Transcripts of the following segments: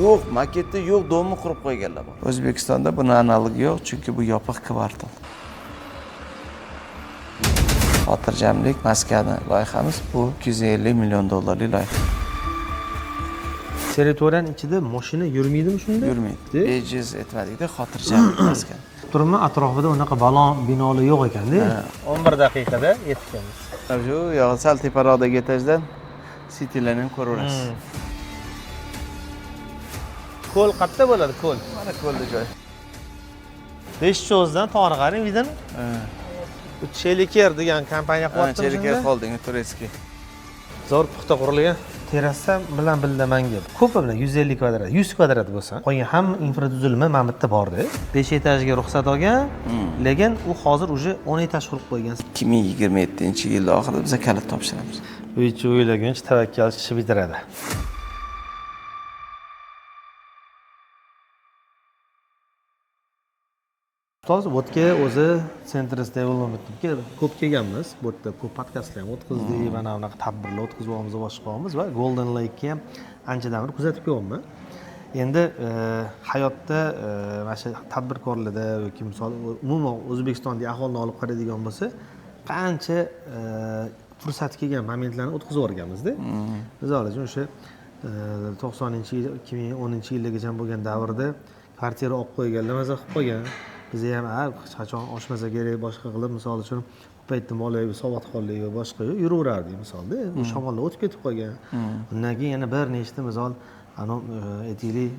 Yo'q, maketda yo'q, domni qurib qo'yganlar bor. O'zbekistonda buni analogi yo'q, chunki bu yopiq kvartal. Xotirjamlik maskani loyihamiz bu 250 million dollarlik loyiha. Territoriyaning ichida mashina yurmaydimi shunda? Yurmaydi. Bejiz etmadikda, xotirjamlik maskani. Turma atrofida unaqa balon binolar yo'q ekanda. 11 daqiqada yetganmiz. Shu yo'q, sal teparoqdagi etajdan City'larni ko'raverasiz. Ko'l qayerda bo'ladi, ko'l? Mana ko'lda joy. 5 cho'zdan tog'ni qarang, vidini. Cheliker degan kompaniya qilyapti. Cheliker Holding Turetskiy. Zo'r puxta qurilgan. Terrasa bilan manga. Ko'p bilan 150 kvadrat, 100 kvadrat bo'lsa, qolgan hamma infratuzilma mana bu yerda bor-da. 5 etajga ruxsat olgan, lekin u hozir уже 10 etaj qurib qo'ygan. 2027-yilda oxirida biz kalit topshiramiz. Uychi o'ylaguncha tavakkal ishi bitiradi. Ustoz, bu yerga o'zi Centers Developmentga ko'p kelganmiz. Bu yerda ko'p podkastlar ham o'tkazdik, mana bunaqa tadbirlar o'tkazibmiz, boshqamiz va Golden Lake'ga ham anchadan beri kuzatib kelyapman. Endi hayotda mana shu tadbirkorlarda yoki misol umuman O'zbekistondagi aholini olib qaraydigan bo'lsa, qancha fursat kelgan momentlarni o'tkazib o'rganmizda. Misol uchun o'sha 90-yil, 2010-yilgacha bo'lgan davrda kvartira olib qo'yganlar maza qilib qo'ygan. Biz ham hech qachon oshmasa kerak, boshqa qilib, misol uchun bu paytda moliyaviy savodxonlik va boshqa yuraverardik misolda. Bu shamollar o'tib ketib qolgan. Undan keyin yana bir nechta misol aytaylik,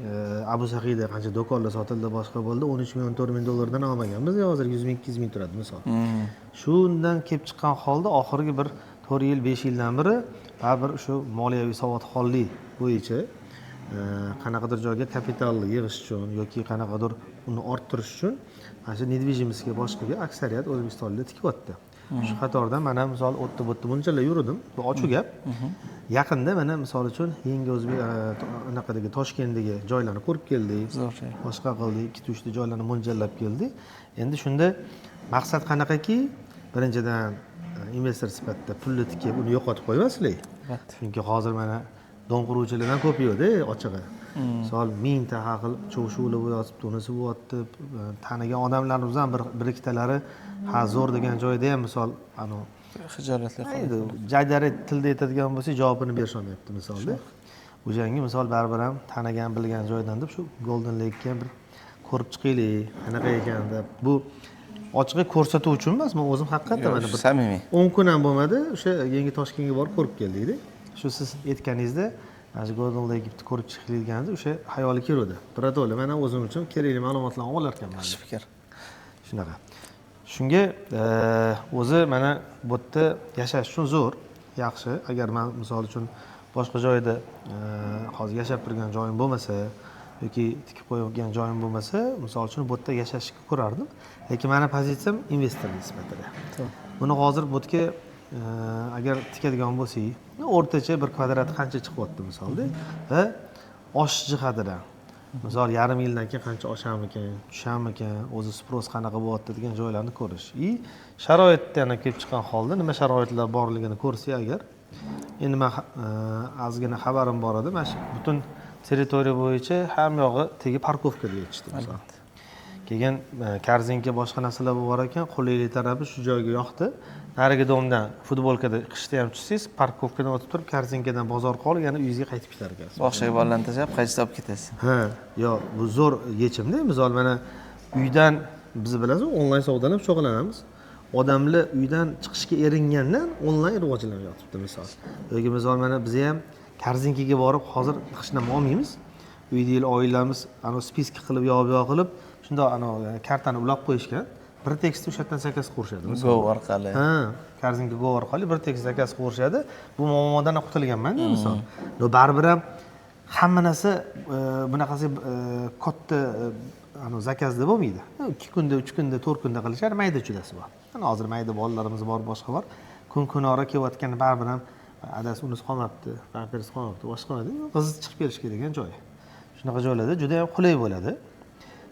Abu Sahida qancha do'konlar sotildi, boshqa bo'ldi, 13 million 14 ming dollardan olmaganmiz, hozir 100 ming 200 ming turadi misol. Shundan kelib chiqqan holda oxirgi bir 4 yil 5 yildan beri baribir shu moliyaviy savodxonlik bo'yicha qanaqadir joyga kapitalni yig'ish uchun yoki qanaqadir uni orttirish uchun mana shu недвижимостьga boshqaga aksariyat O'zbekistonda tikyapti. Shu qatorda mana misol o'tda bunchalar yurdim. Bu ochiq gap. Yaqinda mana misol uchun yangi o'zbek anaqadagi Toshkentdagi joylarni ko'rib keldik. Boshqa qildik, 2-3 ta joylarni mo'ljallab keldik. Endi shunda maqsad qanaqaki, birinchidan investor sifatida pulni tikib uni yo'qotib qo'ymaslik. Chunki hozir mana don quruvchilardan ko'payadi, ochig'i. Misol 1000 ta haqil cho'shuvlar bo'lyapti, unisi bo'lyapti. Tanigan odamlarimiz ham bir ikkitalari ha zo'r degan joyda ham misol xijolatli qoldi. Jaydari tilda aytadigan bo'lsa, javobini berisha olmayapti misolda. O'shanga misol baribir ham tanigan bilgan joydan deb shu Golden Lake'ga ham bir ko'rib chiqaylik, qanaqa ekan deb. Bu ochiqqa ko'rsatuv uchun emas, men o'zim haqiqatdan mana bir samimiy 10 kun ham bo'lmadi, o'sha yangi Toshkentga borib ko'rib keldik-da. Shu siz aytganingizda mana shu Golden Lake'ni ko'rib chiqilganida o'sha xayoli keldi. Birato'la mana o'zim uchun kerakli ma'lumotlarni olar ekanman. Yaxshi fikr. Shunaqa. Shunga o'zi mana bu yerda yashash uchun zo'r, yaxshi. Agar men misol uchun boshqa joyda hozir yashab turgan joyim bo'lmasa yoki tikib qo'ygan joyim bo'lmasa, misol uchun bu yerda yashashga ko'rardim. Lekin meni pozitsiyam investor sifatida. Buni hozir bu yerga agar tikadigan bo'lsak, o'rtacha bir kvadrat qancha chiqyapti misolda va oshish jihatidan. Misol yarim yildan keyin qancha osharmikan, tusharmikan, o'zi spros qanaqa bo'lyapti degan joylarni ko'rish. Sharoitdan kelib chiqqan holda nima sharoitlar borligini ko'rsak agar, endi men ozgina xabarim bor edi, mana shu butun territoriya bo'yicha ham yog'i tegi parkovkaga yetishdi misol. Keyin korzinka boshqa narsalar bor ekan, qulaylik tarafi shu joyga yoqdi. Narigi domdan futbolkada qishda ham tushsangiz, parkovkadan o'tib turib, korzinkadan bozorga olib, yana uyingizga qaytib ketar ekansiz. Boshqa bolalarni tashlab qaytib olib ketasiz. Ha, yo, bu zo'r yechimda. Misol mana uydan biz bilasiz, onlayn savdodan shug'ullanamiz. Odamlar uydan chiqishga eringandan onlayn rivojlanib yotibdi misol. Yoki misol mana biz ham korzinkaga borib hozir qishnam olmaymiz. Uyda oilamiz spiska qilib yo'q qilib, shunda kartani ulab qo'yishgan. Bir tekstni o'sha yerdan zakaz qilishadi. Go orqali. Ha, korzinka Go orqali bir tekst zakaz qilishadi. Bu muammodan qutulganman-da misol. Baribir ham hamma narsa bunaqasi katta zakazda bo'lmaydi. 2 kunda, 3 kunda, 4 kunda qilishar, mayda chudasi bor. Hozir mayda bolalarimiz bor, boshqa bor. Kun-kunora kelayotgan baribir ham adasi unisi qolmabdi, pampers qolmabdi, boshqa nima deydi? Qiziq chiqib kelish kerak joy. Shunaqa joylarda juda ham qulay bo'ladi.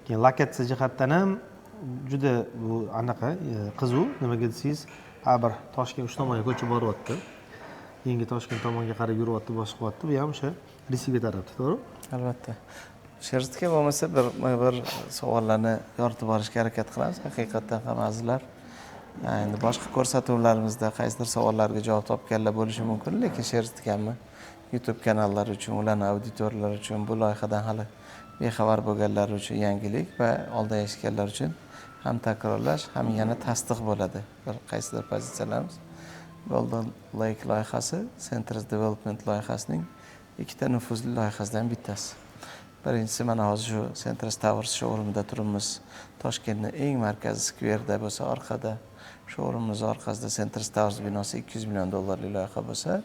Keyin lokatsiya jihatdan ham juda bu anaqa qiziq. Nimaga desangiz, bir Toshkent 3 tomonga ko'chib boryapti. Yangi Toshkent tomonga qarab yuryapti, boshqa bo'lyapti. Bu ham o'sha Risiga tarafda, to'g'ri? Albatta. Sherzodga bo'lmasa bir savollarni yoritib borishga harakat qilamiz. Haqiqatdan ham azizlar. Endi boshqa ko'rsatuvlarimizda qaysidir savollarga javob topganlar bo'lishi mumkin, lekin Sherzodkamni YouTube kanallari uchun, ularning auditoriyalari uchun, bu loyihadan hali bexabar bo'lganlar uchun yangilik va oldin eshitganlar uchun ham takrorlash, ham yana tasdiq bo'ladi. Bir qaysidir pozitsiyalarimiz Golden Lake loyihasi, Centers Development loyihasining ikkita nufuzli loyihasidan bittasi. Birinchisi mana hozir shu Centers Towers showroomida turibmiz. Toshkentning eng markaziy skverda bo'lsa, orqada showroomimiz orqasida Centers Towers binosi $200 million loyiha bo'lsa,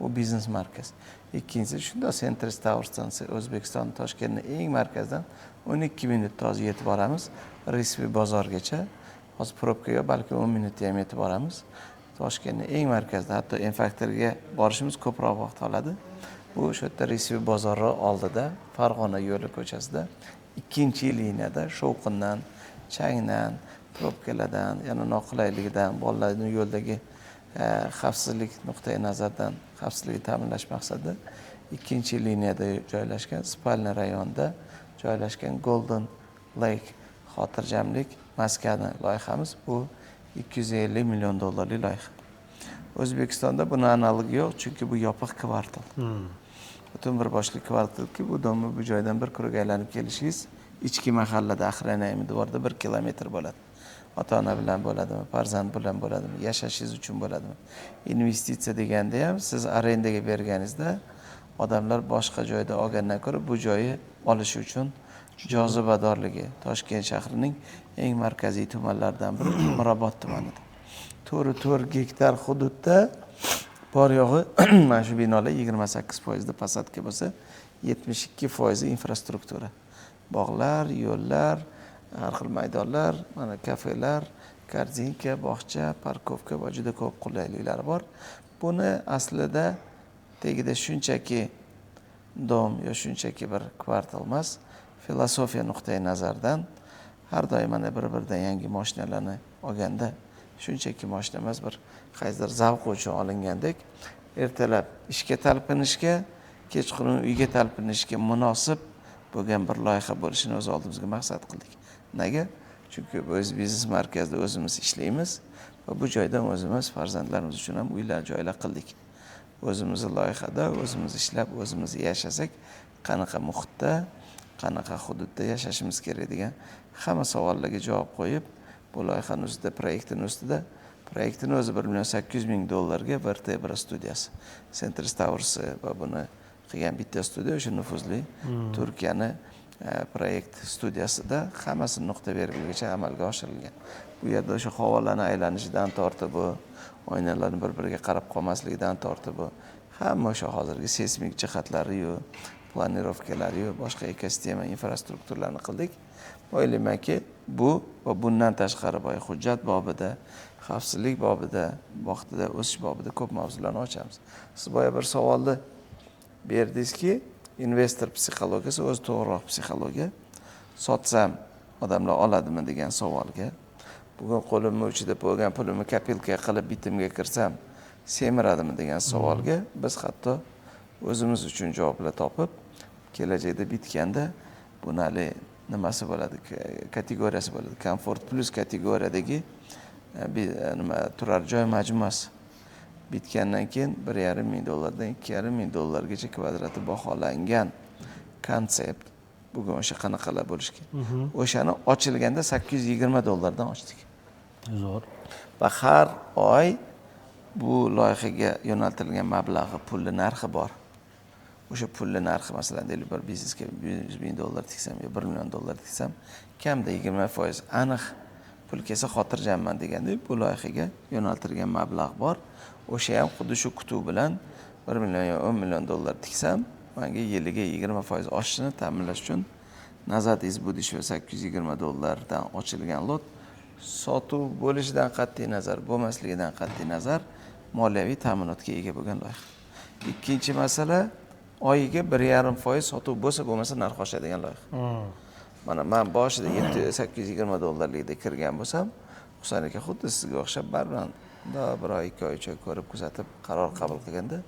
u biznes markaz. Ikkinchisi shunda Centers Towersdan O'zbekiston Toshkentning eng markazidan 12 minutda hozir yetib boramiz. Resmi bozorgacha. Hozir probka yo'q, balki 10 minutda ham yetib boramiz. Toshkentning eng markazida, hatto Infactorga borishimiz ko'proq vaqt oladi. Bu o'sha yerda Resmi bozori oldida, Farg'ona yo'li ko'chasida, ikkinchi liniyada shovqindan, changdan, probkalardan, yana noqulayligidan, bolalarning yo'ldagi xavfsizlik nuqtai nazaridan xavfsizlikni ta'minlash maqsadida ikkinchi liniyada joylashgan, spalniy rayonda joylashgan Golden Lake xotirjamlik maskani loyihamiz. Bu $250 million loyiha. O'zbekistonda buni analogi yo'q, chunki bu yopiq kvartal. Butun bir boshli kvartalki, bu domla bu joydan bir kurga aylanib kelishingiz ichki mahallada Axranaymi devorda 1 kilometr bo'ladi. Ota-ona bilan bo'ladimi, farzand bilan bo'ladimi, yashashingiz uchun bo'ladimi? Investitsiya deganda ham siz arendaga berganingizda odamlar boshqa joyda olgandan ko'ra bu joyi olish uchun jozibadorligi. Toshkent shahrining eng markaziy tumanlaridan biri Mirobod tumanida. 4 gektar hududda bor yo'g'i mana shu binolar 28% pasadka bo'lsa, 72% infrastruktura. Bog'lar, yo'llar, har xil maydonlar, mana kafelar, kardinka, bog'cha, parkovka va juda ko'p qulayliklar bor. Buni aslida tegida shunchaki dom yo shunchaki bir kvartal emas, filosofiya nuqtai nazaridan har doim mana bir-biridan yangi mashinalarni olganda shunchaki mashina emas, bir qaysidir zavq uchun olingandek, ertalab ishga talpinishga, kechqurun uyga talpinishga munosib bo'lgan bir loyiha bo'lishini o'z oldimizga maqsad qildik. Nega? Chunki biz biznes markazida o'zimiz ishlaymiz va bu joydan o'zimiz farzandlarimiz uchun ham uylar, joylar qildik. O'zimizni loyihada, o'zimiz ishlab, o'zimiz yashasak, qanaqa muhitda, qanaqa hududda yashashimiz kerak degan hamma savollarga javob qo'yib, bu loyihaning ustida, proyektning o'zi $1,8 million Vertebra studiyasi. Centers Towers va buni qilgan bitta studiya, o'sha nufuzli Turkiyani proyekt studiyasida hammasi nuqta belgigacha amalga oshirilgan. Bu yerda o'sha havolarni aylanishidan tortib, bu oynalarning bir-biriga qarab qolmasligidan tortib, bu hamma o'sha hozirgi seysmik jihatlari-yu, planirovkalari-yu, boshqa ekosistema infrastrukturalarini qildik. O'ylaymanki, bu va bundan tashqari boy hujjat bobida, xavfsizlik bobida, vaqtida o'sish bobida ko'p mavzularni ochamiz. Siz boya bir savolni berdingizki, investor psixologiyasi o'zi to'g'riroq psixologiya. Sotsam odamlar oladimi degan savolga, bugun qo'limni uchida bo'lgan pulimni kopilka qilib bitimga kirsam semiradimi degan savolga biz hatto o'zimiz uchun javoblar topib, kelajakda bitganda buni hali nimasi bo'ladi, kategoriyasi bo'ladi. Comfort plus kategoriyadagi turar joy majmuasi bitgandan keyin $1,5 ming, $2,5 ming kvadrati baholangan konsept bugun o'sha qanaqalar bo'lishgan. O'shani ochilganda $820 dan ochdik. Zo'r. Va har oy bu loyihaga yo'naltirilgan mablag'i, pulli narxi bor. O'sha pulli narxi, masalan, deylik bir biznesga $100 ming tiksam yo $1 million tiksam, kamda 20% aniq pul kelsa xotirjamman deganda bu loyihaga yo'naltirilgan mablag' bor. O'sha ham xuddi shu kutuv bilan $1 million yo $10 million tiksam, menga yiliga 20% oshishini ta'minlash uchun nazaringiz budish va $820 dan ochilgan lot sotuv bo'lishidan qat'iy nazar, bo'lmasligidan qat'iy nazar moliyaviy ta'minotga ega bo'lgan loyiha. Ikkinchi masala, oyiga 1,5% sotuv bo'lsa, bo'lmasa narx oshadigan loyiha. Mana men boshida $820 kirgan bo'lsam, Husan aka xuddi sizga o'xshab baribir bir oy, 2 oy ko'rib kuzatib qaror qabul qilganda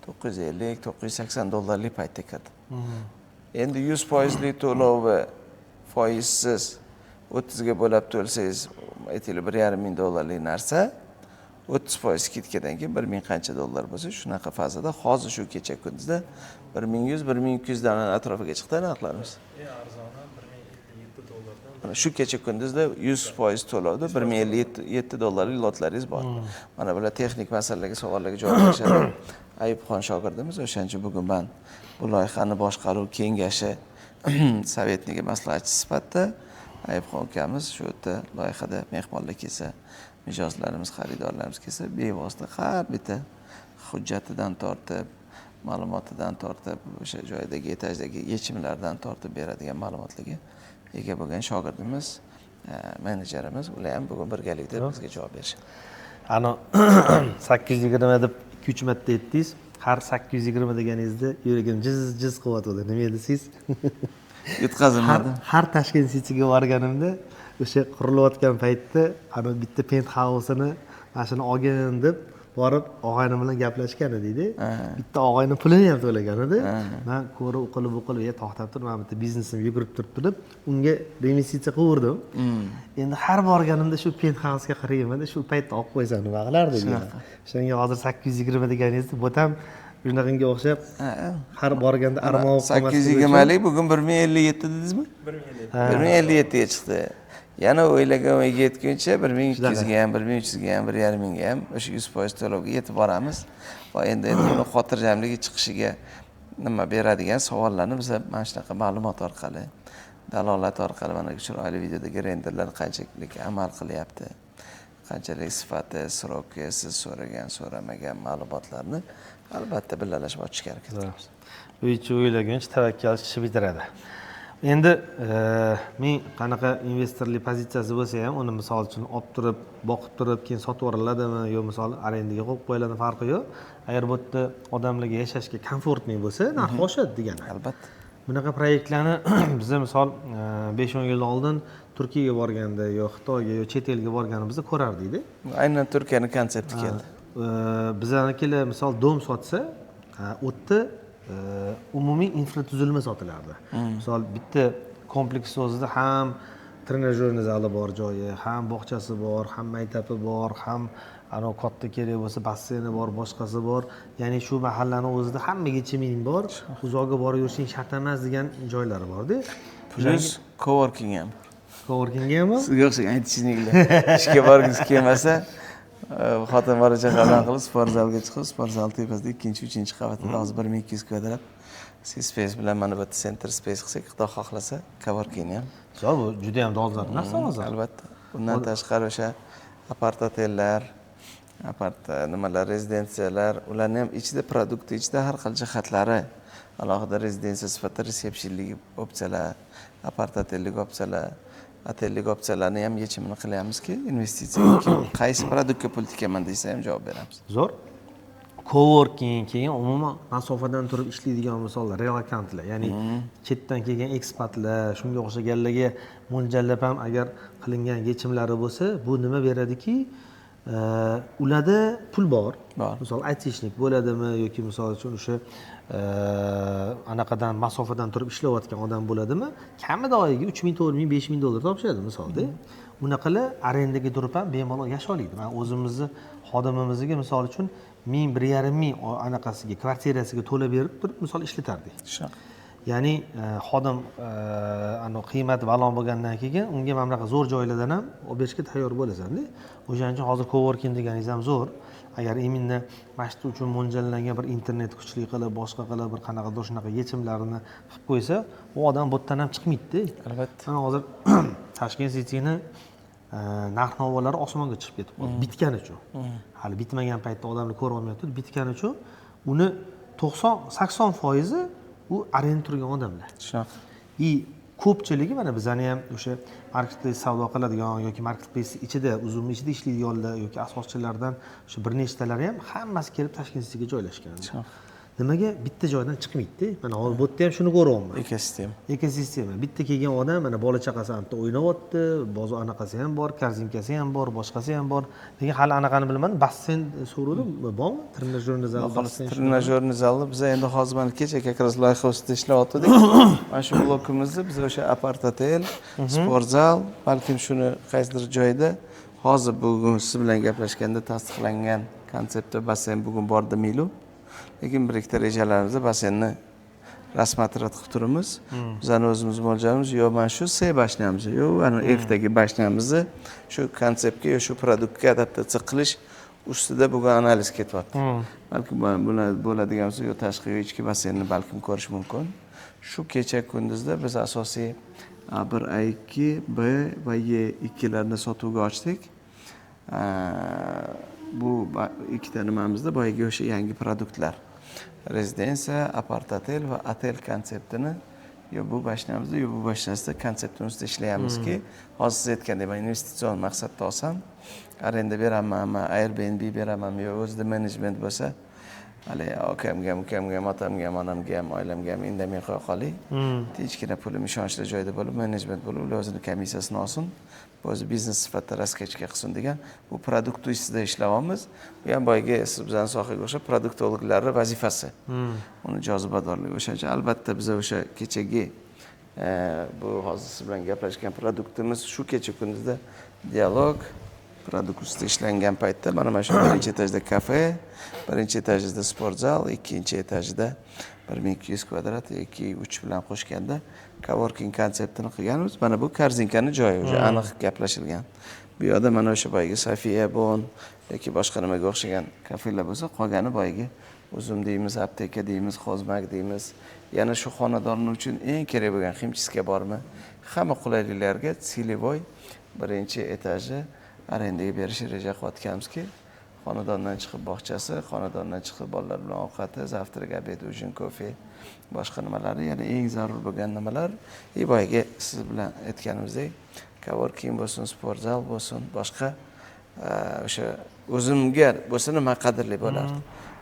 $950-980 paytda kirdi. Endi 100% to'lovi foizsiz 30 ga bo'lib to'lsangiz, aytaylik $1,500 narsa 30% skidkadan keyin 1000 qancha dollar bo'lsa, shunaqa fazada hozir shu kecha kunduzda 1100-1200 dan atrofiga chiqdi narxlarimiz. Shu kecha kunduzda 100% to'lovda $1057 lotlaringiz bor. Mana bular texnik masalalarga, savollarga javob berishadi. Ayubxon shogirdimiz, o'shancha bugun men bu loyihani boshqaruv kengashi sovetniki maslahatchisi sifatida Ayubxon ukamiz shu yerda loyihada mehmonlar kelsa, mijozlarimiz, xaridorlarimiz kelsa, bevosita har bitta hujjatidan tortib, ma'lumotidan tortib, o'sha joydagi etajdagi yechimlardan tortib beradigan ma'lumotlarga ega bo'lgan shogirdimiz, menejerimiz, ular ham bugun birgalikda bizga javob berishadi. Ano 820 deb 2-3 marta aytdingiz. Har 820 deganingizda yuragim jiz qilyotdi. Nima desiz? Yutqazilmadim. Har Tashkent City'ga borganimda o'sha qurilayotgan paytda ana bitta penthouse-ni mashina olgin deb borib og'ayni bilan gaplashgan edi. Bitta og'ayni pulini ham to'lagan edi. Men ko'rib o'qilib to'xtab turib, men bitta biznesim yugurib turibdi deb unga remisitsiya qildim. Endi har borganimda shu penthouse ga qaraymanda shu paytda olib qo'ysam nima qilardi degan. O'shanga hozir 820 deganingizda bu ham shunaqangi o'xshab har borganda armon qilmaslik 820 lik bugun 1057 dedingizmi? 1057 ga chiqdi. Yana o'ylagan o'yga yetguncha 1200 ga ham, 1300 ga ham, 1500 ga ham o'sha 100% to'lovga yetib boramiz. Va endi uni xotirjamligi chiqishiga nima beradigan savollarni biz mana shunaqa ma'lumot orqali, dalolat orqali mana chiroyli videodagi renderlar qanchalik amal qilyapti, qanchalik sifati, sroki, siz so'ragan, so'ramagan ma'lumotlarni albatta birgalashib ochishga harakat qilamiz. Uychi o'ylaguncha tavakkal kishi bitiradi. Endi men qanaqa investorlik pozitsiyasi bo'lsa ham, uni misol uchun olib turib, boqib turib, keyin sotib yuboriladimi yo misol arendaga qo'yib qo'yiladi farqi yo'q. Agar bu yerda odamlarga yashashga komfortli bo'lsa, narxi oshadi degani. Albatta. Bunaqa proyektlarni biz misol 5-10 yil oldin Turkiyaga borganda yo Xitoyga yo chet elga borganimizda ko'rardik-da. Aynan Turkiyaning konsepti keldi. Bizanikilar misol dom sotsa, u yerda umumiy infratuzilma sotilardi. Misol bitta kompleks o'zida ham trenajyorni zali bor joyi, ham bog'chasi bor, ham maktabi bor, ham ana katta kerak bo'lsa basseyni bor, boshqasi bor. Ya'ni shu mahallani o'zida hammaga chimin bor, uzoqqa borib yurishing shart emas degan joylari bor-da. Plus coworking ham. Coworking ham bor? Sizga o'xshagan aytishingiz. Ishga borgingiz kelmasa, xotin bola chaqalar qilib sport zalga chiqib, sport zal tepasida 2-3 qavatida hozir 1200 kvadrat space bilan mana bu center space qilsak, Xudo xohlasa, coworking ham. Zo'r, bu juda ham dolzarb narsa hozir. Albatta. Bundan tashqari o'sha apart-otellar, nimalar, rezidensiyalar, ularning ham ichida produkti, ichida har xil jihatlari, alohida rezidensiya sifatida resepsiyonlik opsiyalar, apart-otellik opsiyalar, otellik opsiyalarni ham yechimini qilyapmizki, investitsiya qaysi produktga pul tikaman desa ham javob beramiz. Zo'r. Coworking keyin umuman masofadan turib ishlaydigan misollar, relokantlar, ya'ni chetdan kelgan ekspatlar, shunga o'xshaganlarga mo'ljallab ham agar qilingan yechimlari bo'lsa, bu nima beradiki, ularda pul bor. Misol aytishlik bo'ladimi yoki misol uchun o'sha anaqadan masofadan turib ishlayotgan odam bo'ladimi? Kamida oyiga 3000, 4000, 5000 dollar topishadi misolda. Bunaqalar arendaga turib ham bemalol yasholaydi. Men o'zimizni xodimimizga misol uchun 1,5 anaqasiga, kvartirasiga to'lab berib turib misol ishlatardik. Ya'ni xodim ana qiymati baland bo'lgandan keyin unga mana bunaqa zo'r joylardan ham olib berishga tayyor bo'lasan-da. O'shaning uchun hozir coworking deganingiz ham zo'r. Agar imminni mashq uchun mo'ljallangan bir internet kuchli qilib, boshqa qilib bir qanaqadir shunaqa yechimlarni qilib qo'ysa, u odam bu yerdan ham chiqmaydi-da. Albatta. Mana hozir Tashkent City'ni narx-navollari osmonga chiqib ketib qoldi. Bitgani uchun. Hali bitmagan paytda odamlar ko'rib olmayapti, bitgani uchun uni 90-80% u arenda turgan odamlar. Shunaqa. Ko'pchiligi mana bizani ham o'sha marketplace savdo qiladigan yoki marketplace ichida, uzumni ichida ishlaydiganlar yoki asoschilardan shu bir nechtalari ham hammasi kelib Tashkent City'ga joylashgan. nimaga bitta joydan chiqmaydi? Mana hozir bu yerda ham shuni ko'ryapman. Ekosistema. Ekosistema. Bitta kelgan odam mana bola chaqasi ham o'ynayapti, bozor anaqasi ham bor, korzinkasi ham bor, boshqasi ham bor. Lekin hali anaqani bilmadim. Basseyn so'ruvdi, bormi? Trenajyorni zali, basseyn. Trenajyorni zali biz endi hozir mana kecha kakras loyiha ustida ishlayotgandik. Mana shu blokimizni biz o'sha apart-otel, sport zal, balkim shuni qaysidir joyda hozir bugun siz bilan gaplashganda tasdiqlangan konseptda basseyn bugun bor demaylu. Lekin bir ikkita rejalarimizda basseynni rasmatrat qilib turibmiz. Bizani o'zimiz mo'ljalimiz yo mana shu C bashnamiz, yo ana F'dagi bashnamizni shu konseptga, yo shu produktga adaptatsiya qilish ustida bugun analiz ketyapti. Balkim bo'ladigan bo'lsa, yo tashqi yo ichki basseynni balkim ko'rish mumkin. Shu kecha kunduzda biz asosiy A1, A2, B va Y2larni sotuvga ochdik. Bu ikkita nimamizda boyagi o'sha yangi produktlar. Rezidensiya, apart-otel va otel konseptini yo bu bashnamizda, yo bu bashnasida konseptimiz ustida ishlayapmizki, hozir siz aytgandek men investitsion maqsadda olsam, arenda beramanmi, Airbnb beramanmi, yo o'zida menejment bo'lsa, hali akamga ham, ukamga ham, otamga ham, onamga ham, oilamga ham indamay qo'ya qoling. Tinchgina pulim ishonchli joyda bo'lib, menejment bo'lib, ular o'zini komissiyasini olsin. O'zi biznes sifatida raskachga qilsin degan bu produkt ustida ishlayapmiz. Bu ham boyagi siz bizning sohaga o'xshab produktologlarning vazifasi. Uni jozibadorligi o'shancha. Albatta biz o'sha kechagi bu hozir siz bilan gaplashgan produktimiz shu kecha kunduzda dialog produkt ustida ishlangan paytda mana shu birinchi etajda kafe, birinchi etajda sport zal, ikkinchi etajda 1200 kvadrat yoki 3 bilan qo'shganda coworking konseptini qilganmiz. Mana bu korzinkani joyi o'sha aniq gaplashilgan. Bu yerda mana o'sha boyagi Sofiya Bon yoki boshqa nimaga o'xshagan kafelar bo'lsa, qolgani boyagi uzum deymiz, apteka deymiz, xozmak deymiz. Yana shu xonadonlar uchun eng kerak bo'lgan ximchiska bormi? Hamma qulayliklarga Silevoy birinchi etaji arendaga berish reja qilayotganimizki, xonadondan chiqib bog'chasi, xonadondan chiqib bolalar bilan ovqati, zavtrak, obed, ujin, kofe, boshqa nimalari, ya'ni eng zarur bo'lgan nimalar, boyagi siz bilan aytganimizdek, coworking bo'lsin, sport zal bo'lsin, boshqa o'sha o'zimga bo'lsa nima qadrli bo'lardi.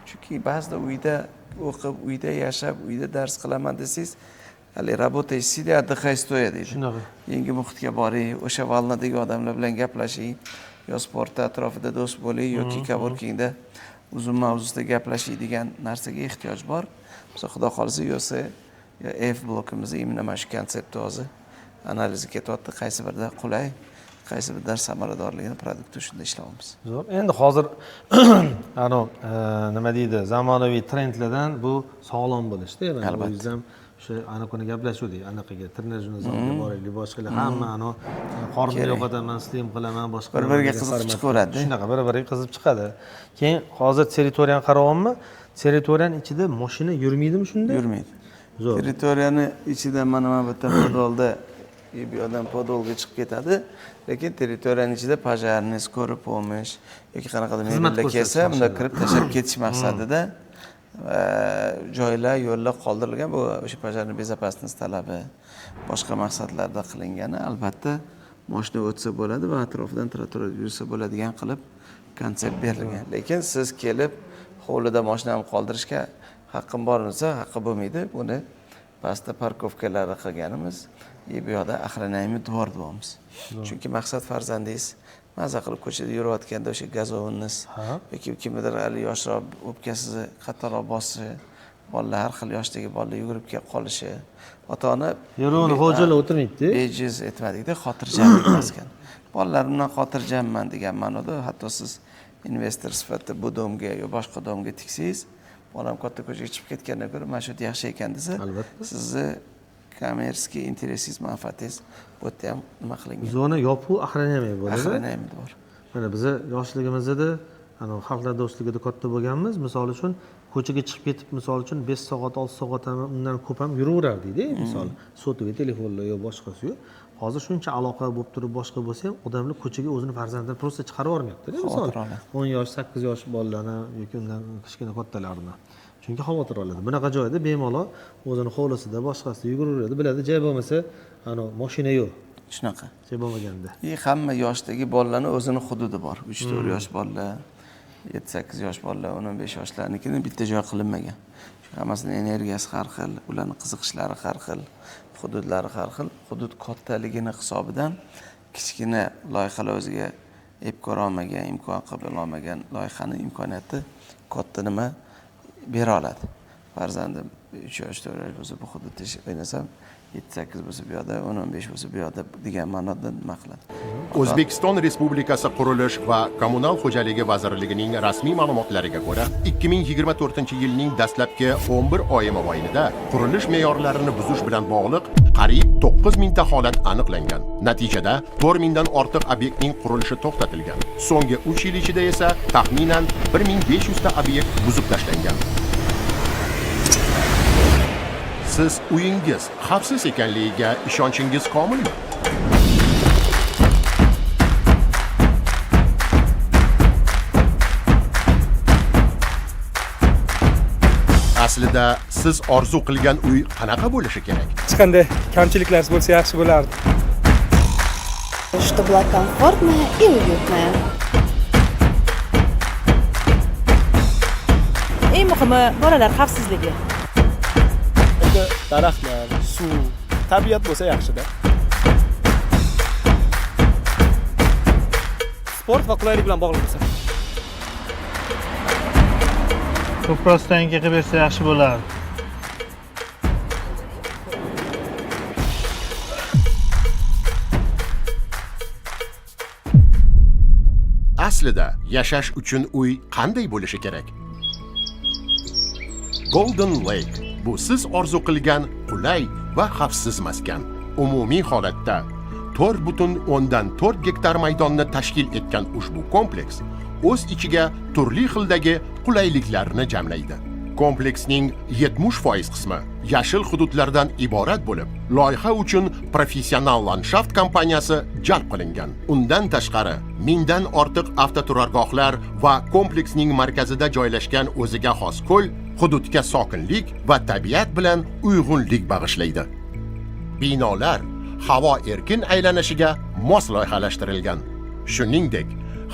Chunki ba'zida uyda o'qib, uyda yashab, uyda dars qilaman desangiz, hali работай, сидя, отдыхай, стоя deydi. Shunaqa. Yangi muhitga boring, o'sha valnadagi odamlar bilan gaplashing, yo sportda atrofida do'st bo'ling yoki coworkingda uzun mavzusida gaplashing degan narsaga ehtiyoj bor. Biz xudo xolisa yo'sa yo F blokimizni imенно mana shu konseptni hozir analizi ketyapti, qaysi birida qulay, qaysi birida samaradorligini produktni shunda ishlayapmiz. Zo'r. Endi hozir nima deydi, zamonaviy trendlardan bu sog'lom bo'lishda, mana biz ham o'sha kuni gaplashuvdik, anaqaga trenajyor zalga boraylik, boshqalar hamma qorinni yo'qotaman, slim qilaman, boshqa bir-biriga qiziq chiqaveradi. Shunaqa bir-biriga qizib chiqadi. Keyin hozir territoriyani qarayapmanmi? Territoriyaning ichida mashina yurmaydimi shunda? Yurmaydi. Zo'r. Territoriyani ichida mana bu yerda podolda bir odam podolga chiqib ketadi, lekin territoriyaning ichida pojarni, skori pomosh yoki qanaqadir mebellar kelsa, bunda kirib tashlab ketish maqsadida joylar, yo'llar qoldirilgan. Bu o'sha pojarni bezopasnost talabi, boshqa maqsadlarda qilingani, albatta mashina o'tsa bo'ladi va atrofidan trotuar yursa bo'ladigan qilib konsept berilgan. Lekin siz kelib hovlida mashinani qoldirishga haqqim bor desa, haqqi bo'lmaydi. Buni pastda parkovkalarni qilganimiz, bu yoqda охраняемый двор deymiz. Chunki maqsad farzandingiz maza qilib ko'chada yurayotganda o'sha gazovunniz yoki kimnidir hali yoshroq o'pkasini qattiqroq bosishi, bolalar har xil yoshdagi bolalar yugurib kelib qolishi, ota-ona yo'lni xo'jalar o'tirmaydi. Bejiz aytmadikda, xotirjamlik maskan. Bolalar bilan xotirjamman degan ma'noda, hatto siz investor sifatida bu domga yo boshqa domga tiksangiz, bolam katta ko'chaga chiqib ketgandan ko'ra mana shu yerda yaxshi ekan desa, sizni kommersiy interesingiz, manfaatingiz bu yerda ham nima qilingan. Zona yopiq охраняемый bo'ladi. охраняемый bor. Mana biz yoshligimizda xalqlar do'stligida katta bo'lganmiz. Misol uchun ko'chaga chiqib ketib, misol uchun 5 soat, 6 soat ham undan ko'p ham yuraverardik-da, misol sotuvga telefonlar yo boshqasi yo'q. Hozir shuncha aloqa bo'lib turib boshqa bo'lsa ham odamlar ko'chaga o'zini farzandini просто chiqarib yubormayapti-da, misol 10 yosh, 8 yosh bolalarni yoki undan kichkina kattalarni. Chunki xavotir oladi. Bunaqa joyda bemalol o'zini hovlisida, boshqasida yuguraveradi, biladi, joy bo'lmasa, mashina yo'q. Shunaqa. Joy bo'lmaganda. Hamma yoshdagi bolalarning o'zini hududi bor. 3-4 yosh bolalar 7-8 yosh bolalar, 10-15 yoshlarnikini bitta joy qilinmagan. Hammasini energiyasi har xil, ularning qiziqishlari har xil, hududlari har xil. Hudud kattaligini hisobidan kichkina loyihalar o'ziga ep ko'ra olmagan, imkon qila olmagan loyihani imkoniyati katta nima bera oladi. Farzandim 3 yosh, 4 yosh bo'lsa bu hududda o'ynasam, 7-8 bo'lsa bu yoqda, 10-15 bo'lsa bu yoqda degan ma'noda nima qiladi. O'zbekiston Respublikasi Qurilish va kommunal xo'jaligi vazirligining rasmiy ma'lumotlariga ko'ra, 2024-yilning dastlabki 11 oyi mobaynida qurilish me'yorlarini buzish bilan bog'liq qariyb 9000 ta holat aniqlangan. Natijada 4000 dan ortiq obyektning qurilishi to'xtatilgan. So'nggi 3 yil ichida esa taxminan 1500 ta obyekt buzib tashlangan. Siz uyingiz xavfsiz ekanligiga ishonchingiz komilmi? Aslida siz orzu qilgan uy qanaqa bo'lishi kerak? Hech qanday kamchiliklarsiz bo'lsa yaxshi bo'lardi. Чтобы была комфортная и уютная. Eng muhimi bolalar xavfsizligi. Daraxtlar, suv, tabiat bo'lsa yaxshi-da. Sport va qulaylik bilan bog'liq bo'lsa. Ko'prosdan qilib bersa yaxshi bo'lardi. Aslida yashash uchun uy qanday bo'lishi kerak? Golden Lake bu siz orzu qilgan qulay va xavfsiz maskan. Umumiy holatda 4,4 gektar maydonni tashkil etgan ushbu kompleks o'z ichiga turli xildagi qulayliklarni jamlaydi. Kompleksning 70% qismi yashil hududlardan iborat bo'lib, loyiha uchun professional landshaft kompaniyasi jalb qilingan. Undan tashqari, 1000 dan ortiq avtoturargohlar va kompleksning markazida joylashgan o'ziga xos ko'l hududga sokinlik va tabiat bilan uyg'unlik bag'ishlaydi. Binolar havo erkin aylanishiga mos loyihalashtirilgan. Shuningdek,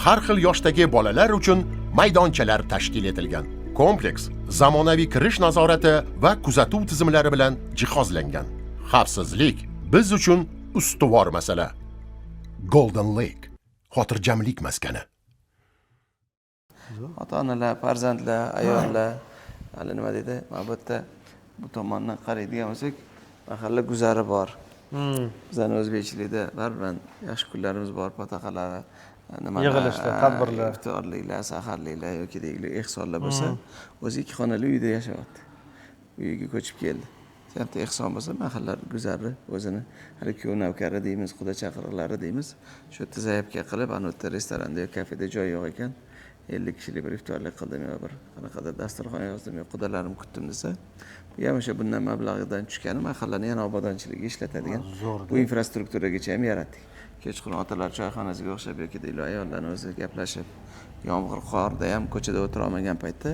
har xil yoshdagi bolalar uchun maydonchalar tashkil etilgan. Kompleks zamonaviy kirish nazorati va kuzatuv tizimlari bilan jihozlangan. Xavfsizlik biz uchun ustuvor masala. Golden Lake xotirjamlik maskani. Ota-onalar, farzandlar, ayollar, hali nima deydi? Mabutda bu tomondan qaraydigan bo'lsak, mahalla guzari bor. Bizning o'zbekchilikda baribir yaxshi kunlarimiz bor, potaqalari, yig'ilishlar, tadbirlar, iftorliklar, saharliklar yoki deglik ehsonlar bo'lsa, o'zi 2 xonali uyda yashayapti. Uyiga ko'chib keldi. Katta ehson bo'lsa, mahalla guzari o'zini hali kuyov navkari deymiz, xudo chaqiriqlari deymiz. Shu yerda zayabga qilib, ana yerda restoranda yoki kafeda joy yo'q ekan, 50 kishilik bir iftorlik qildim yo bir qanaqadir dasturxon yozdim yo qudalarim kutdim desa, bu ham o'sha bundan mablag'idan tushgani mahallani yana obodonchiligiga ishlatadigan bu infrastrukturagacha ham yaratdik. Kechqurun otalar choyxonasiga o'xshab yoki deylik ayollarni o'zi gaplashib, yomg'ir qorda ham ko'chada o'tira olmagan paytda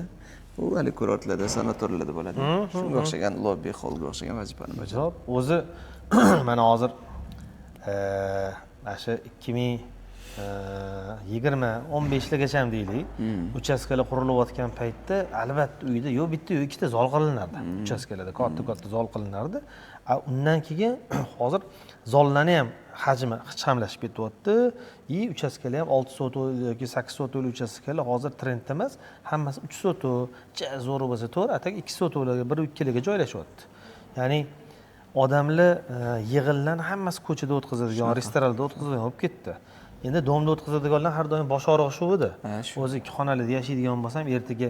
u hali kurortlarda, sanatoriylarda bo'ladi. Shunga o'xshagan lobbi holga o'xshagan vazifani bajaradi. O'zi mana hozir shu 2020-15gacha ham deylik, uchastkalar qurilayotgan paytda albatta uyda yo bitta yo ikkita zol qilinardi. Uchastkalarda katta zol qilinardi. Undan keyin hozir zollarni ham hajmi ixchamlashib ketyapti. Uchastkalar ham 6 sotuv yoki 8 sotuvli uchastkalar hozir trendda emas, hammasi 3 sotuv, zo'ri bo'lsa to'g'ri, atak 2 sotuvlarga, 1-2 joylashyapti. Ya'ni odamlar yig'inlarni hammasi ko'chada o'tkazadigan, restoranda o'tkazadigan bo'lib ketdi. Endi domda o'tkazadiganlar har doim bosh og'rig'i shu edi. O'zi 2 xonalida yashaydigan bo'lsam, ertaga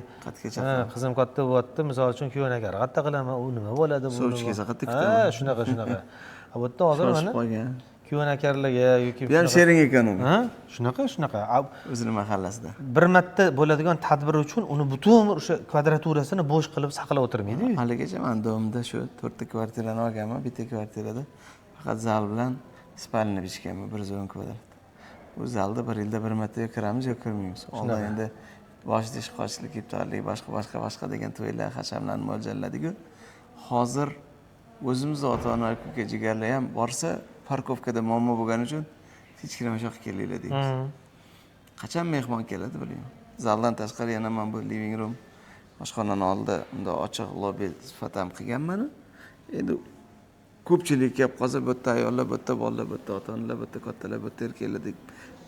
qizim katta bo'lyapti, misol uchun kuyovnakar qatta qilaman, u nima bo'ladi bu? Sovchiga qatta kutaman. Shunaqa. Bu yerda hozir mana kuyovnakarlarga yoki bu ham shering ekan u. Shunaqa. O'zining mahallasida. Bir marta bo'ladigan tadbir uchun uni butun o'sha kvadraturasini bo'sh qilib saqlab o'tirmaydi-ku. Haligacha men domda shu 4 ta kvartirani olganman, bitta kvartirada faqat zal bilan spalni bichganman, 110 kvadrat. Bu zalda bir yilda bir marta kiramiz yo kirmaymiz. Oldin endi bosh tish qochlik, iftorlik, boshqa degan to'ylar, hashamlarni mo'ljalladik-ku. Hozir o'zimiz ota-ona ko'ka jigarlar ham borsa, parkovkada muammo bo'lgani uchun hech kim o'sha yoqqa kelinglar deymiz. Qachon mehmon keladi bilmayman. zaldan tashqari yana men bu living room oshxonani oldida unda ochiq lobby sifatida ham qilganman. Endi ko'pchilik kelib qolsa, bu yerda ayollar, bu yerda bolalar, bu yerda ota-onalar, bu yerda kattalar, bu yerda erkaklar deb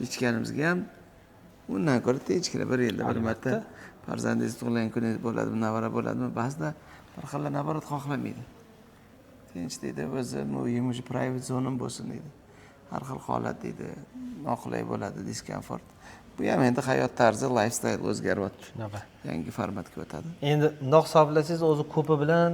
ichganimizga ham undan ko'ra tinchgina bir yilda bir marta farzandingiz tug'ilgan kuningiz bo'ladimi, navara bo'ladimi, ba'zida bir xil nabarat xohlamaydi. Tinch deydi, o'zi uyim o'sha private zonam bo'lsin deydi. Har xil holat deydi, noqulay bo'ladi, diskomfort. Bu ham endi hayot tarzi, lifestyle o'zgaryapti. Shunaqa. Yangi formatga o'tadi. Endi bundoq hisoblasangiz, o'zi ko'pi bilan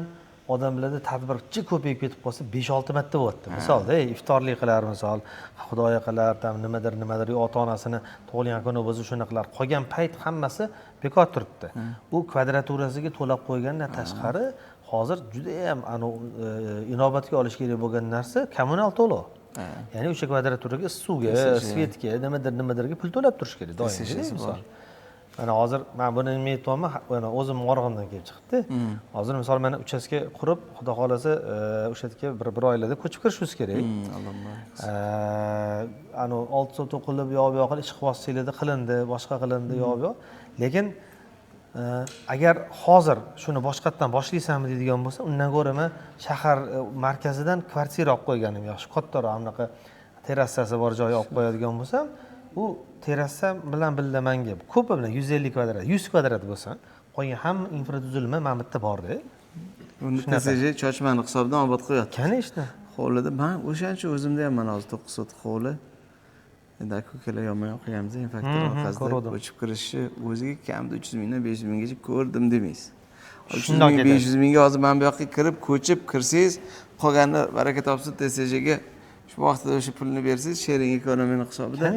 odamlarda tadbirchi ko'payib ketib qolsa 5-6 marta bo'lyapti. Misolda iftorlik qilar, misol xudoya qilar, nimadir ota-onasini tug'ilgan kuni o'zi shuni qilar. Qolgan payt hammasi bekor turibdi. U kvadraturasiga to'lab qo'ygandan tashqari hozir juda ham inobatga olish kerak bo'lgan narsa kommunal to'lov. Ya'ni o'sha kvadraturaga suvga, svetga, nimadirga pul to'lab turish kerak doim. Misol. Mana hozir men buni nima aytayapman, o'zim Morg'indan kelib chiqibdi. Hozir misol mana uchastka qurib, xudo xolasa o'sha yerga bir oylarda ko'chib kirishimiz kerak. Olti soat o'qilib, yo'q qilib, ishqi vositasida qilindi, boshqa qilindi, yo'q. Lekin agar hozir shuni boshqatdan boshlaysanmi deydigan bo'lsa, undan ko'ra men shahar markazidan kvartira olib qo'yganim yaxshi. Kattaroq anaqa terrasasi bor joy olib qo'yadigan bo'lsam, u terrasa bilan birga menga ko'pi bilan 150 kvadrat, 100 kvadrat bo'lsa, qolgan hamma infratuzilma mana bitta bor-da. Uni TSJ chochmani hisobidan obod qo'yadi. Qani ishni? Hovlida men o'shancha o'zimda ham mana hozir 9 sotix hovli. Endi aka-ukalar yonma-yon qo'yamiz, infaktor orqasida o'chib kirishi o'ziga kamida 300 mingdan 500 minggacha ko'rdim demaysiz. 300 ming, 500 mingga hozir men bu yoqqa kirib, ko'chib kirsangiz, qolganini baraka topsin TSJga shu vaqtda o'sha pulni bersangiz, sharing ekonomiyani hisobida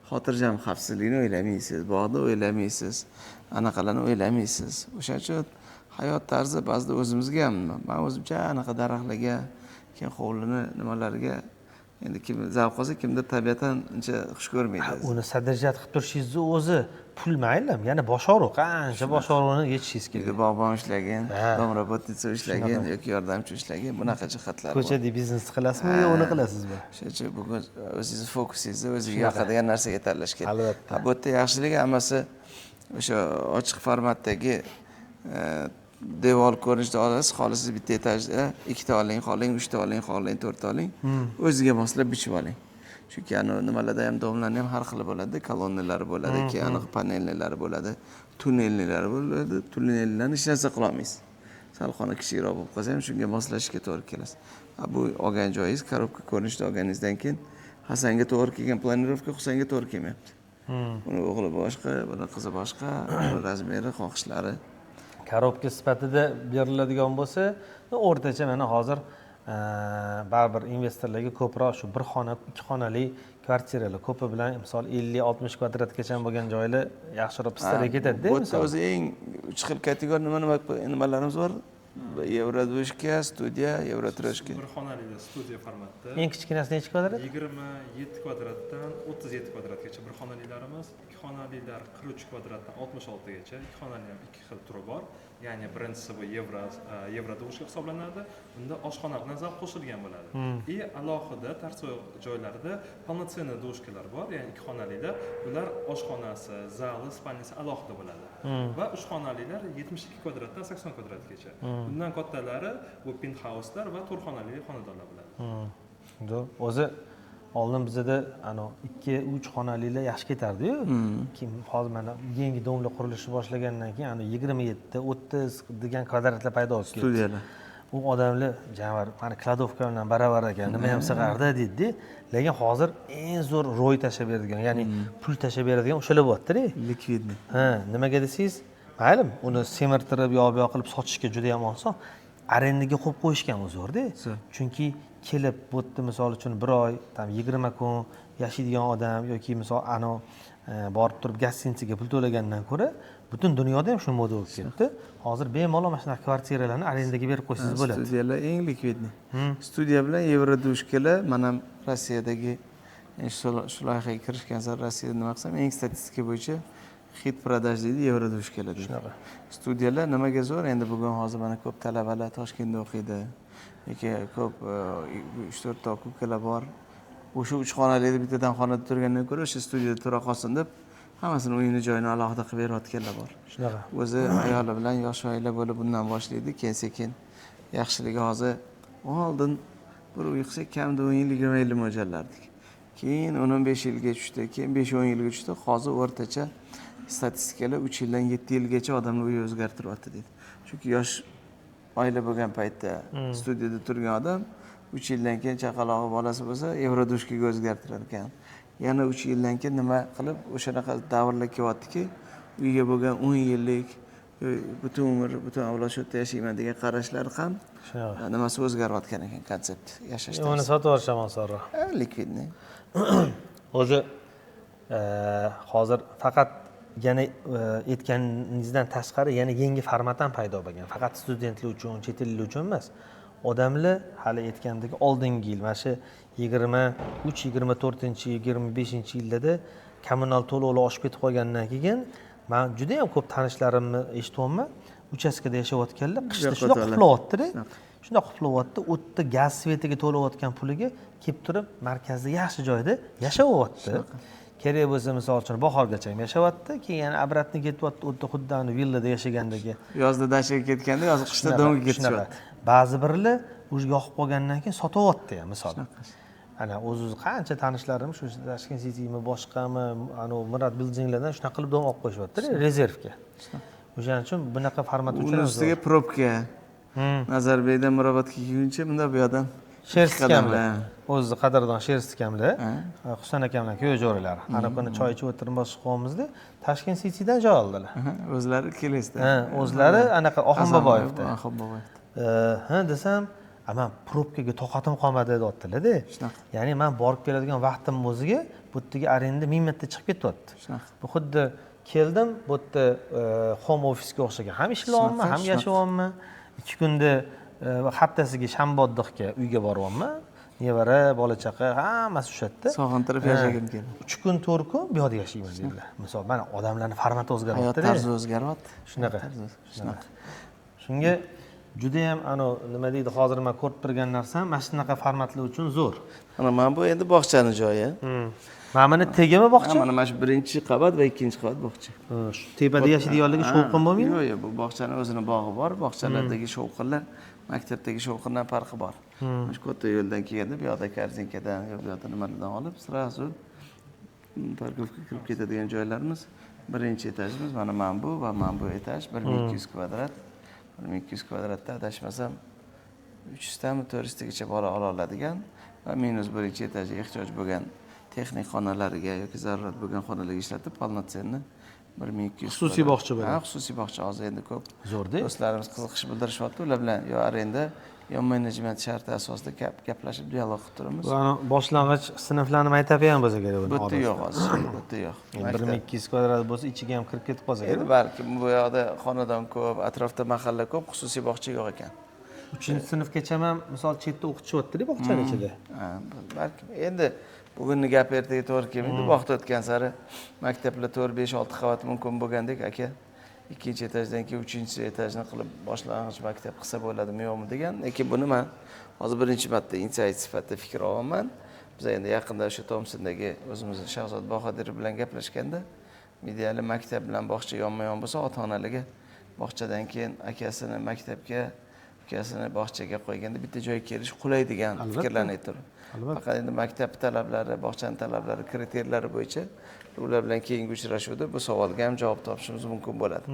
xotirjam xavfsizlikni o'ylamaysiz, bog'ni o'ylamaysiz, anaqalarni o'ylamaysiz. O'sha uchun hayot tarzi ba'zida o'zimizga ham, men o'zimcha anaqa daraxtlarga, keyin hovlini nimalarga endi kim zavq olsa, kimdir tabiatan uncha xush ko'rmaydi. Uni sadajat qilib turishingizni o'zi pul mayli, yana boshqaruv, qancha boshqaruvni yechishingiz kerak. Bog'bon ishlagan, domrobotnitsa ishlagan yoki yordamchi ishlagan, bunaqa jihatlar bor. Ko'chada biznes qilasizmi yo uni qilasizmi? O'shacha bugun o'zingiz fokusingizni o'ziga yoqadigan narsaga tanlash kerak. Albatta. Bu yerda yaxshiligi hammasi o'sha ochiq formatdagi devor ko'rinishda olasiz, xohlasangiz bitta etajda ikkita oling, xohlang 3 ta oling, xohlang 4 ta oling, o'ziga moslab bichib oling. Chunki nimalarda ham domlarni ham har xil bo'ladi, kolonnalari bo'ladi, keyin panellari bo'ladi, tunnellari bo'ladi. Tunnellarni hech narsa qila olmaysiz. Sal xona kichikroq bo'lib qolsa ham shunga moslashishga to'g'ri kelasiz. Bu olgan joyingiz korobka ko'rinishda olganingizdan keyin Hasanga to'g'ri kelgan planirovka Husanga to'g'ri kelmayapti. Uni o'g'li boshqa, buni qizi boshqa, razmeri, xohishlari korobka sifatida beriladigan bo'lsa, o'rtacha mana hozir baribir investorlarga ko'proq shu bir xona, ikki xonali kvartiralar ko'pi bilan misol 50-60 kvadratgacha bo'lgan joylar yaxshiroq pistarga ketadi-da. Bu yerda o'zi eng 3 xil kategoriya nimalarimiz bor? Yevrodushka, studiya, Yevrotroshka. Bir xonali studiya formatda. Eng kichkinasi necha kvadrat? 27 kvadratdan 37 kvadratgacha bir xonalilarimiz, ikki xonalilar 43 kvadratdan 66 gacha, ikki xonali ham ikki xil turi bor. Ya'ni birinchisi bu Yevrodushka hisoblanadi. Bunda oshxona bilan zal qo'shilgan bo'ladi. Alohida tarsoy joylarida полноценный dushkalar bor, ya'ni ikki xonalilar. Ular oshxonasi, zali, spalnyasi alohida bo'ladi. Va 3 xonalilar 72 kvadratdan 80 kvadratgacha. Bundan kattalari bu penthouse-lar va to'rxonali xonadonlar bo'ladi. O'zi oldin bizda 2-3 xonalilar yaxshi ketardi-yu. Keyin hozir mana yangi domlar qurilishi boshlagandan keyin 27-30 degan kvadratlar paydo bo'lib ketdi. Studiyalar. U odamlar javar, mana kladovka bilan baravar ekan, nima ham sig'ardi deydi. Lekin hozir eng zo'r ro'y tashab beradigan, ya'ni pul tashab beradigan o'shalar bo'lyapti-da. Likvidni. Nimaga desangiz, mayli, uni semirtirib, yo'q qilib sotishga juda ham oson. Arendaga qo'yib qo'yishgan zo'rda. Chunki kelib bu yerda misol uchun bir oy, 20 kun yashaydigan odam yoki misol borib turib gostinitsaga pul to'lagandan ko'ra butun dunyoda ham shu moda bo'lib ketdi. Hozir bemalol mana shunaqa kvartiralarni arendaga berib qo'ysangiz bo'ladi. Studiyalar eng likvidni. Studiya bilan Yevrodushkalar mana Rossiyadagi shu loyihaga kirishgan sari Rossiyada nima qilsam, eng statistika bo'yicha hit продаж deydi Yevrodushkalar deydi. Studiyalar nimaga zo'r? Endi bugun hozir mana ko'p talabalar Toshkentda o'qiydi. Yoki ko'p 3-4 ta ukalar bor. O'sha 3 xonalikda bittadan xonada turgandan ko'ra o'sha studiyada tura qolsin deb hammasini uyini joyini alohida qilib berayotganlar bor. Shunaqa. O'zi ayoli bilan yosh oila bo'lib bundan boshlaydi, keyin sekin yaxshiligi hozir oldin bir uy qilsak kamida 10 yil 20 yil mo'ljallardik. Keyin 15 yilga tushdi, keyin 5-10 yilga tushdi. Hozir o'rtacha statistikalar 3 yildan 7 yilgacha odamni uyi o'zgartiryapti deydi. Chunki yosh oila bo'lgan paytda studiyada turgan odam 3 yildan keyin chaqalog'i bolasi bo'lsa, Evrodushkaga o'zgartirar ekan. Yana 3 yildan keyin nima qilib o'shanaqa davrlar kelyaptiki, uyga bo'lgan 10 yillik butun umr, butun avlod shu yerda yashayman degan qarashlar ham nimasi o'zgarayotgan ekan, konsept yashashda. Uni sotib yuborishaman sonra. Likvidni. O'zi hozir faqat yana aytganingizdan tashqari yana yangi format ham paydo bo'lgan. Faqat studentlar uchun, chet elliklar uchun emas. Odamlar hali aytgandek oldingi yil, mana shu 23, 24, 25 yillarda kommunal to'lovlar oshib ketib qolgandan keyin men juda ham ko'p tanishlarimni eshityapman. Uchastkada yashayotganlar qishda shunday quplayapti-da. Shunday quplayapti, u yerda gaz svetiga to'layotgan puliga kelib turib markazda yaxshi joyda yashayapti. Kerak bo'lsa, misol uchun bahorgacha ham yashayapti, keyin yana obratni ketyapti, u yerda xuddi ana villada yashagandagi. Yozda dashaga ketganda, yoz qishda domga ketishyapti. Ba'zi birlar o'zi yoqib qolgandan keyin sotyapti ham, misol. Ana o'z qancha tanishlarim shu Tashkent Citymi, boshqami, ana Mirat buildinglardan shunaqa qilib dom olib qo'yishyapti, rezervga. O'shaning uchun bunaqa format uchun ustiga probka. Nazarbaydan Mirobodga kelguncha bunda bu yoqdan sherskamlar. O'zi qadrdon sherskamlar. Husan akamlar ko'y jo'ralari. Ana kuni choy ichib o'tirib boshqamizda Tashkent Citydan joy oldilar. O'zlari kelesda. O'zlari anaqa Oxunboboyevda. Oxunboboyevda. Desam, men probkaga toqatim qolmadi deyaptilar-da. Ya'ni men borib keladigan vaqtim o'ziga bu yerdagi arenda 1000 marta chiqib ketyapti. Bu xuddi keldim, bu yerda home office ga o'xshagan. Ham ishlayapman, ham yashayapman. 2 kunda haftasiga Shamboddiqga uyga boryapman. Nevara, bola chaqa hammasi o'sha yerda. Sog'intirib yashagim keldi. 3 kun, 4 kun bu yerda yashaymiz dedilar. Misol, mana odamlarning formati o'zgaryapti. Hayot tarzi o'zgaryapti. Shunaqa. Shunga juda ham nima deydi, hozir men ko'rib turgan narsam mana shunaqa formatlar uchun zo'r. Mana bu endi bog'chani joyi. Mana buni tegimi bog'cha? Mana shu birinchi qavat va ikkinchi qavat bog'cha. Shu tepada yashaydiganligi shovqin bo'lmaydi? Yo'q, bu bog'chani o'zini bog'i bor. Bog'chalardagi shovqinlar maktabdagi shovqindan farqi bor. Shu katta yo'ldan kelganda bu yoqda korzinkadan, bu yoqda nimalardan olib, sразу parkovka kirib ketadigan joylarimiz. Birinchi etajimiz mana bu va mana bu etaj 1200 kvadrat. 1200 kvadratda adashmasam 300 tami 400 tagacha bola ola oladigan va minus birinchi etajga ehtiyoj bo'lgan texnik xonalariga yoki zarurat bo'lgan xonalarga ishlatib, polnotsenni 1200 xususiy bog'cha bo'ladi. Ha, xususiy bog'cha hozir endi ko'p. Zo'rda. Do'stlarimiz qiziqish bildirishyapti, ular bilan yo arenda, yo menejment sharti asosida gaplashib dialog qilib turamiz. Va boshlang'ich sinflarni maktabi ham bo'lsa kerak buni. Bu yerda yo'q hozir, bu yerda yo'q. 1200 kvadrat bo'lsa, ichiga ham kirib ketib qolsa kerak. Endi balkim bu yoqda xonadon ko'p, atrofda mahalla ko'p, xususiy bog'cha yo'q ekan. 3-sinfgacha ham misol chetda o'qitishayapti-da bog'chaning ichida. Ha, balkim endi bugunni gap ertaga to'g'ri kelmaydi. Vaqt o'tgan sari maktablar 4-5-6 qavat mumkin bo'lgandek, aka, ikkinchi etajdan keyin 3-etajni qilib boshlang'ich maktab qilsa bo'ladimi yo'qmi degan. Lekin buni men hozir birinchi marta insight sifatida fikr olaman. Biz endi yaqinda o'sha Tomsindagi o'zimiz Shahzod Bahodirov bilan gaplashganda, ideali maktab bilan bog'cha yonma-yon bo'lsa, ota-onalarga bog'chadan keyin akasini maktabga, ukasini bog'chaga qo'yganda bitta joyga kelish qulay degan fikrlarni aytdim. Faqat endi maktab talablari, bog'chaning talablari, kriteriyalari bo'yicha ular bilan keyingi uchrashuvda bu savolga ham javob topishimiz mumkin bo'ladi.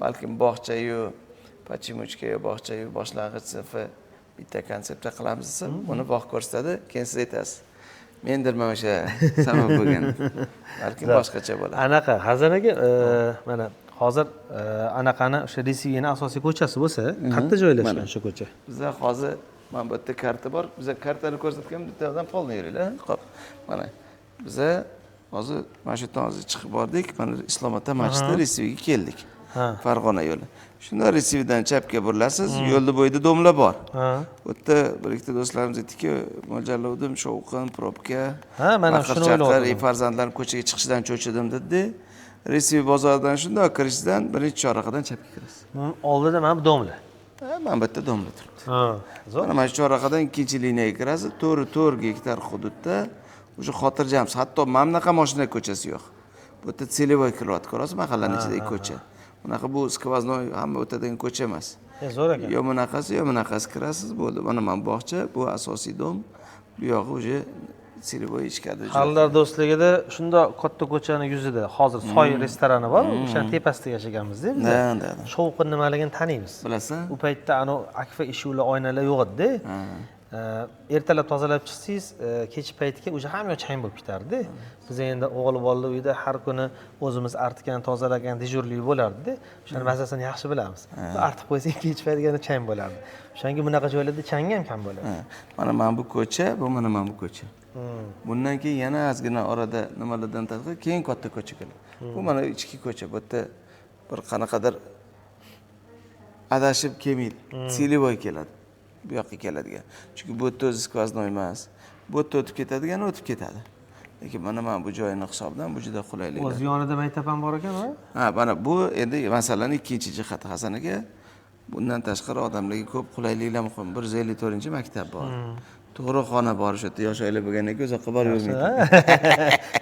Balkim bog'cha-yu, pachimuchka-yu, bog'cha-yu boshlang'ich sinfi bitta konseptda qilamiz desa, buni bog' ko'rsatadi, keyin siz aytasiz. Mendirman o'sha sabab bo'lgan. Balkim boshqacha bo'ladi. Anaqa Hazan aka, mana hozir anaqani o'sha resiviyning asosiy ko'chasi bo'lsa, qayerda joylashgan o'sha ko'cha? Bizda hozir mana bu yerda karta bor. Biza kartani ko'rsatgan bitta odam polni yuringlar. Xo'p. Mana biza hozir mana shu yerdan hozir chiqib bordik. Mana Islomota masjidi resiviga keldik. Farg'ona yo'li. Shunda resividan chapga burilasiz, yo'lda bo'yida domlar bor. Bu yerda bir ikkita do'stlarimiz aytdiki, mo'ljallovdim, shovqin, probka. Ha, mana shuni o'ylayapman. Farzandlarim ko'chaga chiqishidan cho'chidim dedi. Resivi bozoridan shunday kirishdan birinchi chorrahadan chapga kirasiz. Oldida mana bu domlar. Mana bu yerda domlar turibdi. Zo'r. Mana shu chorrahadan ikkinchi liniyaga kirasiz, 4 gektar hududda o'sha xotirjamsiz. Hatto mana bunaqa mashina ko'chasi yo'q. Bu yerda Seleboy kiryapti, ko'rasiz, mahallaning ichidagi ko'cha. Bunaqa bu skvoznoy hamma o'tadigan ko'cha emas. Zo'r ekan. Yo bunaqasi kirasiz, bo'ldi. Mana men bog'cha, bu asosiy dom. Bu yog'i уже Seleboy ichkari. Xallar do'stligida shundoq katta ko'chani yuzida hozir Soy restorani bor, o'shaning tepasida yashaganmiz-da biz. Da. Shovqin nimaligini taniymiz. Bilasan? U paytda ana akfa eshiklar, oynalar yo'q edi. Ertalab tozalab chiqsangiz, kech paytga o'sha hamma chang bo'lib ketardi. Biz endi o'g'il bolalar uyda har kuni o'zimiz artgan, tozalagan dejurlik bo'lardi-da. O'shaning mazasini yaxshi bilamiz. Artib qo'ysak kech paytgina chang bo'lardi. O'shanga bunaqa joylarda chang ham kam bo'ladi. Mana bu ko'cha, bu mana bu ko'cha. Bundan keyin yana ozgina orada nimalardan tashqari keyin katta ko'cha keladi. Bu mana ichki ko'cha. Bu yerda bir qanaqadir adashib kelmaydi. Seleboy keladi. Bu yoqqa keladigan. Chunki bu yerda o'zi skvoznoy emas. Bu yerda o'tib ketadi. Lekin mana bu joyning hisobidan bu juda qulaylik. O'z yonida maktab ham bor ekan-a? Ha, mana bu endi masalaning ikkinchi jihati Hasan aka. Bundan tashqari odamlarga ko'p qulayliklar muhim. 154-maktab bor. Tug'ruqxona bor, o'sha yerda yosh oila bo'lgandan keyin uzoqqa borib yurmaydi.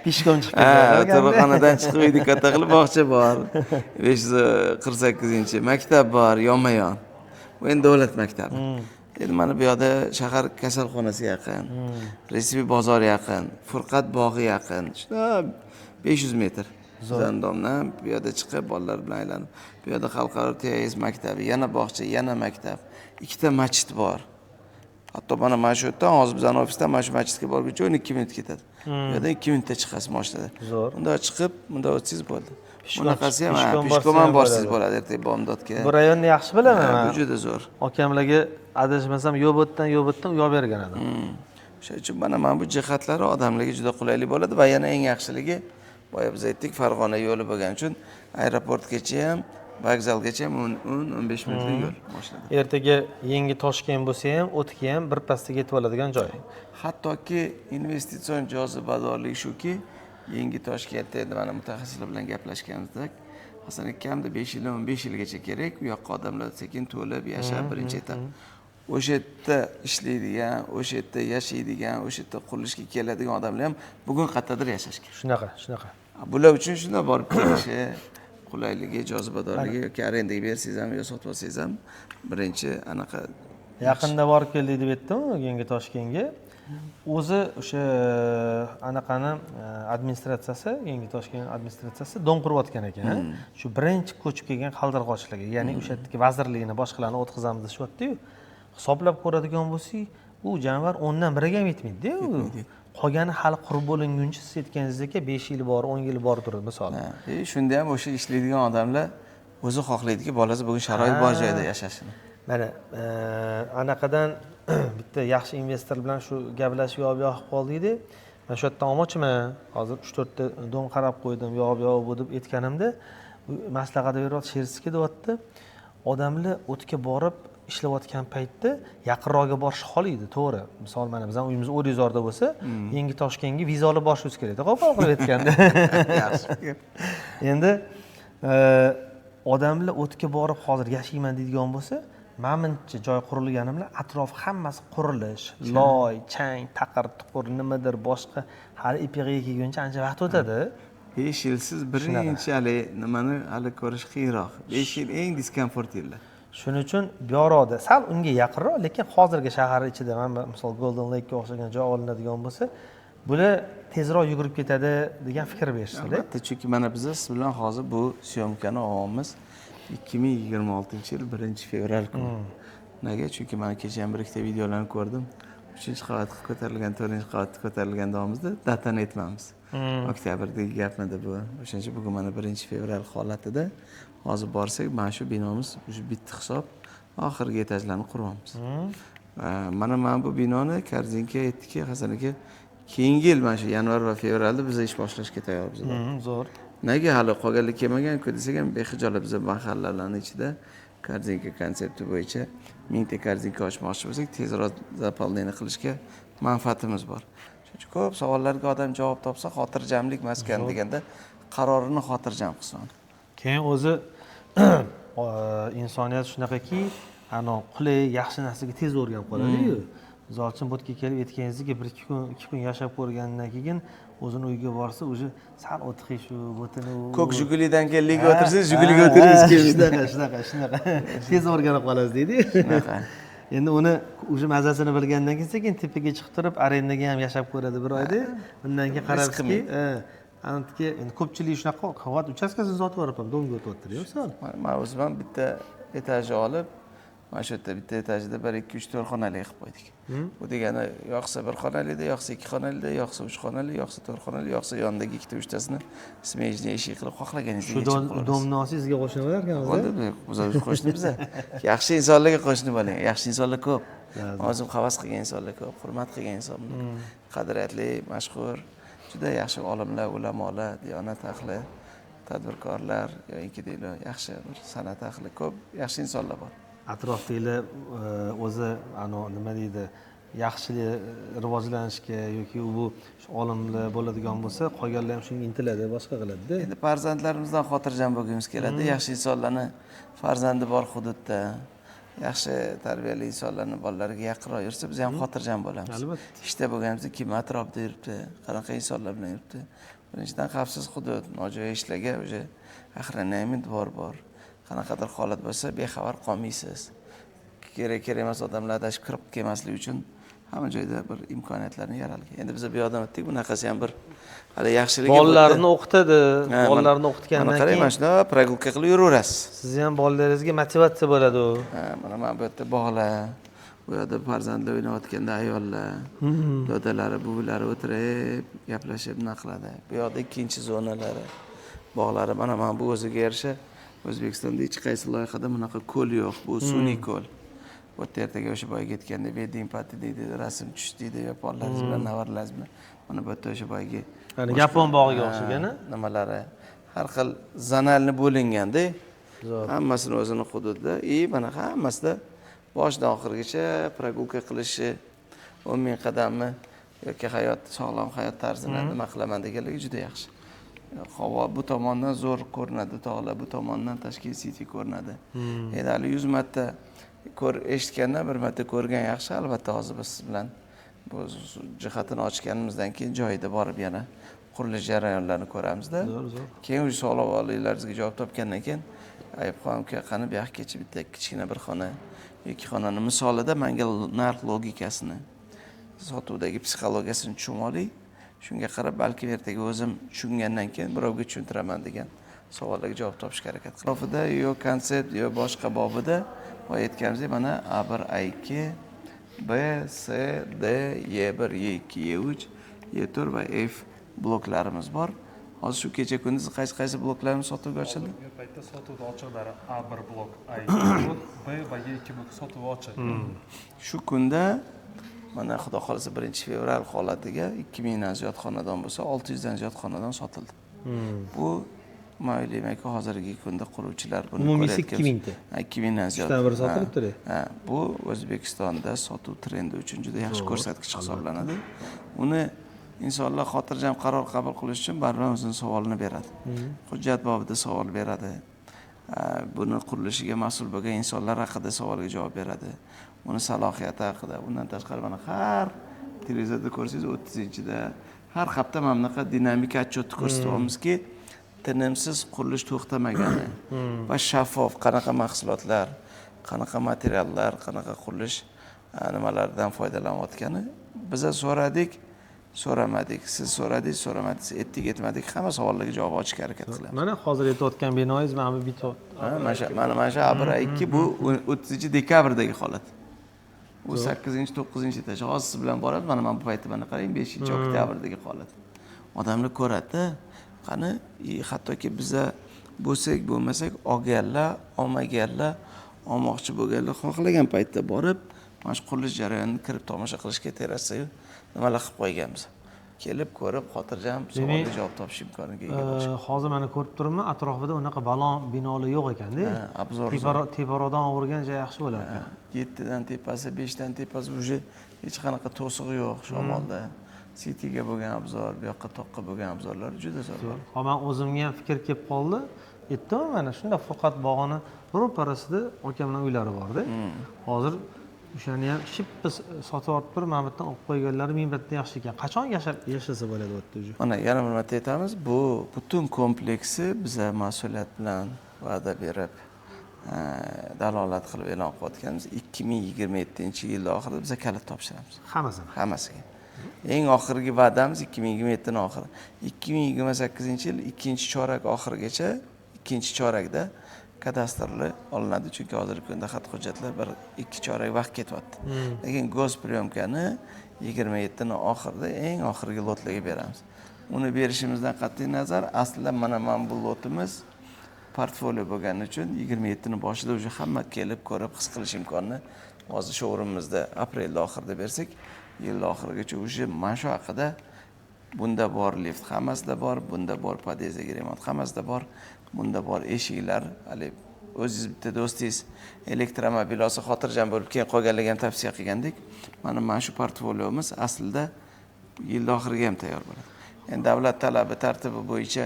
Pishkom chiqib Tug'ruqxonadan chiqib uyda katta qilib bog'cha bor. 548-chi maktab bor, yonma-yon. Bu endi davlat maktabi. Endi mana bu yoqda shahar kasalxonasi yaqin, Resibi bozori yaqin, Furqat bog'i yaqin. Shuna 500 metr. Zandomdan bu yoqda chiqib bolalar bilan aylanib, bu yoqda xalqaro TAS maktabi, yana bog'cha, yana maktab. Ikkita masjid bor. Hatto mana shu yerdan hozir bizning ofisdan mana shu masjidga borguncha 12 minut ketadi. Bu yerda 2 minutda chiqasiz mashinada. Bunda chiqib, bunda o'tsangiz bo'ldi. Bunaqasi ham pishkom ham borsiz bo'ladi ertaga bomdodga. Bu rayonni yaxshi bilaman. Bu juda zo'r. Akamlarga adashmasam yo'botdan uyoq bergan edim. Shuning uchun mana bu jihatlari odamlarga juda qulaylik bo'ladi va yana eng yaxshiligi, boya biz aytdik, Farg'ona yo'li bo'lgani uchun aeroportgacha ham, vokzalgacha ham 10-15 minutlik yo'l mashina. Ertaga yangi Toshkent bo'lsa ham, o'tga ham birpasda yetib oladigan joy. Hattoki investitsion jozibadorlik shuki, yangi Toshkentda endi mana mutaxassislar bilan gaplashganimizda, Hasan akamda 5 yil, 15 yilgacha kerak, bu yoqqa odamlar sekin to'lib yashab birinchi etap. O'sha yerda ishlaydigan, o'sha yerda yashaydigan, o'sha yerda qurilishga keladigan odamlar ham bugun qayerdadir yashashga. Shunaqa. Bular uchun shunda borib kelishi, qulayligi, jozibadorligi yoki arendaga bersangiz ham yo sotib olsangiz ham birinchi anaqa yaqinda borib keldik deb aytdim, yangi Toshkentga. O'zi o'sha anaqani administratsiyasi, yangi Toshkent administratsiyasi dom qurayotgan ekan. Shu birinchi ko'chib kelgan qaldirg'ochlarga, ya'ni o'sha yerdagi vazirlikni boshqalarni o'tkazamiz deyapti-yu. Hisoblab ko'radigan bo'lsak, u janivar 10dan biriga ham yetmaydi-ku. Qolgani hali qurib bo'linguncha siz aytganingizdek 5 yil bor, 10 yil bor turadi misol. Shunda ham o'sha ishlaydigan odamlar o'zi xohlaydiki, bolasi bugun sharoit bor joyda yashashini. Mana anaqadan bitta yaxshi investor bilan shu gaplashib yo'q qoldik-da. Men shu yerdan olmoqchiman. Hozir 3-4 ta dom qarab qo'ydim, yo'q bu deb aytganimda, maslahat beryapti, Sherskiga deyapti. Odamlar o'tga borib ishlayotgan paytda yaqinroqga borish xohlaydi, to'g'ri. Misol mana bizning uyimiz O'rizorda bo'lsa, yangi Toshkentga viza olib borishingiz kerak. Qo'pol qilib aytganda. Yaxshi. Endi odamlar o'tga borib hozir yashayman deydigan bo'lsa, menimcha joy qurilgani bilan atrof hammasi qurilish, loy, chang, taqir, tuqur, nimadir boshqa hali ipig'iga kelguncha ancha vaqt o'tadi. 5 yilsiz birinchi nimani hali ko'rish qiyinroq. 5 yil eng diskomfort yillar. Shuning uchun bu yoqda sal unga yaqinroq, lekin hozirgi shahar ichida mana misol Golden Lake ga o'xshagan joy olinadigan bo'lsa, bular tezroq yugurib ketadi degan fikr berishdi-da. Albatta, chunki mana biz bilan hozir bu syomkani olamiz 2026-yil 1-fevral kuni. Nega? Chunki men kecha ham bir ikkita videolarni ko'rdim. 3-qavatga ko'tarilgan, 4-qavatga ko'tarilgan davomimizda datani aytmaymiz. Oktyabrdagi gapmidi bu. O'shancha bugun mana 1-fevral holatida hozir borsak, mana shu binomiz o'sha bitta hisob oxirgi etajlarni quryapmiz. Mana bu binoni Korzinka aytdiki, Hasan aka, keyingi yil mana shu yanvar va fevralda biz ish boshlashga tayyormiz. Zo'r. Nega hali qolganlik kelmagan-ku desak ham bexijolat biz mahallalarning ichida Korzinka konsepti bo'yicha 1000 ta Korzinka ochmoqchi bo'lsak, tezroq zaполнение qilishga manfaatimiz bor. Shuning uchun ko'p savollarga odam javob topsa, xotirjamlik maskan deganda qarorini xotirjam qilsin. Keyin o'zi insoniyat shunaqaki, qulay, yaxshi narsaga tez o'rganib qoladi-yu. misol uchun bu yerga kelib yetganingizdan keyin 1-2 kun yashab ko'rgandan keyin o'zini uyiga borsa уже sal o'tiqi shu butini ko'k Jigulidan keyin liga o'tirsangiz Jiguliga o'tirgingiz kelmaydi. shunaqa tez o'rganib qolasiz deydi. Shunaqa. Endi uni уже mazasini bilgandan keyin sekin tepaga chiqib turib arendaga ham yashab ko'radi bir oyda. Undan keyin qarabsizki, aniki endi ko'pchilik shunaqa qavat uchastkasini sotib yuboribman, domga o'tyapti-yu, misol. Men o'zim ham bitta etajni olib, mana shu yerda bitta etajda 1 2 3 4 xonali qilib qo'ydik. Bu degani yoqsa 1 xonalikda, yoqsa 2 xonalikda, yoqsa 3 xonali, yoqsa 4 xonali, yoqsa yonidagi ikkita uchtasini smejni eshik qilib xohlaganingizdek Shu domni olsangiz sizga qo'shni bo'lar ekan. Biz qo'shni biz. Yaxshi insonlarga qo'shni bo'ling. Yaxshi insonlar ko'p. O'zim havas qilgan insonlar ko'p, hurmat qilgan insonlar. Qadriyatli, mashhur, juda yaxshi olimlar, ulamolar, diyonat ahli, tadbirkorlar yoki deylar, yaxshi bir san'at ahli ko'p, yaxshi insonlar bor. Atrofdagilar o'zi nima deydi, yaxshilik rivojlanishga yoki bu olimlar bo'ladigan bo'lsa, qolganlar ham shunga intiladi, boshqa qiladi-da. Endi farzandlarimizdan xotirjam bo'lgimiz keladi. Yaxshi insonlarni farzandi bor hududda, yaxshi tarbiyali insonlarni bolalariga yaqinroq yursa, biz ham xotirjam bo'lamiz. Albatta. Ishda bo'lganimizda kim atrofda yuribdi, qanaqa insonlar bilan yuribdi. Birinchidan xavfsiz hudud, nojo'ya ishlarga o'sha охраняемый двор bor. Qanaqadir holat bo'lsa, bexabar qolmaysiz. Kerak emas odamlar adashib kirib kelmasligi uchun hamma joyda bir imkoniyatlarni yaralgan. Endi biz bu yoqdan o'tdik, bunaqasi ham bir hali yaxshiligi Bolalarni o'qitadi, bolalarni o'qitgandan keyin qarang, mana shunda прогулка qilib yuraverasiz. siz ham bolalaringizga motivatsiya bo'ladi u. Mana bu yerda bog'lar, bu yerda farzandlar o'ynayotganda ayollar, dodalari, buvilari o'tirib, gaplashib naqladi. Bu yoqda ikkinchi zonalari, bog'lari, mana bu o'ziga yarasha O'zbekistonda hech qaysi loyihada bunaqa ko'l yo'q. Bu sun'iy ko'l. Bu ertaga o'sha boyga aytganda wedding party deydi, rasm tush deydi, yaponlaringiz bilan, navaralaringiz bilan. Mana bu yerda o'sha boyga Yapon bog'iga o'xshagan-a? Nimalari har xil zonalni bo'linganda, hammasini o'zini hududida, mana hammasida boshdan oxirigacha прогулка qilishi, 10,000 qadamni yoki sog'lom hayot tarzini nima qilaman deganligi juda yaxshi. Havo bu tomondan zo'r ko'rinadi, tog'lar bu tomondan Tashkent City ko'rinadi. Endi hali 100 marta eshitgandan bir marta ko'rgan yaxshi. Albatta hozir biz bilan bu jihatini ochganimizdan keyin joyida borib yana qurilish jarayonlarini ko'ramizda. Keyin o'sha savollaringizga javob topgandan keyin Ayubxon aka qani bu yoqgacha bitta kichkina bir xona, 2 xonani misolida menga narx logikasini, sotuvdagi psixologiyasini tushunib oling. Shunga qarab balki ertaga o'zim tushungandan keyin birovga tushuntiraman degan savollarga javob topishga harakat qilaman. Atrofida yo konsept yo boshqa bobida aytganimizdek mana A1, A2, B, C, D, E1, E2, E3, E4 va F bloklarimiz bor. Hozir shu kecha kunduz qaysi bloklarimiz sotuvga ochildi? Bu paytda sotuvda ochiqlari A1 blok, A2 blok, B va E2 blok sotuvga ochildi. Shu kunda mana xudo xolasa 1-fevral holatiga 2000 dan ziyod xonadon bo'lsa, 600 dan ziyod xonadon sotildi. Bu men o'ylaymanki, hozirgi kunda quruvchilar buni umumiysi 2000 ta. 2000 dan ziyod. Uchdan biri sotilibdi. Bu O'zbekistonda sotuv trendi uchun juda yaxshi ko'rsatkich hisoblanadi. Uni insonlar xotirjam qaror qabul qilish uchun baribir o'zining savolini beradi. Hujjat bobida savol beradi. Buni qurilishiga mas'ul bo'lgan insonlar haqida savolga javob beradi. Uni salohiyati haqida. Bundan tashqari mana har televizorda ko'rsangiz 30-da har hafta mana bunaqa dinamika отчетni ko'rsatyapmizki, tinimsiz qurilish to'xtamagani va shaffof qanaqa mahsulotlar, qanaqa materiallar, qanaqa qurilish nimalardan foydalanayotgani biz so'radik, so'ramadik, siz so'radingiz, so'ramadingiz, etmadik, hamma savollarga javob olishga harakat qilamiz. Mana hozir aytayotgan binoyingiz mana bu bito. Mana shu A1-A2 bu 30-dekabrdagi holat. U 8-9 etaj. Hozir siz bilan boradi. Mana bu paytda mana qarang, 5-oktyabrdagi holat. Odamlar ko'radi. Qani, hattoki biza bo'lsak, bo'lmasak, olganlar, olmaganlar, olmoqchi bo'lganlar xohlagan paytda borib, mana shu qurilish jarayonini kirib tomosha qilishga terasa-yu nimalar qilib qo'yganmiz. Kelib ko'rib, xotirjam savolga javob topish imkoniga ega bo'lish. Hozir mana ko'rib turibman, atrofida unaqa balon binolar yo'q ekan-da. Teparoqdan o'rgan joy yaxshi bo'lar ekan. 7 dan tepasi, 5 dan tepasi уже hech qanaqa to'siq yo'q shamolda. Cityga bo'lgan obzor, bu yoqqa toqqa bo'lgan obzorlar juda zo'r. Men o'zimga ham fikr kelib qoldi. Aytdim, mana shunda Furqat bog'ini ro'parasida akamning uylari bor-da. Hozir o'shani ham shippa sotib olib turib mana bu yerdan olib qo'yganlari ming bitta yaxshi ekan. Qachon yashasa bo'ladi bu yerda уже? Mana yana bir marta aytamiz, bu butun kompleksi biza mas'uliyat bilan va'da berib dalolat qilib e'lon qilayotganimiz 2027-yil oxirida biza kalit topshiramiz. Hammasiga. Eng oxirgi va'damiz 2027 oxiri. 2028-yil ikkinchi chorak oxirigacha, ikkinchi chorakda kadastrli olinadi, chunki hozirgi kunda xat hujjatlar 1-2 chorak vaqt ketyapti. Lekin go'spriyomkani 27 oxirida eng oxirgi lotlarga beramiz. Uni berishimizdan qat'iy nazar, aslida mana bu lotimiz portfolio bo'lgani uchun 27 boshida уже hamma kelib ko'rib his qilish imkonini hozir showroomimizda aprel oxirida bersak, yil oxirigacha уже mana shu haqida bunda bor lift hammasida bor, bunda bor podyezdagi remont hammasida bor, bunda bor eshiklar, hali o'zingiz bitta do'stingiz elektromobil olsa xotirjam bo'lib keyin qolganlarga ham tavsiya qilgandik. Mana shu portfoliomiz aslida yil oxiriga ham tayyor bo'ladi. Endi davlat talabi tartibi bo'yicha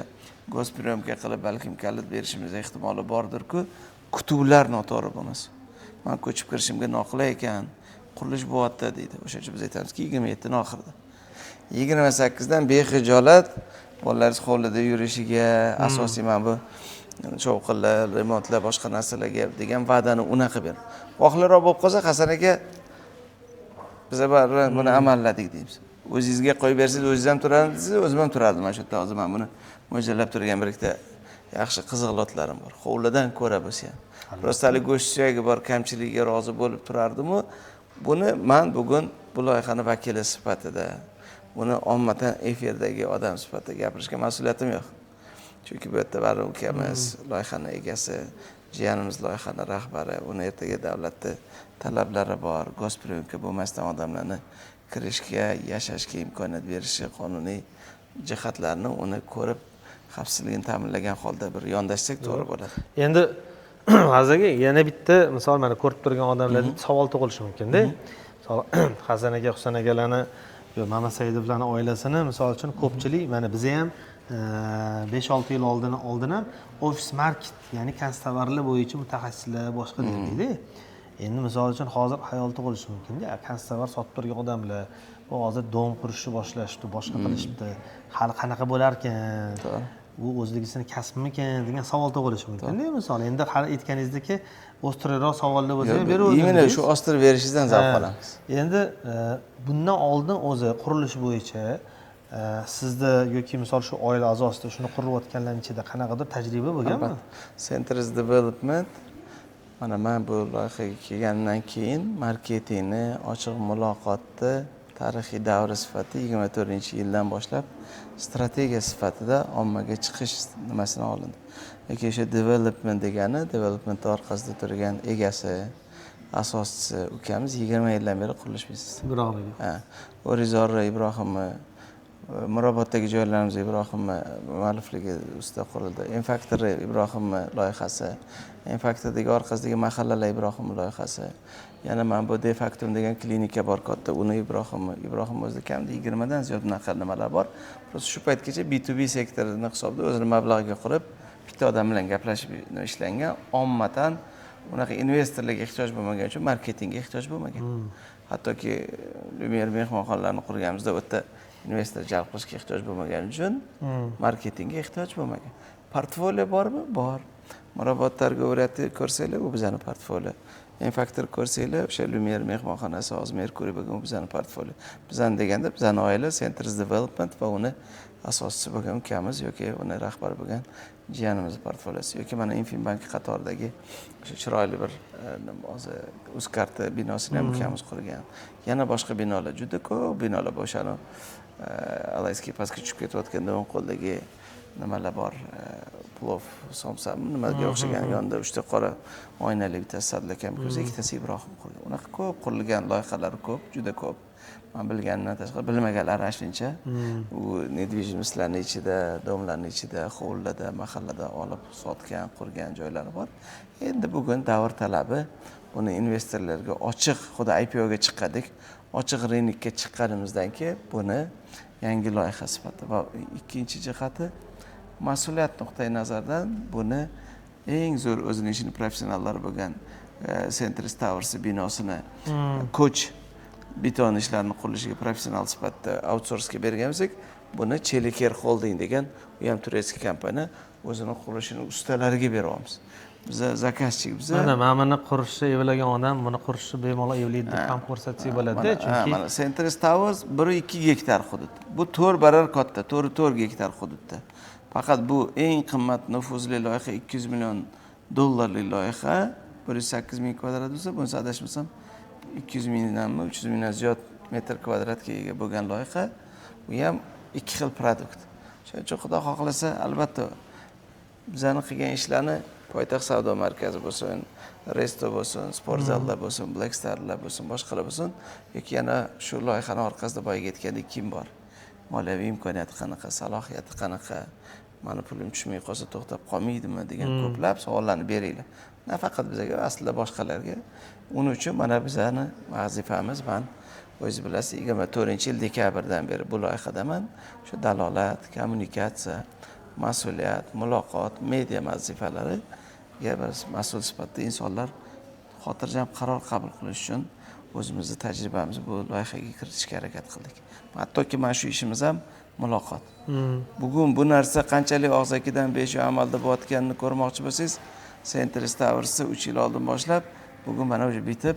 go'spriyomka qilib balkim kalit berishimiz ehtimoli bordir-ku, kutuvlar noto'g'ri bo'lmasin. Men ko'chib kirishimga noqulay ekan, qurilish bo'lyapti deydi. O'sha uchun biz aytamizki 27 oxirida. 28 dan bexijolat bolalaringiz hovlida yurishiga, asosiy mana bu shovqinlar, remontlar, boshqa narsalarga degan va'dani unaqa ber. Xohliroq bo'lib qolsa Hasan aka biz buni amalladik deymiz. O'zingizga qo'yib bersangiz o'zingiz ham turardingiz, o'zim ham turardim. Mana shu yerda hozir men buni mo'ljallab turgan bir ikkita yaxshi qiziq lotlarim bor. Hovlidan ko'ra bo'lsa ham. Prostalik go'sht suyagi bor, kamchiligiga rozi bo'lib turardim-u. Buni men bugun bu loyihani vakili sifatida, buni ommatan efirdagi odam sifatida gapirishga mas'uliyatim yo'q. Chunki bu yerda baribir ukamiz, loyihani egasi, jiyanimiz loyihani rahbari, uni ertaga davlatda talablari bor, go'spriyomka bo'lmasdan odamlarni kirishga, yashashga imkoniyat berishi qonuniy jihatlarni uni ko'rib, xavfsizligini ta'minlagan holda bir yondashsak to'g'ri bo'ladi. Endi hozirga yana bitta misol mana ko'rib turgan odamlarda savol tug'ilishi mumkin-da. Misol Hasan aka, Husan akalarni, Mamat Saidovlarning oilasini misol uchun ko'pchilik mana biz ham 5-6 yil oldin ham ofis market, ya'ni konstovarlar bo'yicha mutaxassislar boshqa deydi. Endi misol uchun hozir hayol tug'ilishi mumkin-da. Konstovar sotib turgan odamlar bu hozir dom qurishni boshlashdi, boshqa qilishdi. Hali qanaqa bo'lar ekan? Bu o'zligisini kasbmikan degan savol tug'ilishi mumkin-da. Misol endi hali aytganingizdek o'stirroq savollar bo'lsa ham beraveramiz. Mana shu ostirib berishingizdan zavq olamiz. Endi bundan oldin o'zi qurilish bo'yicha sizda yoki misol shu oila a'zosida shuni qurayotganlarning ichida qanaqadir tajriba bo'lganmi? Centers Development mana men bu loyihaga kelgandan keyin marketingni ochiq muloqotni tarixiy davri sifatida 24-yildan boshlab strategiya sifatida ommaga chiqish nimasini olindi. Yoki o'sha development degani, development orqasida turgan egasi, asoschisi ukamiz 20 yildan beri qurilish biznesi. Ibrohim. Ha. O'rizor Ibrohimni Miroboddagi joylarimiz Ibrohimni muallifligi ustida qurildi. Infactory Ibrohimni loyihasi, Infactory'dagi orqasidagi mahallalar Ibrohimni loyihasi. Yana men bu Defactum degan klinika bor katta, uni Ibrohim o'zida kamida 20 dan ziyod nimalar bor. Просто shu paytgacha B2B sektorini hisobida o'zini mablag'iga qurib, bitta odam bilan gaplashib ishlangan, ommatan unaqa investorlarga ehtiyoj bo'lmagan uchun marketingga ehtiyoj bo'lmagan. Hattoki Lumier mehmonxonalarni qurganimizda u yerda investor jalb qilishga ehtiyoj bo'lmagani uchun marketingga ehtiyoj bo'lmagan. Portfolio bormi? Bor. Mirobod targoviyati ko'rsanglar, u bizning portfolio. Infactor ko'rsanglar, o'sha Lumier mehmonxonasi, hozir Mercury bo'lgan u bizning portfolio. Bizning deganda bizning oila Centers Development va uni asoschisi bo'lgan ukamiz yoki uni rahbari bo'lgan jiyanimiz portfoliosi yoki mana Infinbank qatoridagi o'sha chiroyli bir hozir Uzkarta binosini ham ukamiz qurgan. Yana boshqa binolar, juda ko'p binolar bor. O'shani Alayskiy pastga tushib ketayotganda o'ng qo'ldagi nimalar bor, plov somsam nimaga o'xshagan yonida 3 ta qora oynali bittasi sadlakam ko'z, ikkitasi Ibrohim qurgan. Unaqa ko'p qurilgan loyihalari ko'p, juda ko'p. Men bilganimdan tashqari bilmaganlar ashuncha. U nedvijimistlarning ichida, domlarning ichida, hovlida, mahallada olib sotgan, qurgan joylari bor. Endi bugun davr talabi buni investorlarga ochiq, xuddi IPOga chiqqandik, ochiq rinokka chiqqanimizdan keyin buni yangi loyiha sifatida va ikkinchi jihati mas'uliyat nuqtai nazaridan buni eng zo'r o'zining ishini professionallari bo'lgan Centris Towers binosini ko'ch beton ishlarini qurilishiga professional sifatida outsourcega bergan bo'lsak, buni Cheliker Holding degan u ham turistik kompaniya o'zini qurilishini ustalariga beryapmiz. Biz zakazchik biz. Mana buni qurishni evlagan odam buni qurishni bemalol evlaydi deb ham ko'rsatsak bo'ladi, chunki mana Centris Towers 1-2 gektar hudud. Bu 4 barar katta, 4 gektar hududda. Faqat bu eng qimmat nufuzli loyiha 200 million dollarlik loyiha. 108 ming kvadrat bo'lsa, bunisi adashmasam 200 mingdanmi 300 mingdan ziyod metr kvadratga ega bo'lgan loyiha. Bu ham ikki xil produkt. Shuning uchun Xudo xohlasa, albatta bizani qilgan ishlarni poytaxt savdo markazi bo'lsin, resto bo'lsin, sport zallar bo'lsin, Black Starlar bo'lsin, boshqalar bo'lsin, yoki yana shu loyihani orqasida boyaga aytgandek kim bor? Moliyaviy imkoniyati qanaqa, salohiyati qanaqa, mani pulim tushmay qolsa to'xtab qolmaydimi degan ko'plab savollarni beringlar. Nafaqat bizga, aslida boshqalarga. Uning uchun mana bizani vazifamiz, men o'zingiz bilasiz, 24-yil dekabrdan beri bu loyihadaman. Shu dalolat, kommunikatsiya, mas'uliyat, muloqot, media vazifalariga biz mas'ul sifatida insonlar xotirjam qaror qabul qilish uchun o'zimizni tajribamizni bu loyihaga kiritishga harakat qildik. Hattoki mana shu ishimiz ham muloqot. Bugun bu narsa qanchalik og'zakidan besho amalda bo'layotganini ko'rmoqchi bo'lsangiz, Centris Towers 3 yil oldin boshlab, bugun mana o'sha bitib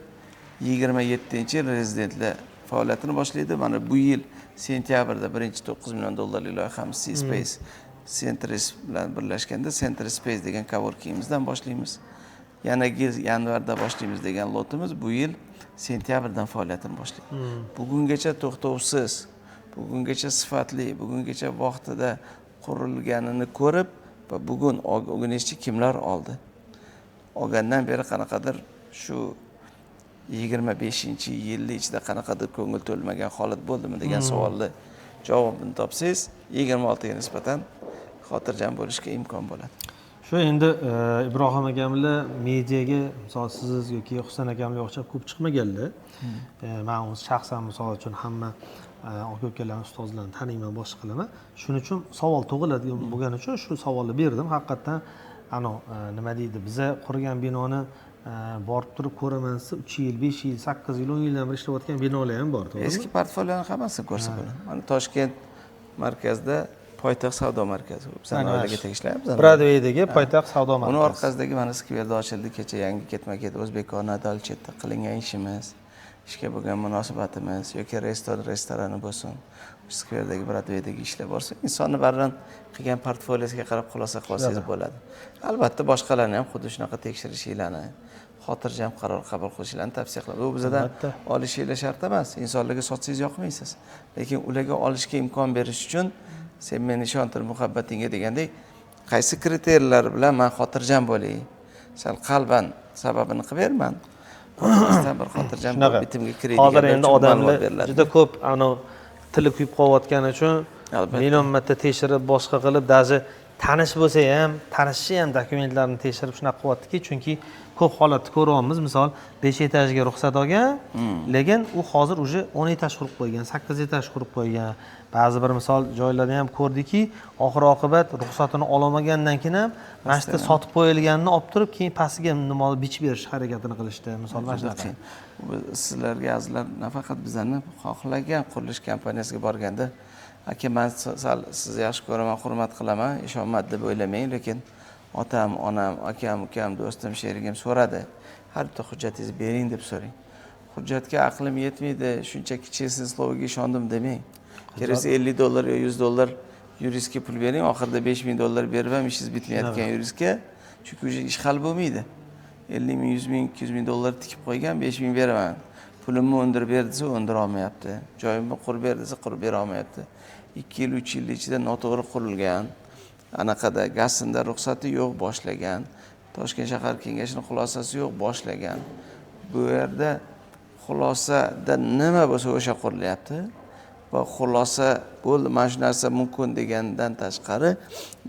27-yil rezidentlar faoliyatini boshlaydi. Mana bu yil sentyabrda 9 million dollarlik loyihamiz C-Space Centris bilan birlashganda Centris Space degan coworkingimizdan boshlaymiz. Yana yanvarda boshlaymiz degan lotimiz bu yil sentyabrdan faoliyatini boshlaydi. Bugungacha to'xtovsiz, bugungacha sifatli, bugungacha vaqtida qurilganini ko'rib va bugun o'rganishchi kimlar oldi? Olgandan beri qanaqadir shu 25-yillik ichida qanaqadir ko'ngil to'lmagan holat bo'ldimi degan savolni javobini topsangiz, 26 ga nisbatan xotirjam bo'lishga imkon bo'ladi. Shu endi Ibrohim akam bilan mediaga, misol siz yoki Husan akamga o'xshab ko'p chiqmaganlar. Men o'z shaxsan misol uchun hamma aka-ukalarni, ustozlarni taniyman, boshqa qilaman. Shuning uchun savol tug'iladigan bo'lgani uchun shu savolni berdim. Haqiqatan nima deydi, biza qurgan binoni borib turib ko'raman, 3 yil, 5 yil, 8 yil, 10 yildan beri ishlayotgan binolar ham bor, to'g'rimi? Eski portfoliyoni hammasini ko'rsa bo'ladi. Mana Toshkent markazida poytaxt savdo markazi. Bizning oilaga tegishli. Broadwaydagi poytaxt savdo markazi. Uni orqasidagi mana skverda ochildi, kecha yangi ketma-ket O'zbekona Dolchetda qilingan ishimiz, ishga bo'lgan munosabatimiz yoki restorani bo'lsin, skverdagi Broadwaydagi ishlar bo'lsin, insonni barran qilgan portfoliyasiga qarab xulosa qilsangiz bo'ladi. Albatta boshqalarni ham xuddi shunaqa tekshirishinglarni, xotirjam qaror qabul qilishinglarni tavsiya qilaman. Bu bizdan olishinglar shart emas. Insonlarga sotsangiz yoqmaysiz. Lekin ularga olishga imkon berish uchun sen meni ishontir muhabbatingga degandek, qaysi kriteriyalar bilan men xotirjam bo'lay? Sal qalban sababini qilib berman. Bir xotirjam bitimga kiradigan. Hozir endi odamlar juda ko'p tili kuyib qolayotgani uchun million tekshirib, boshqa qilib, даже tanish bo'lsa ham, tanishishi ham dokumentlarni tekshirib shunaqa qilyaptiki, chunki ko'p holatni ko'ryapmiz. Misol 5 etajga ruxsat olgan, lekin u hozir уже 10 etaj qurib qo'ygan, 8 etaj qurib qo'ygan. Ba'zi bir misol joylarda ham ko'rdikki, oxir oqibat ruxsatini olmagandan keyin ham mana shu sotib qo'yilganini olib turib, keyin pastiga nima bichib berish harakatini qilishdi. Misol mana shunaqa. Sizlarga azizlar, nafaqat bizlarni xohlagan qurilish kompaniyasiga borganda, aka, men sizni yaxshi ko'raman, hurmat qilaman, ishonmadi deb o'ylamang, lekin otam, onam, akam, ukam, do'stim, sherigim so'radi. Har bitta hujjatingizni bering deb so'rang. Hujjatga aqlim yetmaydi, shunchaki chestniy sloviga ishondim demang. Keraksa $50 yo $100 yuristga pul bering, oxirida $5000 berib ham ishingiz bitmayotgan yuristga, chunki o'sha ish hal bo'lmaydi. 50 ming, 100 ming, 200 ming dollar tikib qo'ygan, 5 ming beraman. Pulimni undirib ber desa, undira olmayapti. Joyimni qurib ber desa, qurib bera olmayapti. 2 yil, 3 yil ichida noto'g'ri qurilgan, anaqada gazda ruxsati yo'q boshlagan, Toshkent shahar kengashining xulosasi yo'q boshlagan. Bu yerda xulosada nima bo'lsa o'sha qurilyapti. Va xulosa bo'ldi, mana shu narsa mumkin degandan tashqari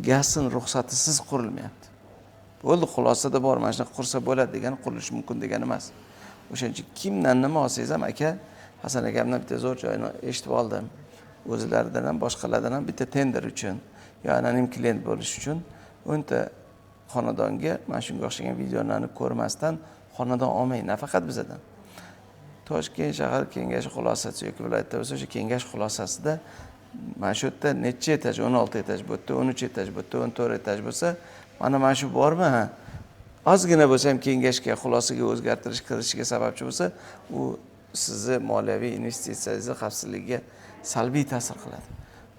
gazning ruxsatisiz qurilmayapti. Bo'ldi, xulosada bor, mana shunaqa qursa bo'ladi degan, qurilish mumkin degani emas. O'shaning uchun kimdan nima olsangiz ham, aka, Hasan akamdan bitta zo'r joyini eshitib oldim. O'zlaridan ham, boshqalardan ham bitta tender uchun, yo anonim klient bo'lish uchun 10 ta xonadonga mana shunga o'xshagan videolarni ko'rmasdan xonadon olmang, nafaqat bizadan. Toshkent shahar kengashi xulosasi yoki viloyatda bo'lsa, o'sha kengash xulosasida mana shu yerda necha etaj, 16 etaj, bu yerda 13 etaj, bu yerda 14 etaj bo'lsa, mana shu bormi? Ha. Ozgina bo'lsa ham kengashga, xulosaga o'zgartirish kirishiga sababchi bo'lsa, u sizni moliyaviy investitsiyangizni xavfsizligiga salbiy ta'sir qiladi.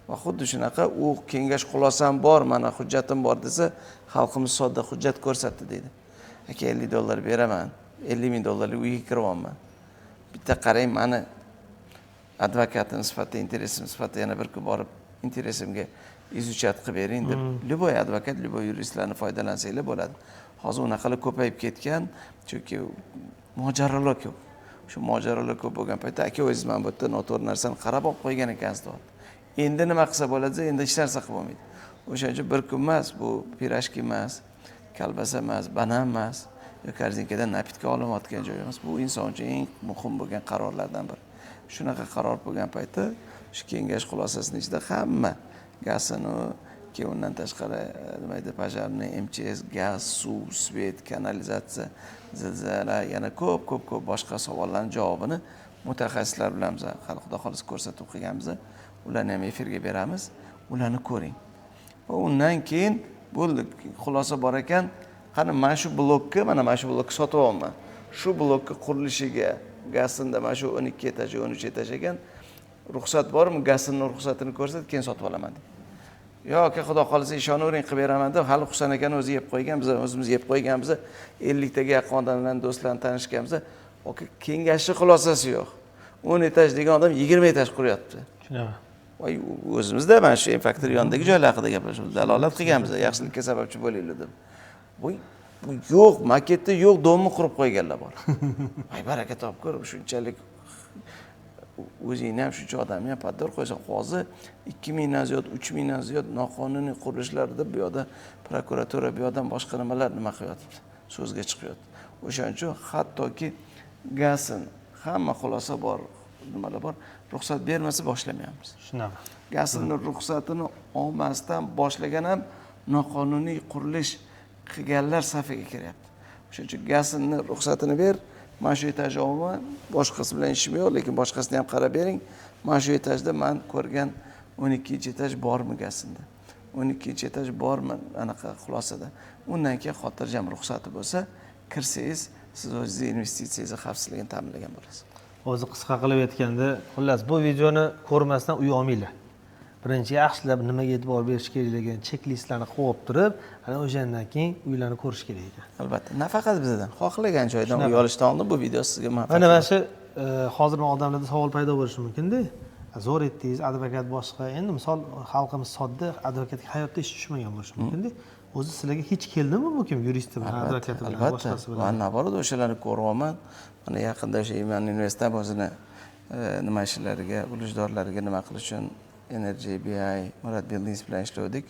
Va xuddi shunaqa u kengash xulosam bor, mana hujjatim bor desa, xalqimiz sodda hujjat ko'rsatdi deydi. Aka $50 beraman, $50,000 uyga kiryapman. Bitta qarang, mani advokatim sifatida, interesim sifatida yana bir kun borib interesimga izuchat qilib bering deb, любой advokat, любой yuristlarni foydalansanglar bo'ladi. Hozir unaqalar ko'payib ketgan, chunki mojarolar ko'p. Shu mojarolar ko'p bo'lgan paytda aka o'zingiz mana bu yerda noto'g'ri narsani qarab olib qo'ygan ekansiz deyapti. Endi nima qilsa bo'ladi, endi hech narsa qilib bo'lmaydi. O'shaning uchun bir kun emas, bu pirashki emas, kalbasa emas, banan emas, yoki korzinkadan napitka olayotgan joy emas. Bu inson uchun eng muhim bo'lgan qarorlardan biri. Shunaqa qaror bo'lgan paytda shu kengash xulosasining ichida hamma gazini, keyin undan tashqari nima edi, pajarni, MCS, gaz, suv, svet, kanalizatsiya, zilzila, yana ko'p boshqa savollarning javobini mutaxassislar bilan biz xudo xolis ko'rsatuv qilganmiz. Ularni ham efirga beramiz. Ularni ko'ring. Va undan keyin bo'ldi, xulosa bor ekan, qani mana shu blokni, mana shu blokni sotib olman. Shu blokni qurilishiga gasinda mana shu 12 etaj, 13 etaj ekan, ruxsat bormi? Gasinning ruxsatini ko'rsat, keyin sotib olaman dedi. Yo'q, xudo xolisa ishonavering, qilib beraman deb, hali Husan akani o'zi yeb qo'ygan, biz o'zimiz yeb qo'yganmiz. 50 taga yaqin odam bilan do'stlarni tanishganmiz. Kengashli xulosasi yo'q. 10 etaj degan odam 20 etaj quryapti. Tushunaman. Voy, o'zimizda mana shu Factory yonidagi joylar haqida gapirishamiz. Dalolat qilganmiz, yaxshilikka sababchi bo'laylik deb. Voy, bu yo'q, maketda yo'q, domni qurib qo'yganlar bor. Voy, baraka topib ko'rib, shunchalik o'zingni ham shuncha odamni ham paddor qo'ysa, hozir 2000 dan ziyod, 3000 dan ziyod noqonuniy qurilishlar deb bu yoqda prokuratura, bu yoqdan boshqa nimalar nima qilyapti, so'zga chiqyapti. O'shaning uchun hattoki gazin hamma xulosa bor, nimalar bor, ruxsat bermasa boshlamayapmiz. Shunaqa. Gazini ruxsatini olmasdan boshlagan ham noqonuniy qurilish qilganlar safiga kiryapti. O'shaning uchun gazini ruxsatini ber, mana shu etaj olma, boshqasi bilan ishim yo'q, lekin boshqasini ham qarab bering. Mana shu etajda men ko'rgan 12-etaj bormi gazinda? 12-etaj bormi anaqa xulosada? Undan keyin xotirjam ruxsati bo'lsa, kirsangiz, siz o'zingiz investitsiyangizni xavfsizligini ta'minlagan bo'lasiz. O'zi qisqa qilib aytganda, xullas bu videoni ko'rmasdan uy olmanglar. Birinchi yaxshilab nimaga e'tibor berish kerakligini chek-listlarni qo'yib turib, ana o'shandan keyin uylarni ko'rish kerak ekan. Albatta, nafaqat bizdan, xohlagan joydan uy olishdan oldin bu video sizga manfaat. Mana shu hozir odamlarda savol paydo bo'lishi mumkin-da. Zo'r etdingiz, advokat boshqa. Endi misol xalqimiz sodda, advokatga hayotda ish tushmagan bo'lishi mumkin-da. O'zi sizlarga hech keldimi bu kim yuristi bilan, advokati bilan, boshqasi bilan? Albatta, naborada o'shalarni ko'ryapman. Mana yaqinda o'sha Iman universitet o'zini nima ishlariga, ulujdorlariga nima qilish uchun Energy BI, Murad Buildings bilan ishlardik.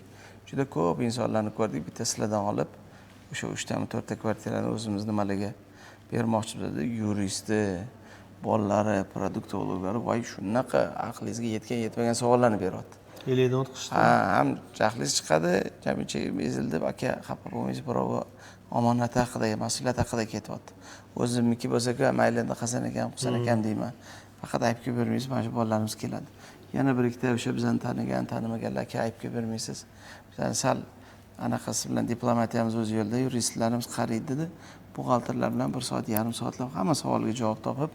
Juda ko'p insonlarni ko'rdik, bitta sizlardan olib, o'sha 3 ta 4 ta kvartirani o'zimiz nimalarga bermoqchimiz edi. Yuristi, bolalari, produktologlari, voy shunaqa aqlingizga yetmagan savollarni beryapti. Elingdan o'tqishdi. Ha, ham jahlingiz chiqadi, jamichiga bezildi, aka, xafa bo'lmaysiz, birovi omonat haqida, mas'uliyat haqida ketyapti. O'zimniki bo'lsa-ku, mayli endi Hasan akam, Husan akam deyman. Faqat aybga bermaysiz, mana shu bolalarimiz keladi. Yana bir ikkita o'sha bizani tanigan, tanimaganlarga aybga bermaysiz. Bizani sal anaqasi bilan diplomatiyamiz o'z yo'lida, yuristlarimiz qariydi dedi. Buxgalterlar bilan 1 soat, yarim soatlab hamma savolga javob topib,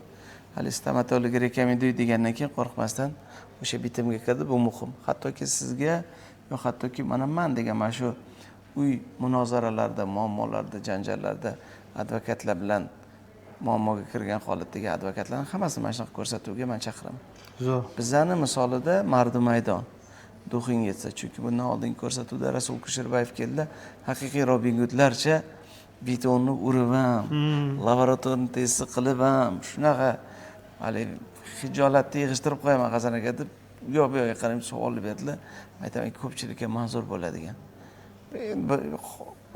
hali stomatologiya rekomenduy degandan keyin qo'rqmasdan o'sha bitimga kirdi. Bu muhim. Hattoki sizga yo'q, hattoki men degan mana shu uy munozaralarida, muammolarda, janjallarda advokatlar bilan muammoga kirgan holatdagi advokatlarning hammasini mana shunaqa ko'rsatuvga men chaqiraman. Zo'r. Bizani misolida Mardi maydon Duxin yetsa, chunki bundan oldingi ko'rsatuvda Rasul Kusherbayev keldi. Haqiqiy Robin Hoodlarcha betonni urib ham, laboratorni test qilib ham, shunaqa hali hijolatni yig'ishtirib qo'yaman Hasan aka deb, yo'q bu yoqqa qarab savol berdilar. Aytaman, ko'pchilikka manzur bo'ladigan.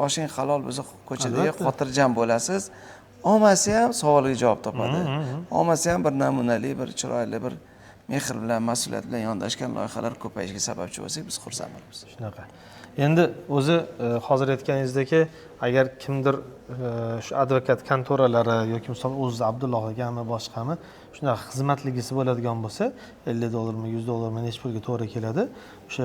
Oshing halol bo'lsa ko'chada xotirjam bo'lasiz. Olmasa ham savolga javob topadi. Olmasa ham bir namunali, bir chiroyli, bir mehr bilan, mas'uliyat bilan yondashgan loyihalar ko'payishiga sababchi bo'lsak, biz xursand bo'lamiz. Shunaqa. Endi o'zi hozir aytganingizdek, agar kimdir shu advokat kontoralari yoki misol o'zi Abdulloh akami boshqami shunaqa xizmatligisi bo'ladigan bo'lsa, $50mi, $100mi necha pulga to'g'ri keladi. O'sha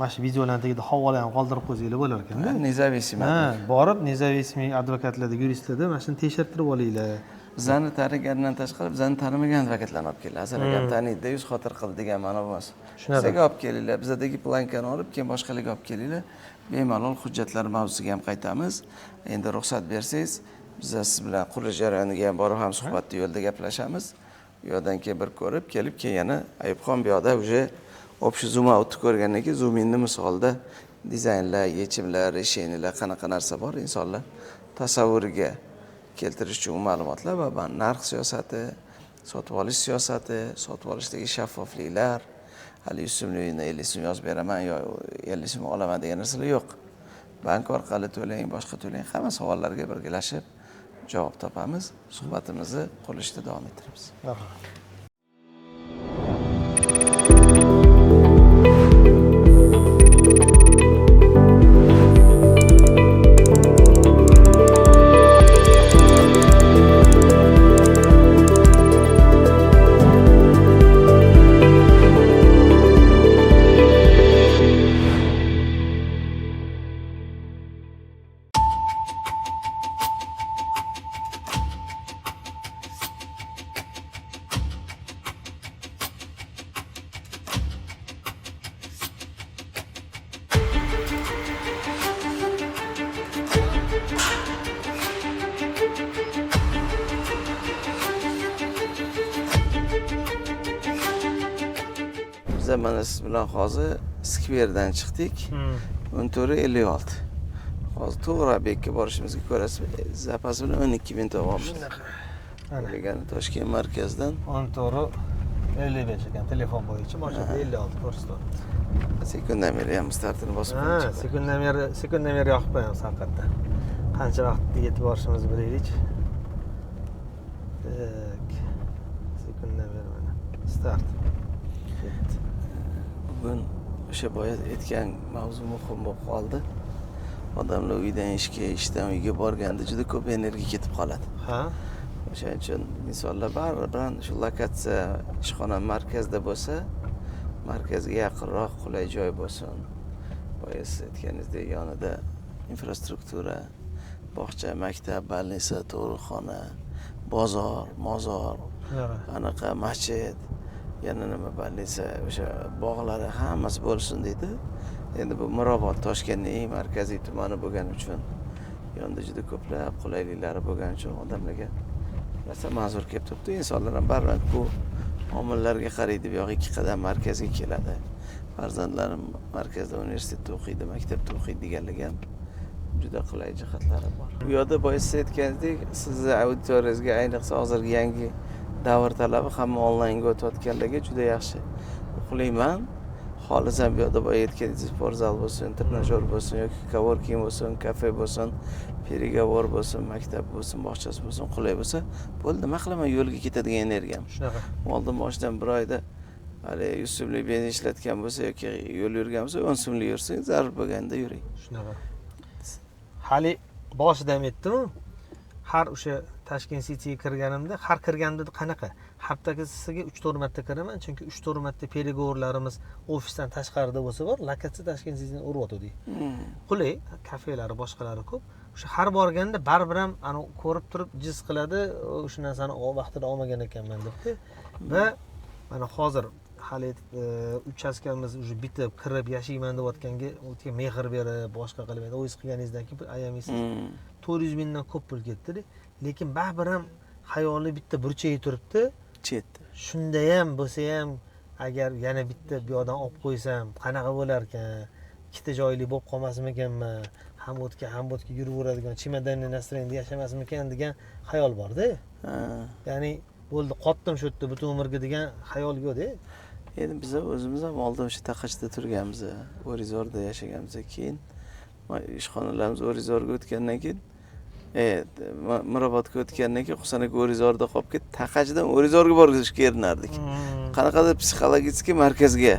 mana shu videolarning tagida havola ham qoldirib qo'ysanglar bo'lar ekanda. Независимый. Borib независимый advokatlarda, yuristlarda mana shuni tekshirtirib olinglar. Bizani tanigandan tashqari bizani tanimagan advokatlarni olib kelinglar. Asal akam taniydi, yuz xotir qildi degan ma'no emas. Sizga olib kelinglar, bizdagi plankani olib, keyin boshqalarga olib kelinglar. Bemalol hujjatlar mavzusiga ham qaytamiz. Endi ruxsat bersangiz, biz siz bilan qurilish jarayoniga ham borib ham suhbatda yo'lda gaplashamiz. Bu yerdan keyin bir ko'rib, kelib keyin yana Ayubxon bu yoqda уже общий zoom out ko'rgandan keyin zoom inni misolda dizaynlar, yechimlar, решениyalar qanaqa narsa bor insonlar tasavvuriga keltirish uchun ma'lumotlar va narx siyosati, sotib olish siyosati, sotib olishdagi shaffofliklar, hali 100 so'mlikni 50 so'm yozib beraman yo 50 so'm olaman degan narsalar yo'q. Bank orqali to'lang, boshqa to'lang, hamma savollarga birgalashib javob topamiz. Suhbatimizni qurilishda davom ettiramiz. Biz mana siz bilan hozir skverdan chiqdik. 14:56. Hozir to'g'ri bekka borishimizga ko'ra zapasi bilan 12 minut olamiz. Degan Toshkent markazidan 14:55 ekan telefon bo'yicha, boshida 56 ko'rsatyapti. Sekundameri ham startini bosib Ha, sekundameri yoqib qo'yamiz haqiqatda. Qancha vaqtda yetib borishimizni bilaylik. Tak. Sekundamer mana. Start. Bugun o'sha boya aytgan mavzu muhim bo'lib qoldi. Odamlar uydan ishga, ishdan uyga borganda juda ko'p energiya ketib qoladi. Ha? O'shaning uchun insonlar baribir shu lokatsiya ishxona markazda bo'lsa, markazga yaqinroq qulay joy bo'lsin. Boya siz aytganingizdek yonida infrastruktura, bog'cha, maktab, больница, tug'ruqxona, bozor, mozor, anaqa masjid, yana nima больница, o'sha bog'lari hammasi bo'lsin deydi. Endi bu Mirobod Toshkentning eng markaziy tumani bo'lgani uchun yonida juda ko'plab qulayliklari bo'lgani uchun odamlarga narsa manzur kelib turibdi. Insonlar ham barvaqt bu omillarga qaraydi, bu yoq 2 qadam markazga keladi. Farzandlarim markazda universitetda o'qiydi, maktabda o'qiydi deganligi ham juda qulay jihatlari bor. Bu yerda boya siz aytganingizdek, sizni auditoriyangizga ayniqsa hozirgi yangi davr talabi hamma onlaynga o'tayotganlarga juda yaxshi uqlayman. Xohlasam bu yerda boya aytganingiz sport zal bo'lsin, trenajyor bo'lsin yoki coworking bo'lsin, kafe bo'lsin, переговор bo'lsin, maktab bo'lsin, bog'chasi bo'lsin, qulay bo'lsa, bo'ldi, nima qilaman yo'lga ketadigan energiyam. Shunaqa. Oldin boshidan bir oyda hali 100 so'mlik benzin ishlatgan bo'lsa yoki yo'l yurgan bo'lsa 10 so'mlik yursang, zarur bo'lganda yuring. Shunaqa. Hali boshida ham aytdim-ku, har o'sha Tashkent City'ga kirganimda, har kirganimda qanaqa? Haftasiga 3-4 marta kiraman, chunki 3-4 marta переговорlarimiz ofisdan tashqarida bo'lsa bor, lokatsiya Tashkent City'ni uryotdik. Qulay, kafelari, boshqalari ko'p. O'sha har borganda baribir ham ani ko'rib turib jiz qiladi, o'sha narsani vaqtida olmagan ekanman debdi. Va mana hozir hali uchastkamiz уже bitib, kirib yashayman deyotganga o'tga mehr berib, boshqa qilib, o'zingiz qilganingizdan keyin ayamaysiz. 400 mingdan ko'p pul ketdi. Lekin baribir ham xayoli bitta burchaga turibdi. Chetda. Shunda ham bo'lsa ham agar yana bitta bu yoqdan olib qo'ysam, qanaqa bo'lar ekan? Ikkita joyli bo'lib qolmasmikanman? Ham o'tga yuraveradigan chemodanli nastroyenda yashamasmikan degan xayol bor-da. Ya'ni bo'ldi, qotdim shu yerda butun umrga degan xayol yo'q-da. Endi biz o'zimiz ham oldin o'sha taqachda turganmiz, O'rizorda yashaganmiz, keyin ishxonalarimiz O'rizorga o'tgandan keyin Mirobodga o'tgandan keyin Husanaka O'rizorda qolib ketib, Taqachdan O'rizorga borishga erinardik. Qanaqadir psixologik markazga.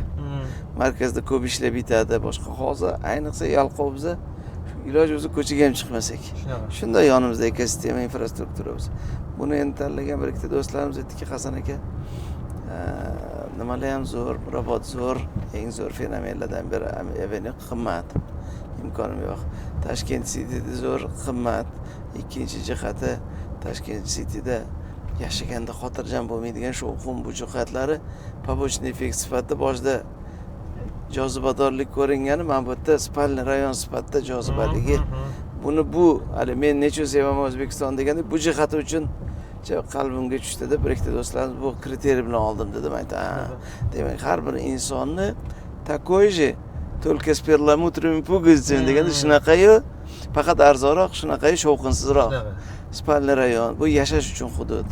markazda ko'p ishlab bitadi, boshqa hozir ayniqsa yalqov biza iloji bo'lsa ko'chaga ham chiqmasak. Shunday yonimizda ekosistema infrastruktura bo'lsa. Buni endi tanlagan bir ikkita do'stlarimiz aytdiki, Hasan aka, nimalar ham zo'r, Mirobod zo'r, eng zo'r fenomenlardan biri Avenue qimmat. Imkonim yo'q. Tashkent City'da zo'r, qimmat. Ikkinchi jihati Tashkent City'da yashaganda xotirjam bo'lmaydigan shovqin bu jihatlari побочный effekt sifatida boshida jozibadorlik ko'ringani, mana bu yerda spalniy rayon sifatida jozibaligi. Buni bu hali men necha sevaman O'zbekiston deganda bu jihati uchun qalbimga tushdi-da, bir ikkita do'stlarimiz bu kriteriy bilan oldim dedim, aytdi. Demak, har bir insonni такой же, только с перламутровыми пуговицами deganda shunaqayu, faqat arzonroq, shunaqayu shovqinsizroq. Spalniy rayon, bu yashash uchun hudud.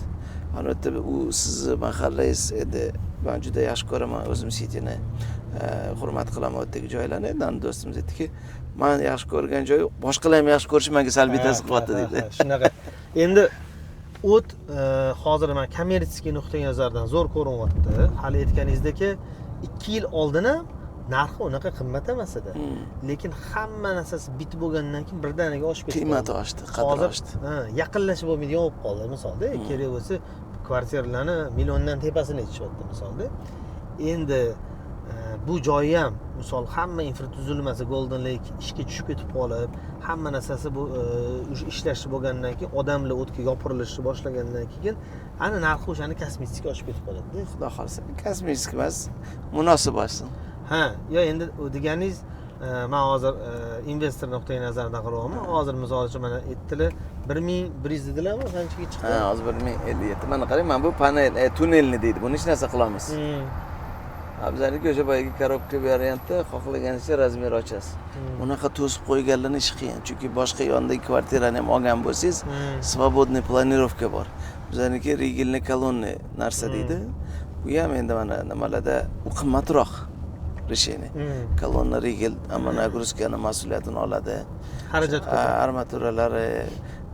Mana yerda u sizni mahallangiz edi. Men juda yaxshi ko'raman o'zim Cityni. Hurmat qilaman o'tdagi joylarni. Endi do'stimiz aytdiki, men yaxshi ko'rgan joy boshqalar ham yaxshi ko'rishi menga salbiy ta'sir qilyapti dedi. Shunaqa. Endi o't hozir men kommersiy nuqtai nazardan zo'r ko'rinyapti. Hali aytganingizdek, 2 yil oldin ham narxi unaqa qimmat emas edi. Lekin hamma narsasi bitib bo'lgandan keyin birdaniga oshib ketdi. Qiymati oshdi, qadri oshdi. Yaqinlashib bo'lmaydigan bo'lib qoldi misolda. Kerak bo'lsa kvartiralarni milliondan tepasini aytishyapti misolda. Endi bu joyi ham misol hamma infratuzilmasi Golden Lake ishga tushib ketib qolib, hamma narsasi bu ishlashi bo'lgandan keyin odamlar o'tga yopirilishni boshlagandan keyin ana narxi o'shani kosmetik oshib ketib qoladi. Xudo xolsa, kosmetik emas, munosib bo'lsin. Ha, yo endi deganingiz men hozir investor nuqtai nazaridan qarayapman. Hozir misol uchun mana aytdilar 1100 dedilarmi, qanchaga chiqdi? Ha, hozir 1057. Mana qarang, mana bu panel, tunnelni deydi. Buni hech narsa qilamiz. Bizlarniki o'sha boyagi korobka variantda xohlaganingizcha razmer ochasiz. Bunaqa to'sib qo'yganlarni ish qiyin, chunki boshqa yondagi kvartirani ham olgan bo'lsangiz, svobodniy planirovka bor. Bizlarniki rigilni kolonni narsa deydi. Bu ham endi mana nimalarda u qimmatroq решение. Kolonna rigil, ammo nagruzkani mas'uliyatini oladi. Xarajat ko'p. Armaturalari,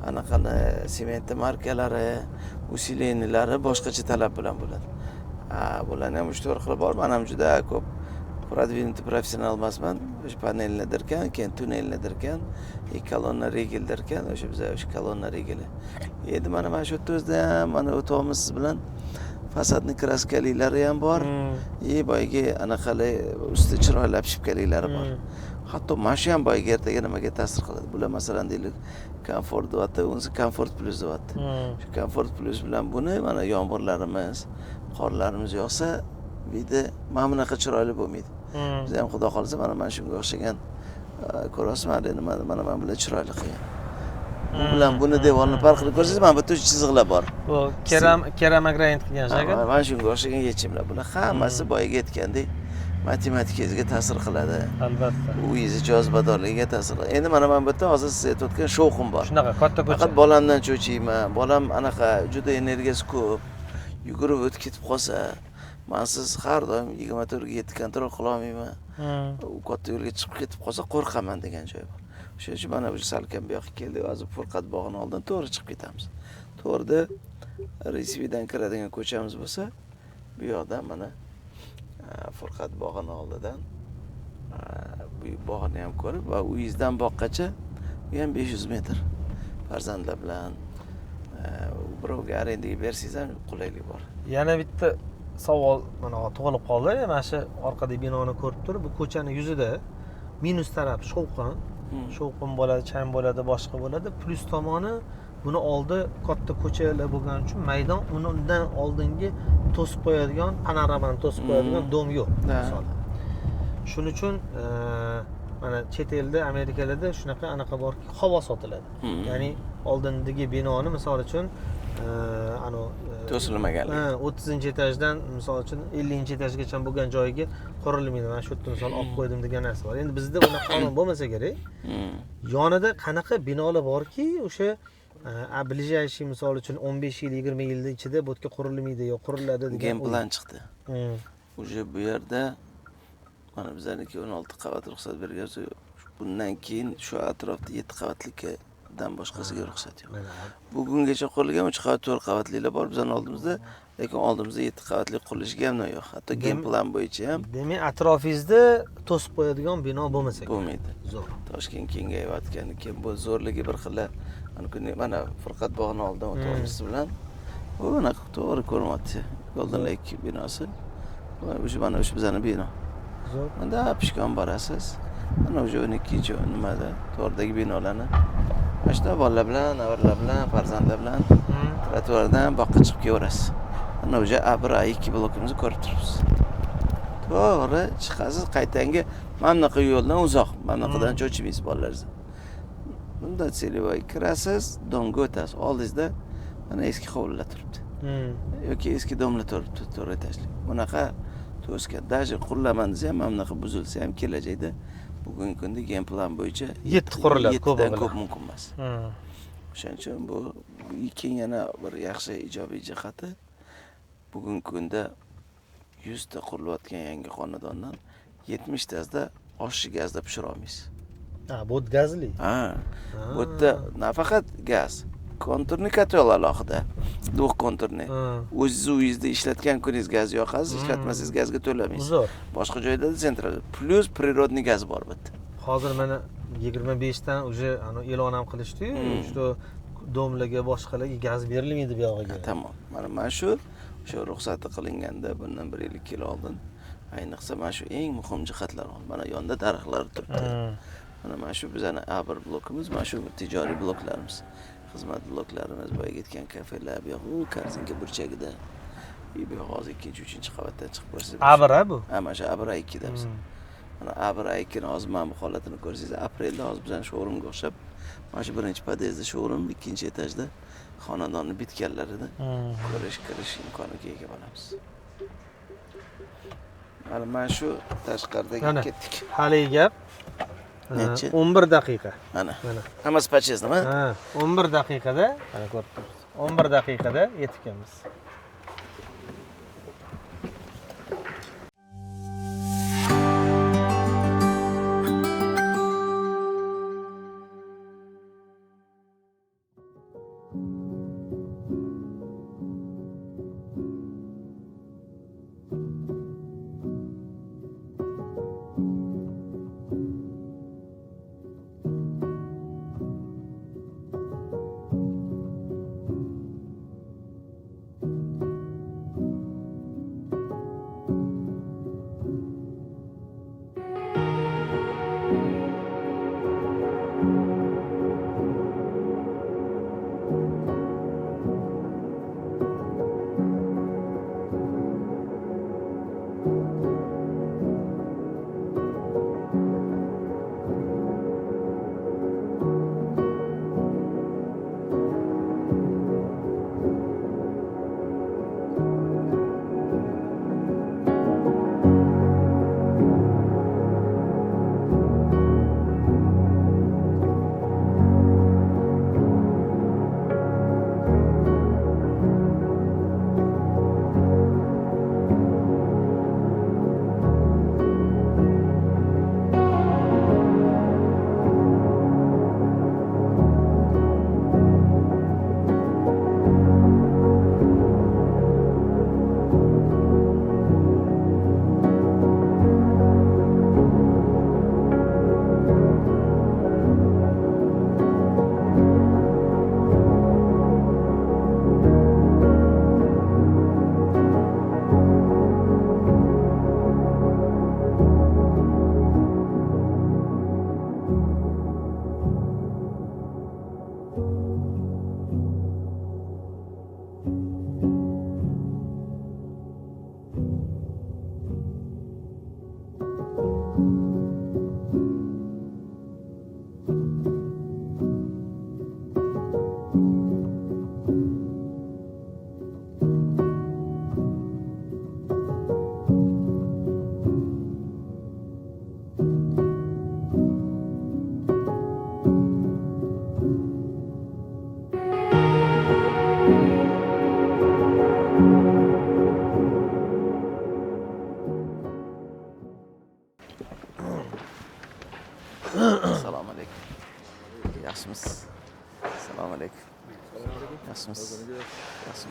anaqani sement markalari, usilenilari boshqacha talab bilan bo'ladi. Bularni ham 3-4 xil bor. Men ham juda ko'p продвинутый professional emasman. O'sha panelni dirkan, keyin tunnelni dirkan, kolonna rigil dirkan, o'sha biz o'sha kolonna rigili. Endi mana shu yerda o'zida ham mana o'tamiz siz bilan. Fasadni kraskaliklari ham bor. Boyagi anaqalar usti chiroyli apshipkaliklari bor. Hatto mana shu ham boyagi ertaga nimaga ta'sir qiladi. Bular masalan deylik, komfort deyapti, unisi komfort plus deyapti. Shu komfort plus bilan buni mana yomg'irlarimiz, qorlarimiz yog'sa, buyda mana bunaqa chiroyli bo'lmaydi. Biz ham xudo xolsa mana shunga o'xshagan ko'rasizmi, mana bular chiroyli qilgan. Bu bilan buni devorni farq qilib ko'rsangiz, mana bu yerda chiziqlar bor. Bu keramik granit qilgan shagar. Mana shunga o'xshagan yechimlar. Bular hammasi boyaga aytgandek matematikangizga ta'sir qiladi. Albatta. Uyingiz jozibadorligiga ta'sir qiladi. Endi mana bu yerda hozir siz aytayotgan shovqin bor. Shunaqa katta ko'cha. Faqat bolamdan cho'chiyman. Bolam anaqa juda energiyasi ko'p. Yugurib o'tib ketib qolsa, men siz har doim 24 ga 7 kontrol qila olmayman. U katta yo'lga chiqib ketib qolsa qo'rqaman degan joy bor. Shuning uchun mana bu salkam bu yoqqa keldik. Hozir Furqat bog'ining oldidan to'g'ri chiqib ketamiz. To'g'rida Resividan kiradigan ko'chamiz bo'lsa, bu yoqdan mana Furqat bog'ining oldidan bu bog'ni ham ko'rib va uyingizdan boqqacha bu ham 500 metr. Farzandlar bilan birovga arendaga bersangiz ham qulaylik bor. Yana bitta savol mana tug'ilib qoldi. Mana shu orqadagi binoni ko'rib turib, bu ko'chani yuzida minus taraf shovqin bo'ladi, chang bo'ladi, boshqa bo'ladi. Plus tomoni buni oldi katta ko'chalar bo'lgani uchun maydon undan oldingi to'sib qo'yadigan, panoramani to'sib qo'yadigan dom yo'q. Misol. Shuning uchun mana chet elda, Amerikalarda shunaqa anaqa borki, havo sotiladi. Ya'ni oldindagi binoni misol uchun to'silmagan. 30-etajdan misol uchun 50-etajgacha bo'lgan joyiga qurilmaydi. Mana shu yerda misol olib qo'ydim degan narsa bor. Endi bizda unaqa qonun bo'lmasa kerak. Yonida qanaqa binolar borki, o'sha ближайший misol uchun 15 yil, 20 yil ichida bu yerga qurilmaydi yo quriladi degan game plan chiqdi. O'sha bu yerda mana bizlarniki 16 qavat ruxsat bergan, bundan keyin shu atrofda 7 qavatlikka qavatdan boshqasiga ruxsat yo'q. Bugungacha qurilgan 3 qavat, 4 qavatlilar bor bizning oldimizda, lekin oldimizda 7 qavatli qurilishga ham yo'q. Hatto game plan bo'yicha ham Demak, atrofingizda to'sib qo'yadigan bino bo'lmasa kerak. bo'lmaydi. Zo'r. Toshkent kengayayotgani keyin bu zo'rligi bir xil. Mana Furqat bog'ini oldidan o'tamiz bilan. Bu bunaqa to'g'ri ko'rinyapti. Golden Lake binosi. Mana o'sha bizning bino. Zo'r. Bunda pishkon borasiz. Mana o'sha 12-chi nimada to'rdagi binolarni. Mana shunda bolalar bilan, avvallar bilan, farzandlar bilan trotuardan boqqa chiqib kelaverasiz. Mana o'sha A1A2 blokimizni ko'rib turibsiz. To'g'ri chiqasiz, qaytanga mana bunaqa yo'ldan uzoq. Mana bunaqadan cho'chimaysiz bolalaringiz. Bunda selvoy kirasiz, domga o'tasiz. Oldingizda mana eski hovlilar turibdi. Yoki eski domlar turibdi, to'g'ri aytashlik. Bunaqa to'sgan. Даже qurilaman desa ham mana bunaqa buzilsa ham kelajakda bugungi kunda game plan bo'yicha 7 quriladi, ko'p ko'pdan bo'ladi. ko'p mumkin emas. O'shaning uchun bu keyin yana bir yaxshi ijobiy jihati bugungi kunda 100 ta qurilayotgan yangi xonadondan 70 tasida oshli gazda pishira olmaysiz. Ha, bu gazli. Ha. Bu yerda nafaqat gaz, konturni kotel alohida. Duh konturni. O'zingiz uyingizda ishlatgan kuningiz gaz yoqasiz, ishlatmasangiz gazga to'lamaysiz. Zo'r. Boshqa joyda sentral plus prirodniy gaz bor bu yerda. Hozir mana 25 dan уже e'lon ham qilishdi-yu, что domlarga boshqalarga gaz berilmaydi bu yog'iga. Tamom. Mana shu ruxsati qilinganda bundan 1 yil oldin ayniqsa mana shu eng muhim jihatlar bor. Mana yonda daraxtlar turibdi. Mana shu bizning A1 blokimiz, mana shu tijoriy bloklarimiz. Xizmat bloklarimiz, boyaga aytgan kafelar, bu yoq u kartinka burchagida. Bu hozir 2-3 qavatdan chiqib ko'rsangiz. A1 bu. Ha, mana shu A1A2 deymiz. Mana A1A2 ni hozir mana bu holatini ko'rsangiz, aprelda hozir bizning showroomga o'xshab, mana shu birinchi podyezdda showroom, ikkinchi etajda xonadonni bitganlarida kirish imkoniga ega bo'lamiz. Mana shu tashqaridagi ketdik. Haligi gap. Necha? 11 daqiqa. Mana. Hammasi podyezdmi? Ha, 11 daqiqada, mana ko'rib turibsiz. 11 daqiqada yetib kelamiz.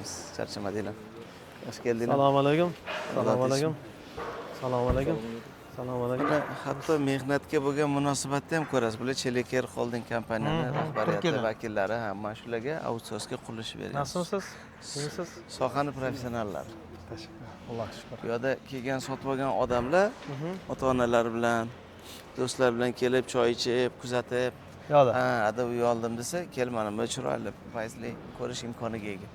aytamiz. Charchamadinglar. Xush keldinglar. Assalomu alaykum. Assalomu Assalomu alaykum. alaykum. Assalomu alaykum. Assalomu alaykum. Mana hatto mehnatga bo'lgan munosabatni ham ko'rasiz. Bular Chelekar Holding kompaniyani rahbariyati Turkiyadan. vakillari ham mana shularga outsourcga qurilish beryapmiz. Nasılsınız? İyisiniz? Sohani professionallari. Teşekkür. Alloh shukr. Bu yerda kelgan sotib olgan odamlar ota-onalari bilan, do'stlar bilan kelib choy ichib, kuzatib, Yo'da. ha, ada uy oldim desa, kel mana bu chiroyli, fayzli ko'rish imkoniga ega.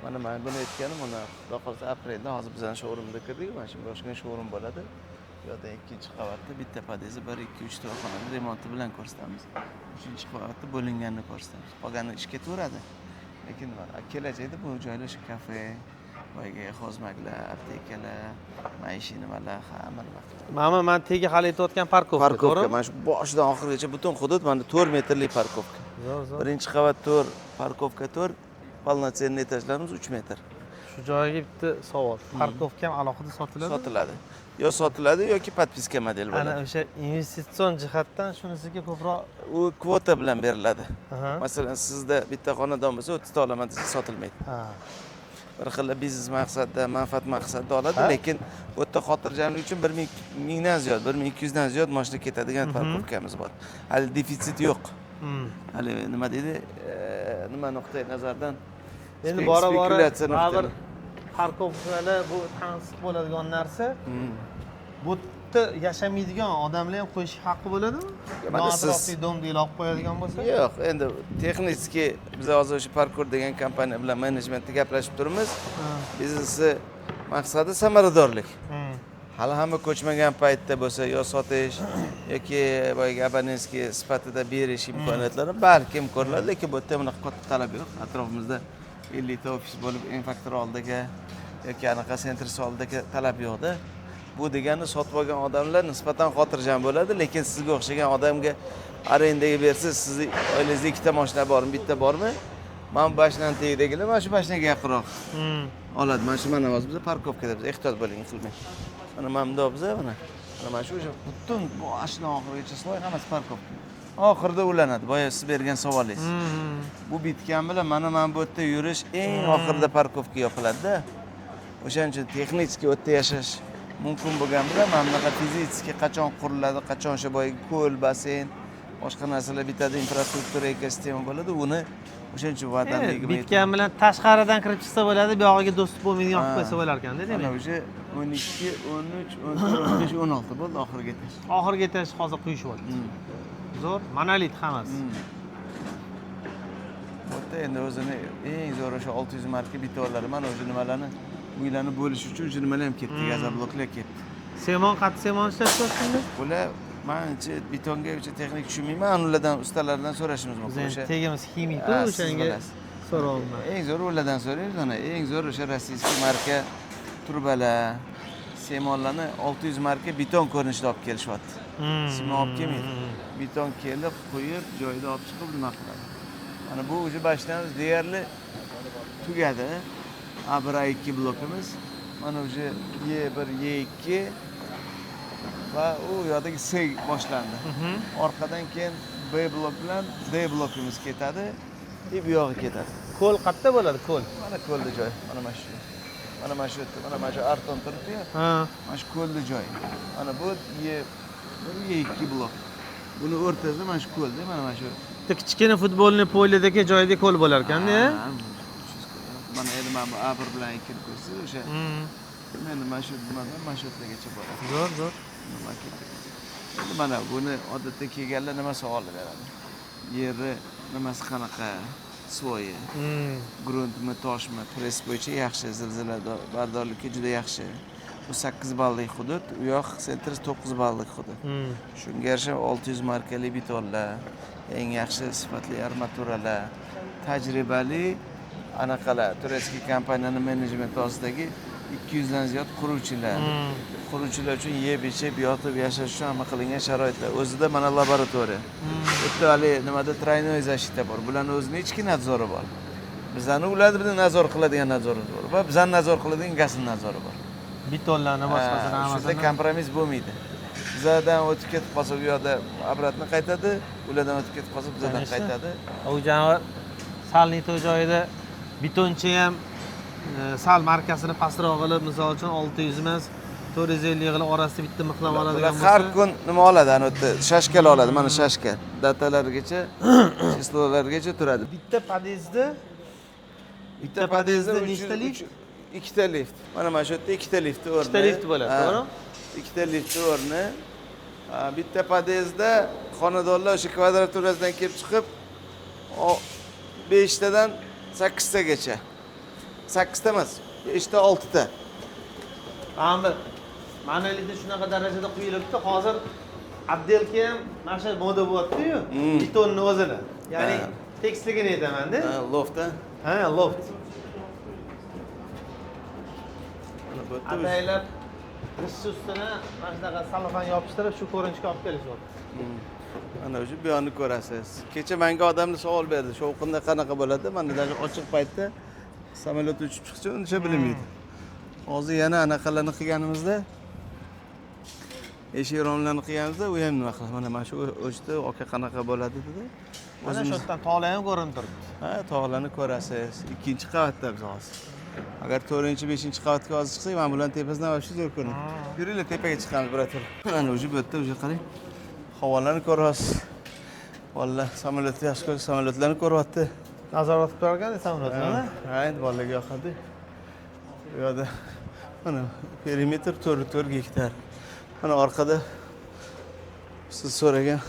Mana men buni aytganim, mana xudo xohlasa aprelda hozir bizning showroomga kirdik, mana shu boshqa showroom bo'ladi. Bu yerda ikkinchi qavatda bitta podezi 1, 2, 3 ta xonani remonti bilan ko'rsatamiz. Uchinchi qavatda bo'linganini ko'rsatamiz. Qolgani ish ketaveradi. Lekin mana kelajakda bu joylar shu kafe, boyagi xozmaklar, aptekalar, maishiy nimalar hamma nima qiladi. Men tegi hali aytayotgan parkovka. Parkovka mana shu boshidan oxirigacha butun hudud mana 4 metrlik parkovka. Zo'r. Birinchi qavat 4, parkovka 4, полноценный etajlarimiz 3 metr. Shu joyga bitta savol. Parkovka ham alohida sotiladi? Sotiladi. Yo sotiladi yoki podpiska model Ana bo'ladi. o'sha investitsion jihatdan shunisiga ko'proq. U kvota bilan beriladi. Aha. Masalan, sizda bitta xonadon bo'lsa, 30 ta olaman desa sotilmaydi. Ha. Bir xil biznes maqsadda, manfaat maqsadida oladi, lekin bu yerda xotirjamlik uchun 1000 mingdan ziyod, 1200 dan ziyod mashina ketadigan parkovkamiz bor. Hali defitsit yo'q. Hali nima deydi? Nima nuqtai nazardan Endi bora-bora spekulyatsiya baribir nuqtai. parkovkalar bu tansiq bo'ladigan narsa. Bu yerda yashamaydigan odamlar ham qo'yish haqqi bo'ladimi? Mana siz- Atrofli domdek olib qo'yadigan bo'lsa? Yo'q, endi texnически biz hozir o'sha Parkour degan kompaniya bilan menejmentda gaplashib turibmiz. Biznesni maqsadi samaradorlik. Hali hamma ko'chmagan paytda bo'lsa, yo sotish yoki boyagi abonentskiy sifatida berish imkoniyatlari balkim ko'riladi, lekin bu yerda bunaqa katta talab yo'q. Atrofimizda 50 ta ofis bo'lib, Infactor oldidagi yoki anaqa Centris oldidagi talab yo'qda. Bu degani sotib olgan odamlar nisbatan xotirjam bo'ladi, lekin sizga o'xshagan odamga arendaga bersiz, sizni oilangizda ikkita mashina bormi, bitta bormi? Men Bashlantegidagilar mana shu mashinaga yaqinroq oladi. Mana shu mana hozir biz parkovkada biz ehtiyot bo'ling, qilmang. Mana bundoq biz mana mana shu butun boshidan oxirigacha sloy hammasi parkovka. Oxirida ulanadi. Boya siz bergan savolingiz. Bu bitgan bilan mana bu yerda yurish eng oxirida parkovka yopiladi-da. O'shaning uchun texnik u yerda yashash mumkin bo'lgan bilan mana bunaqa fizически qachon quriladi, qachon o'sha boyagi ko'l, basen, boshqa narsalar bitadi, infrastruktura ekosistema bo'ladi, uni o'shaning uchun vatandagi bitgan bilan tashqaridan kirib chiqsa bo'ladi, bu yog'iga do'st bo'lmaydigan qilib qo'ysa bo'lar ekan-da, mana demak. o'sha 12, 13, 14, 15, 16 bo'ldi oxirgi etash. Oxirgi etash hozir quyishyapti. Zo'r, monolit hammasi. Bu yerda endi o'zini eng zo'r o'sha 600 marka bitorlari mana o'sha nimalarni uylarni bo'lish uchun o'sha nimalar ham ketdi, gazobloklar ketdi. Semon, qat semon ishlashyapsizmi? Bular menimcha betonga o'sha texnik tushunmayman, ulardan ustalardan so'rashimiz mumkin. Biz O'sha tegimiz ximik-ku, Ha, siz o'shanga bilasiz. so'rovman. eng zo'r ulardan so'raymiz, mana eng zo'r o'sha rossiyskiy marka turbalar, semonlarni 600 marka beton ko'rinishida olib kelishyapti. Sima olib kelmaydi. Beton kelib, qo'yib, joyida olib chiqib nima qiladi. Mana bu o'sha bashnamiz deyarli tugadi. A1, A2 blokimiz. Mana o'sha Y1, Y2 va u yoqdagi C boshlandi. Orqadan keyin B blok bilan D blokimiz ketadi, bu yog'i ketadi. Ko'l qayerda bo'ladi, ko'l? Mana ko'lda joy, mana shu. Mana shu yerda, mana shu arton turibdi-yu. Ha. Mana shu ko'lda joy. Mana bu Y2 blok. Buni o'rtasida mana shu ko'lda, mana shu. Bitta kichkina futbolni poydagi joyda ko'l bo'lar ekan-da. Mana endi mana bu A1 bilan 2 ni ko'rsangiz o'sha. Endi mana shu nimadan mana shu yergacha boradi. Zo'r, zo'r. Nima ketadi? Endi mana buni odatda kelganlar nima savol beradi? Yeri nimasi qanaqa? Svoyi. Gruntmi, toshmi, press bo'yicha yaxshi, zilzila bardorlikka juda yaxshi. Bu 8 ballik hudud, u yoq Centris 9 ballik hudud. Shunga yarasha 600 markali betonlar, eng yaxshi sifatli armaturalar, tajribali anaqalar, turistik kompaniyaning menejmenti ostidagi 200 dan ziyod quruvchilar. Quruvchilar uchun yeb, ichib, yotib yashash uchun hamma qilingan sharoitlar. O'zida mana laboratoriya. Bitta hali nimada traynoy zashita bor. Bularning o'zining ichki nadzori bor. Bizlarni ularni nazorat qiladigan nazorimiz bor va bizlarni nazorat qiladigan gazning nazori bor. Betonlarni boshqasini Shunda hammasini. kompromiss bo'lmaydi. Bizlardan o'tib ketib qolsa bu yoqda obratni qaytadi, ulardan o'tib ketib qolsa bizlardan qaytadi. U janob salnito joyida Betonchi ham sal markasini pastroq qilib, misol uchun 600 emas, 450 qilib orasida bitta mixlab oladigan bo'lsa, har kun nima oladi, ana o'tda shashkal oladi, mana shashkal. Datalargacha, chislolargacha turadi. bitta podyezdda nechta lift? Ikkita lift. Mana shu yerda ikkita lift o'rni. Ikkita lift bo'ladi, to'g'rimi? Ikkita lift o'rni. Bitta podyezdda xonadonlar o'sha kvadraturasidan kelib chiqib 5 tadan 8 tagacha. 8 ta emas, 5 ta 6 ta. Manalida shunaqa darajada quyilibdi. Hozir abdelka ham mana shu moda bo'lyapti-yu, betonni o'zini. Ya'ni tekisligini aytaman-da. Loft. Ha, loft. Ataylab g'isht ustini mana shunaqa salofan yopishtirib shu ko'rinishga olib kelishyapti. Mana o'sha bu yonni ko'rasiz. Kecha menga odamlar savol berdi. Shovqinda qanaqa bo'ladi? Mana даже ochiq paytda samolyot uchib chiqsa, uncha bilmaydi. Hozir yana anaqalarni qilganimizda eshik romlarni qilganimizda u ham nima qiladi? Mana shu o'chda oka qanaqa bo'ladi dedi. Mana shu yerdan tog'lar ham ko'rinib turibdi. Ha, tog'larni ko'rasiz. Ikkinchi qavatda biz hozir. Agar 4-5-qavatga hozir chiqsak, men bilan tepasidan mana shu zo'r ko'rinadi. Yuringlar, tepaga chiqamiz birotar. Mana o'sha bu yerda o'sha qarang. Havolarni ko'ryapsiz. Vallahi samolyotni yaxshi ko'rib, samolyotlarni ko'ryapti. Nazorat qilib turgan samolyotlarni. Ha, endi bolalarga yoqadi. Bu yerda mana perimetr 4 gektar. Mana orqada siz so'ragan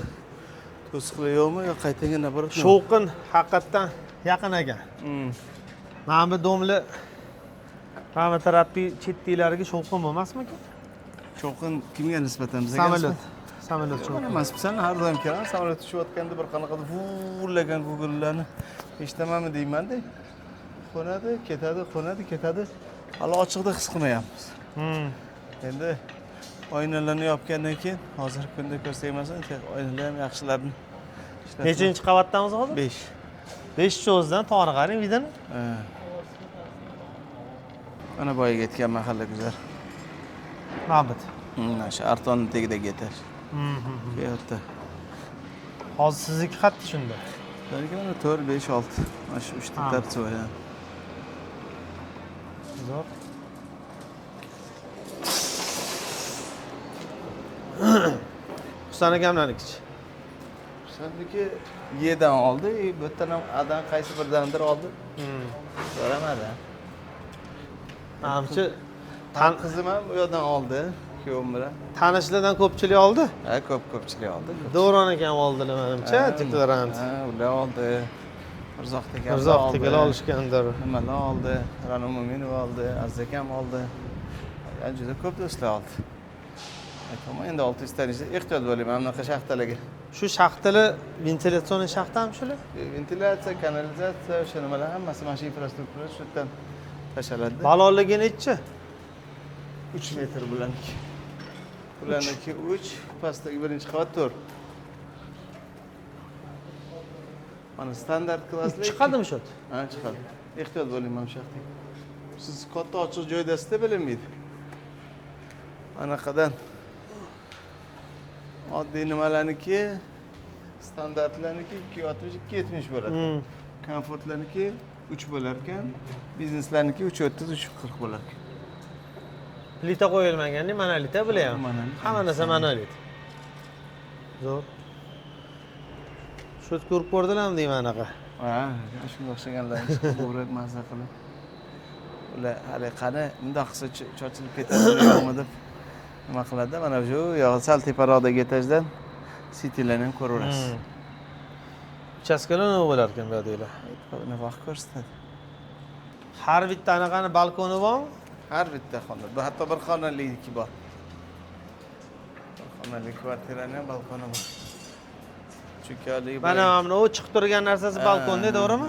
to'siqlar yo'qmi yo qaytaga nabarat? Shovqin haqiqatdan yaqin ekan. Mana bu domla terapiya chetdilariga shovqin bo'lmasmikan? Shovqin kimga nisbatan bizga? Samolyot shovqin. Emas, bizlar har doim kelamiz, samolyot uchayotganda bir qanaqa vullagan gugurlarni eshitamanmi deyman-da. Qo'nadi, ketadi, qo'nadi, ketadi. Hali ochiqda his qilmayapmiz. Endi oynalarni yopgandan keyin hozirgi kunda ko'rsak emasmi, oynalar ham yaxshilarni. Nechinchi qavatdamiz hozir? 5. 5 o'zidan tog'ni qarang, vidini. Mana boyaga aytgan mahalla guzar. Mabit. Mana shu artonning tagidagi etash. Bu yerda. Hozir sizniki qatti shunda. Balki mana 4, 5, 6. Mana shu 3 ta tartib qo'ygan. Zo'r. Husan akamlarnikichi. Husaniki Y'dan oldi, bu yerdan ham A'dan qaysi birdandir oldi. So'ramadi. Namchi qizim ham bu yerdan oldi, kuyovim bilan. Tanishlardan ko'pchilik oldi? Ha, ko'pchilik oldi. Davron akam oldilar menimcha, deklarant. Ha, ular oldi. Mirzoq degan Mirzoq degan olishgandir. Nimalar oldi? Ra'no Mo'minov oldi, Aziz akam oldi. Juda ko'p do'stlar oldi. Aytaman, endi 600 ta ehtiyot bo'ling, mana bunaqa shaxtalarga. Shu shaxtalar ventilyatsiyon shaxtami shular? Ventilyatsiya, kanalizatsiya, o'sha nimalar hammasi mana shu infrastruktura shu yerdan tashaladi. Balonligi nechi? 3 metr bularniki. Bularniki 3, pastdagi birinchi qavat 4. Mana standart klasslar. Chiqadimi shu? Ha, chiqadi. Ehtiyot bo'ling mana shu yoqda. Siz katta ochiq joydasizda bilinmaydi. Anaqadan oddiy nimalarniki, standartlarniki 260-270 bo'ladi. Komfortlarniki 3 bo'lar ekan, bizneslarniki 330, 340 bo'lar ekan. Plita qo'yilmagan-da, monolita bular ham. Hamma narsa monolit. Zo'r. Shu ko'rib ko'rdilarmi deyman anaqa. Ha, shunga o'xshaganlarni o'rib mazza qilib. Ular hali qani bundoq qilsa chochilib ketadi yo'qmi deb nima qiladi? Mana shu yog'i sal teparoqdagi etajdan sitilarni ham ko'raverasiz. Uchastkalar nima bo'lar ekan bu yerdagilar? Nima vaqt ko'rsatadi. Har bitta anaqani balkoni bormi? Har bitta xona. Bu hatto bir xonalikniki bor. Bir xonali kvartiraning ham balkoni bor. Chunki mana bu chiqib turgan narsasi balkonda, to'g'rimi?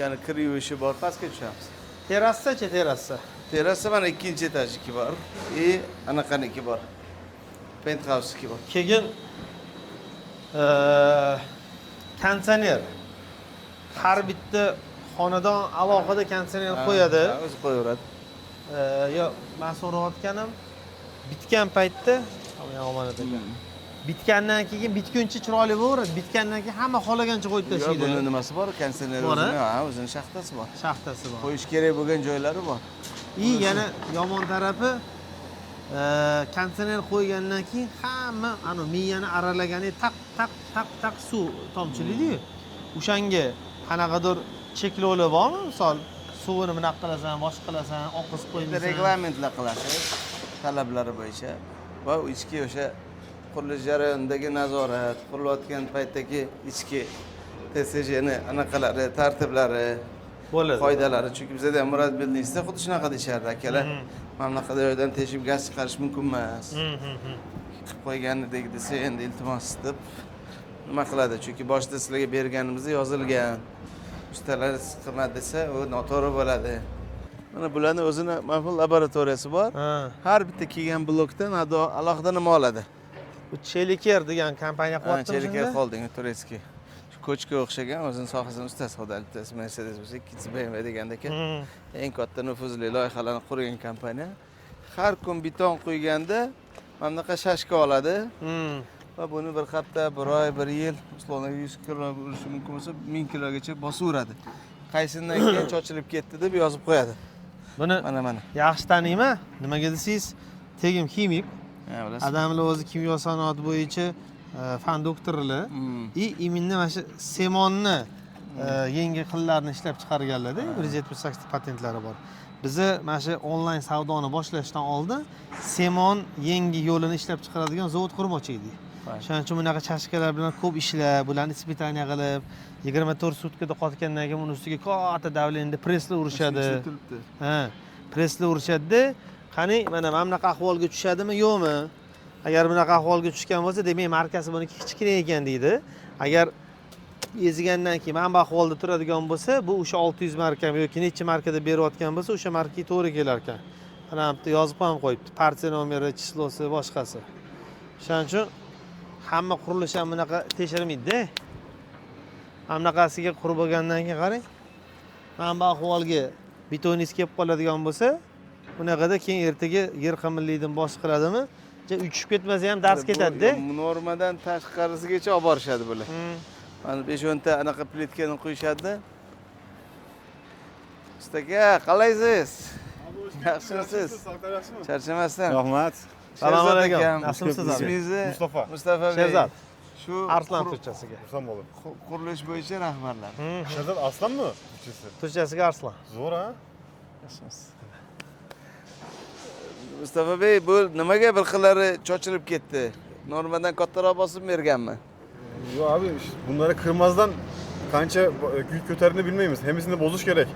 Ya'ni kir yuvishi bor, pastga tushamiz. Terrasa-chi, terrasa. Terrasa mana 2-etajniki bor. Anaqaniki bor. Penthouse-niki bor. Keyin konditsioner. Har bitta xonadon alohida konditsioner qo'yadi. O'zi qo'yaveradi. Yo, men so'rayotganim bitgan paytda, omonat ekan. bitgandan keyin bitguncha chiroyli bo'laveradi. Bitgandan keyin hamma xohlagancha qo'yib Yo'q, tashlaydi. buni nimasi bor? Konditsioner Bor-a? o'zini shaxtasi bor. Shaxtasi bor. Qo'yish kerak bo'lgan joylari bor. Yana yomon tarafi konditsioner qo'ygandan keyin hamma ana miyani aralagani taq suv tomchilaydi-yu. O'shanga qanaqadir cheklovlar bormi? Misol suvini bunaqa qilasan, boshqa qilasan, oqizib qo'ymaysan. Reglamentlar qilasiz talablari bo'yicha va ichki o'sha qurilish jarayonidagi nazorat, qurilayotgan paytdagi ichki TSJni anaqalari, tartiblari, bo'ladi. qoidalari. Chunki bizda ham murabbiylikda xuddi shunaqa deyishardi akalar. Mana bunaqa joydan teshib gaz chiqarish mumkin emas. Qilib qo'yganidek desa endi iltimos deb nima qiladi? Chunki boshida sizlarga berganimizda yozilgan. Ustalar qilma desa, u noto'g'ri bo'ladi. Mana bularning o'zini mana laboratoriyasi bor. Har bitta kelgan blokdan alohida nima oladi? Bu Cheliker degan kompaniya qilyapti. Cheliker Holding Turetskiy. Shu ko'chga o'xshagan o'zining sohasini ustasi xudolik bittasi Mercedes bo'lsa, ikkisi BMW degandaka eng katta nufuzli loyihalarni qurgan kompaniya. Har kun beton qo'yganda mana bunaqa shashka oladi. Va buni bir hafta, bir oy, bir yil, uslonlarga 100 kilo urishi mumkin bo'lsa, 1000 kilogacha bosaveradi. Qaysidan keyin chochilib ketdi deb yozib qo'yadi. Buni Mana. yaxshi taniyman. Nimaga desangiz, Tegim Ximik. Ha, bilasiz. Adamlar o'zi kimyo sanoati bo'yicha fan doktorlar iminni mana shu semonni yangi xillarni ishlab chiqarganlarda 178 ta patentlari bor. Bizi mana shu onlayn savdoni boshlashdan oldin semon yangi yo'lini ishlab chiqaradigan zavod qurmoqchi edik. Shuning uchun bunaqa chashkalar bilan ko'p ishlab, bularni ispitaniya qilib, 24 sutkada qotgandan keyin uni ustiga katta davlenda presslar urishadi. Ha, presslar urishadi. Qani mana bunaqa ahvolga tushadimi, yo'qmi? Agar bunaqa ahvolga tushgan bo'lsa, demak markasi buniki kichkina ekan deydi. Agar ezigandan keyin mana bu ahvolda turadigan bo'lsa, bu o'sha 600 markami yoki necha markada berayotgan bo'lsa, o'sha markaga to'g'ri kelar ekan. Mana bu yerda yozib ham qo'yibdi. Partiya nomeri, chislosi, boshqasi. Shuning uchun hamma qurilish ham bunaqa tekshirmaydi-da. Mana bunaqasiga qurib bo'lgandan keyin qarang. Mana bu ahvolga betoningiz kelib qoladigan bo'lsa, bunaqada keyin ertaga yer qimillikdan bosh qiladimi? Uchib ketmasa ham dars ketadi-da. Normadan tashqarisigacha olib borishadi bular. Mana 5-10 ta anaqa plitkani qo'yishadi. Ustaga, qalaysiz? Yaxshimisiz? Charchamasdan. Rahmat. Assalomu alaykum. Nasılsınız abi? Ismingizni? Mustafa. Mustafa Bey. Sherzod. Shu Arslan turchasiga. Arslan bo'ldi. Qurilish bo'yicha rahbarlar. Sherzod Arslanmi? Turchasi. Turchasiga Arslan. Zo'r ha? Yaxshimisiz? Mustafa Bey, bu nimaga bir xillari chochilib ketdi? Normadan kattaroq bosib berganmi? Yo abi, bunları kırmazdan kança yük köterini bilmeyimiz. Hemisini bozuş gerek.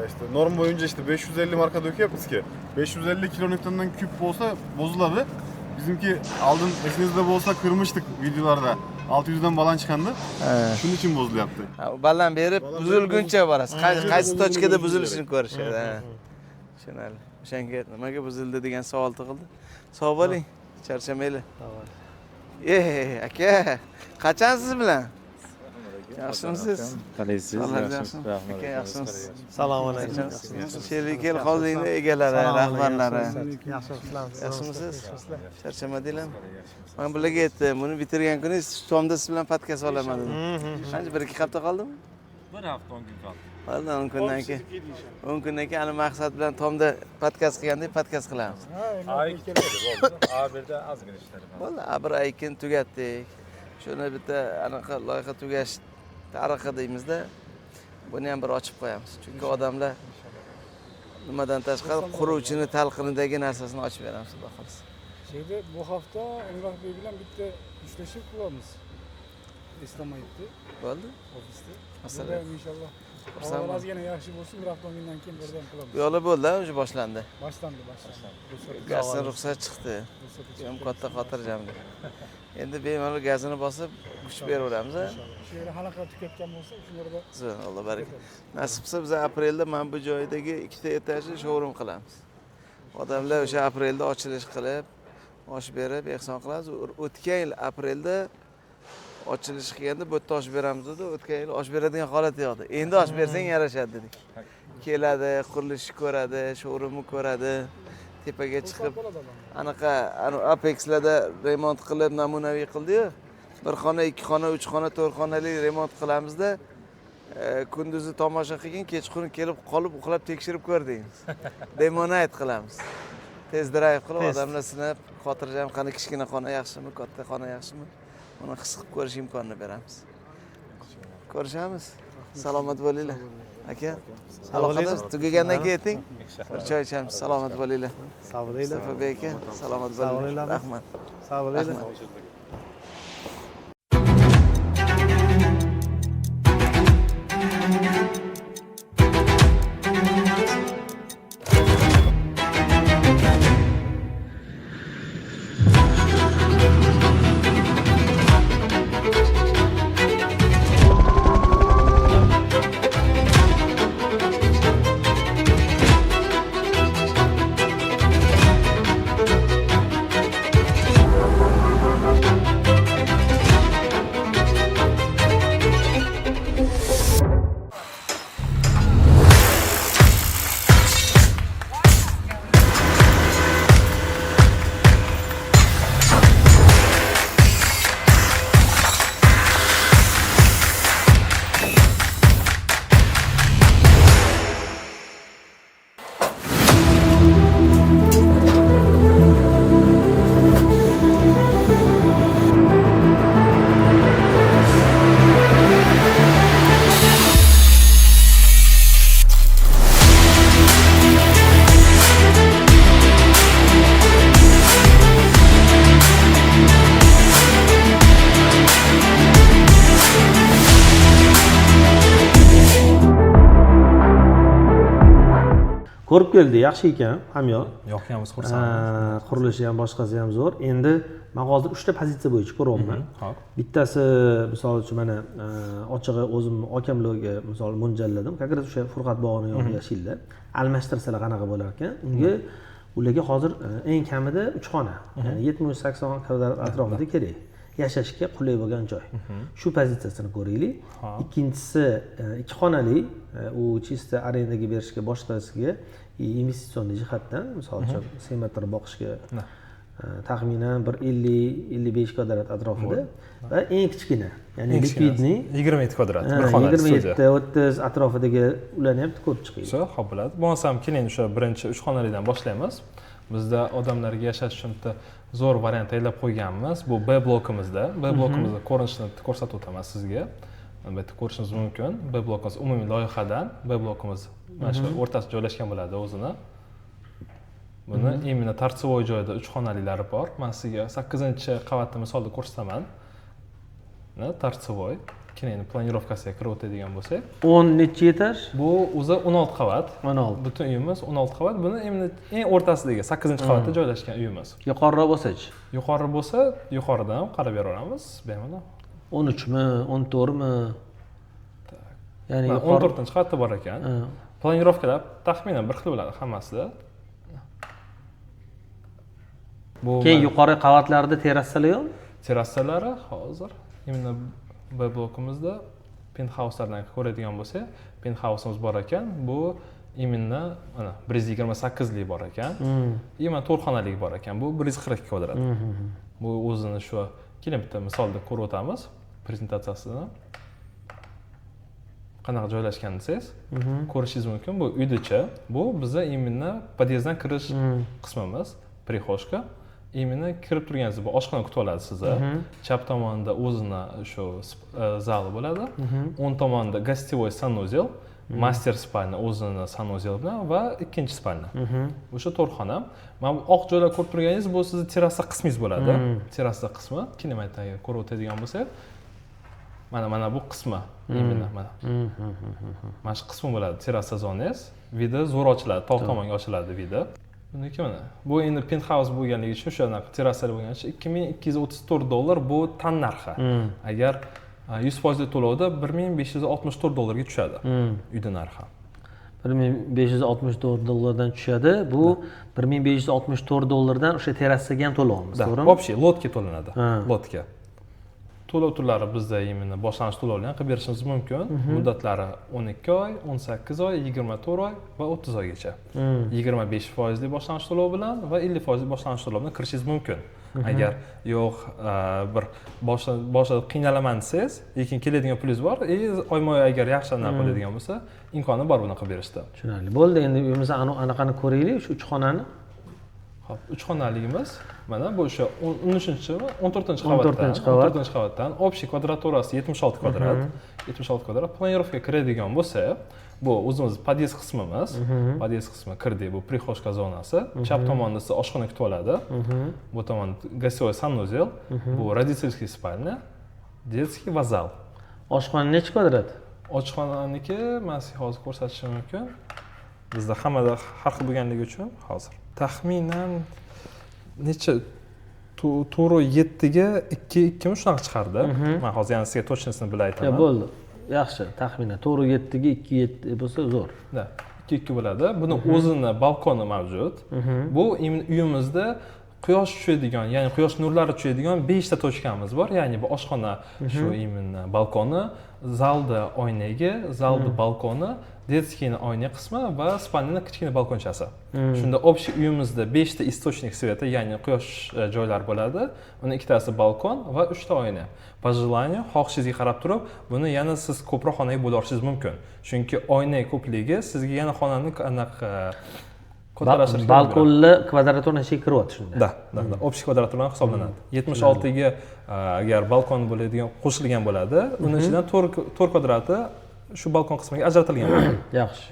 İşte norm boyunca işte 550 marka döküyor ki 550 kilonewtondan küp olsa bozuladı. Bizimki aldın esinizde olsa kırmıştık videolarda. 600'den balan çıkandı. Şunun için bozulyapti. Balan berib buzilguncha borasiz. Qaysi tochkada buzilishini ko'rishadi. Tushunarli. O'shanga nimaga buzildi degan savol tug'ildi. Sog' bo'ling, charchamaylik. Aka, qachon siz bilan? Yaxshimisiz? Qalaysiz? Aka, yaxshimisiz? Assalomu alaykum. Cheliker Holding egalari, rahbarlari. Yaxshimisiz? Charchamadinglarmi? Men bularga aytdim, buni bitirgan kuni tomda siz bilan podkast olaman dedim. Qancha 1-2 hafta qoldimi? 1 hafta 10 kun qoldi. Qoldi 10 kundan keyin. 10 kundan keyin ana maqsad bilan tomda podkast qilgandek podkast qilamiz. Ay kerak bo'ldi. A1da ozgina ishlar bor. Bo'ldi, bir oy keyin tugatdik. Shuni bitta anaqa loyiha tugash tariqi deymizda. Buni ham bir ochib qo'yamiz. Chunki odamlar nimadan tashqari quruvchini talqinidagi narsasini ochib beramiz, xudo xolisa. Şeyde bu hafta Emrah Bey bilen bitti üçleşip kullanırız. İslam ayıptı. Bo'ldi? Ofiste. Masalan. Buradayım inşallah. Havalar az gene yaxshi bo'lsin, bir hafta günden keyin buradan kullanırız. Yo'li bo'ldi, o'sha boshlandi. Başlandı. Gazdan ruxsat chiqdi. Ham katta xotirjamlik. Endi bemalol gazini bosib, kuch beraveramiz. Şöyle halaka tüketken olsa şunları da... Zo'r, Alloh baraka. Nasib qilsa biz aprelda mana bu joydagi 2 ta etajli showroom qilamiz. Odamlar o'sha aprelda ochilish qilib, osh berib, ehson qilamiz. O'tgan yil aprelda ochilish qilganda bu yerda osh beramiz dedi. O'tgan yil osh beradigan holat yo'qdi. Endi osh bersang yarashadi dedik. Keladi, qurilishni ko'radi, showroomni ko'radi. tepaga chiqib anaqa Apex'larda remont qilib namunaviy qildi-yu. Bir xona, ikki xona, uch xona, to'rt xonali remont qilamizda kunduzi tomosha qilgin, kechqurun kelib qolib uxlab tekshirib ko'r deymiz. Demonayt qilamiz. Tez drive qilib odamlar sinab, xotirjam qani kichkina xona yaxshimi, katta xona yaxshimi, uni his qilib ko'rish imkonini beramiz. Ko'rishamiz. Salomat bo'linglar. Aka, aloqada tugagandan keyin ayting. Bir choy ichamiz. Salomat bo'linglar. Sog' bo'linglar. Mustafabek aka, salomat bo'linglar. Rahmat. Sog' bo'linglar. Ko'rib keldi, yaxshi ekan, hamyon. Yoqyapmiz, xursandmiz. Qurilishi ham boshqasi ham zo'r. Endi men hozir 3 ta pozitsiya bo'yicha ko'ryapman. Xo'p. Bittasi, misol uchun mana ochig'i o'zim akamlarga misol mo'ljalladim. Konkret o'sha Furqat bog'ining yonida yashaydilar. Almashtirsalar qanaqa bo'lar ekan? Unga ularga hozir eng kamida 3 xona, ya'ni 70-80 kvadrat atrofida kerak. Yashashga qulay bo'lgan joy. Shu pozitsiyasini ko'raylik. Ikkinchisi 2 xonali, u chista arendaga berishga boshqasiga investitsion jihatdan, misol uchun semetr boqishga taxminan bir 50-55 kvadrat atrofida va eng kichkina, ya'ni likvidni 27 kvadrat bir xonali studiya. 27-30 atrofidagi ularni ham ko'rib chiqaylik. Xo'p bo'ladi. Bo'lmasam keling o'sha birinchi 3 xonalidan boshlaymiz. Bizda odamlarga yashash uchun zo'r variant tayyorlab qo'yganmiz. Bu B blokimizda. B blokimizda ko'rinishini ko'rsatib o'taman sizga. Albatta ko'rishingiz mumkin. B blokimiz umumiy loyihadan. B blokimiz mana shu o'rtasida joylashgan bo'ladi o'zini. Buni imенно tartsovoy joyda 3 xonalilari bor. Men sizga 8-qavatni misolda ko'rsataman. Tartsovoy. Keyin planirovkasiga kirib o'tadigan bo'lsak, 10 necha etaj? Bu o'zi 16 qavat. 16. Butun uyimiz 16 qavat. Buni eng o'rtasidagi 8-qavatda joylashgan uyimiz. Yuqoriroq bo'lsa-chi? Yuqori bo'lsa, yuqoridan ham qarab beraveramiz, bemalol. 13 mi, 14 mi? Ya'ni 14-qavatda bor ekan. Planirovkalar taxminan bir xil bo'ladi hammasida. Bu keyin yuqori qavatlarda terrasalar yo'q? Terrasalari hozir imенно B blokimizda penthouselardan ko'radigan bo'lsak, penthouseimiz bor ekan. Bu imенно mana 128 lik bor ekan. Imенно 4 xonalik bor ekan. Bu 140 kvadrat. Bu o'zini shu keling bitta misolda ko'rib o'tamiz prezentatsiyasini. Qanaqa joylashganini desangiz, ko'rishingiz mumkin. Bu uydicha. Bu bizda imенно podyezddan kirish qismimiz, prixoshka. Imенно kirib turganingizda bu oshxona kutib oladi sizni. Chap tomonda o'zini shu zali bo'ladi. O'ng tomonda gostivoy sanuzel, master spalna o'zini sanuzel bilan va ikkinchi spalna. O'sha 4 xona. Mana bu oq joylar ko'rib turganingiz bu sizning terrasa qismingiz bo'ladi. Terrasa qismi, kinematga ko'rib o'tadigan bo'lsak, mana bu qismi imенно mana. Mana shu qismi bo'ladi terrasa zonangiz. Vida zo'r ochiladi, tog' tomonga ochiladi vida. Buniki mana. Bu endi penthouse bo'lganligi uchun shunaqa terrasali bo'lgani uchun $2234 bu tan narxi. Agar 100% to'lovda $1564 ga tushadi uyda narxi. $1564 dan tushadi. Bu $1564 dan o'sha terrasaga ham to'laymiz, to'g'rimi? Общий lotga to'lanadi. Lotga. to'lov turlari bizda именно boshlanish to'lovlarni qilib berishimiz mumkin. Muddatlari 12 oy, 18 oy, 24 oy va 30 oygacha. 25% boshlanish to'lov bilan va 50% boshlanish to'lov bilan kirishingiz mumkin. Agar yo'q bir boshida qiynalaman desangiz, lekin keladigan pulingiz bor, oyma-oy agar yaxshi anaqa bo'ladigan bo'lsa, imkoni bor buni qilib berishda. Tushunarli. Bo'ldi, endi uyimizni anaqani ko'raylik, shu 3 xonani. Hop, 3 xonaligimiz mana bu o'sha 13-mi, 14-qavatdan, qavatdan общий kvadraturasi 76 kvadrat. 76 kvadrat. Planirovka kiradigan bo'lsa, bu o'zimiz pod'ezd qismimiz. Pod'ezd qismi kirdi, bu prixoshka zonasi. Chap tomonda siz oshxona kutib oladi. Bu tomon gostiyoy sanuzel, bu родительский спальня, детский va zal. Oshxona necha kvadrat? Oshxonaniki men sizga hozir ko'rsatishim mumkin. Bizda hammada har xil bo'lganligi uchun hozir taxminan necha 4.7 ga 2.2 shunaqa chiqardi. Men hozir yana sizga точностini bilib aytaman. Bo'ldi. Yaxshi, taxminan 4.7 ga 2.7 bo'lsa zo'r. Da, 2.2 bo'ladi. Buni o'zini balkoni mavjud. Bu uyimizda quyosh tushadigan, ya'ni quyosh nurlari tushadigan 5 ta tochkamiz bor. Ya'ni bu oshxona shu именно balkoni, zalda oynagi, zalda balkoni, детскийni oyna qismi va spalnyani kichkina balkonchasi. Shunda общий uyimizda 5 ta istochnik sveta, ya'ni quyosh joylari bo'ladi. Uni ikkitasi balkon va 3 ta oyna. Po желанию, xohishingizga qarab turib, buni yana siz ko'proq xonaga bo'la olishingiz mumkin. Chunki oyna ko'pligi sizga yana xonani anaqa ko'tarishga balkonli kvadratura nechaga kiryapti shunda? Da, общий kvadratura hisoblanadi. 76 ga agar balkon bo'ladigan qo'shilgan bo'ladi, uning ichidan 4 kvadrati shu balkon qismiga ajratilgan bo'ladi. Yaxshi.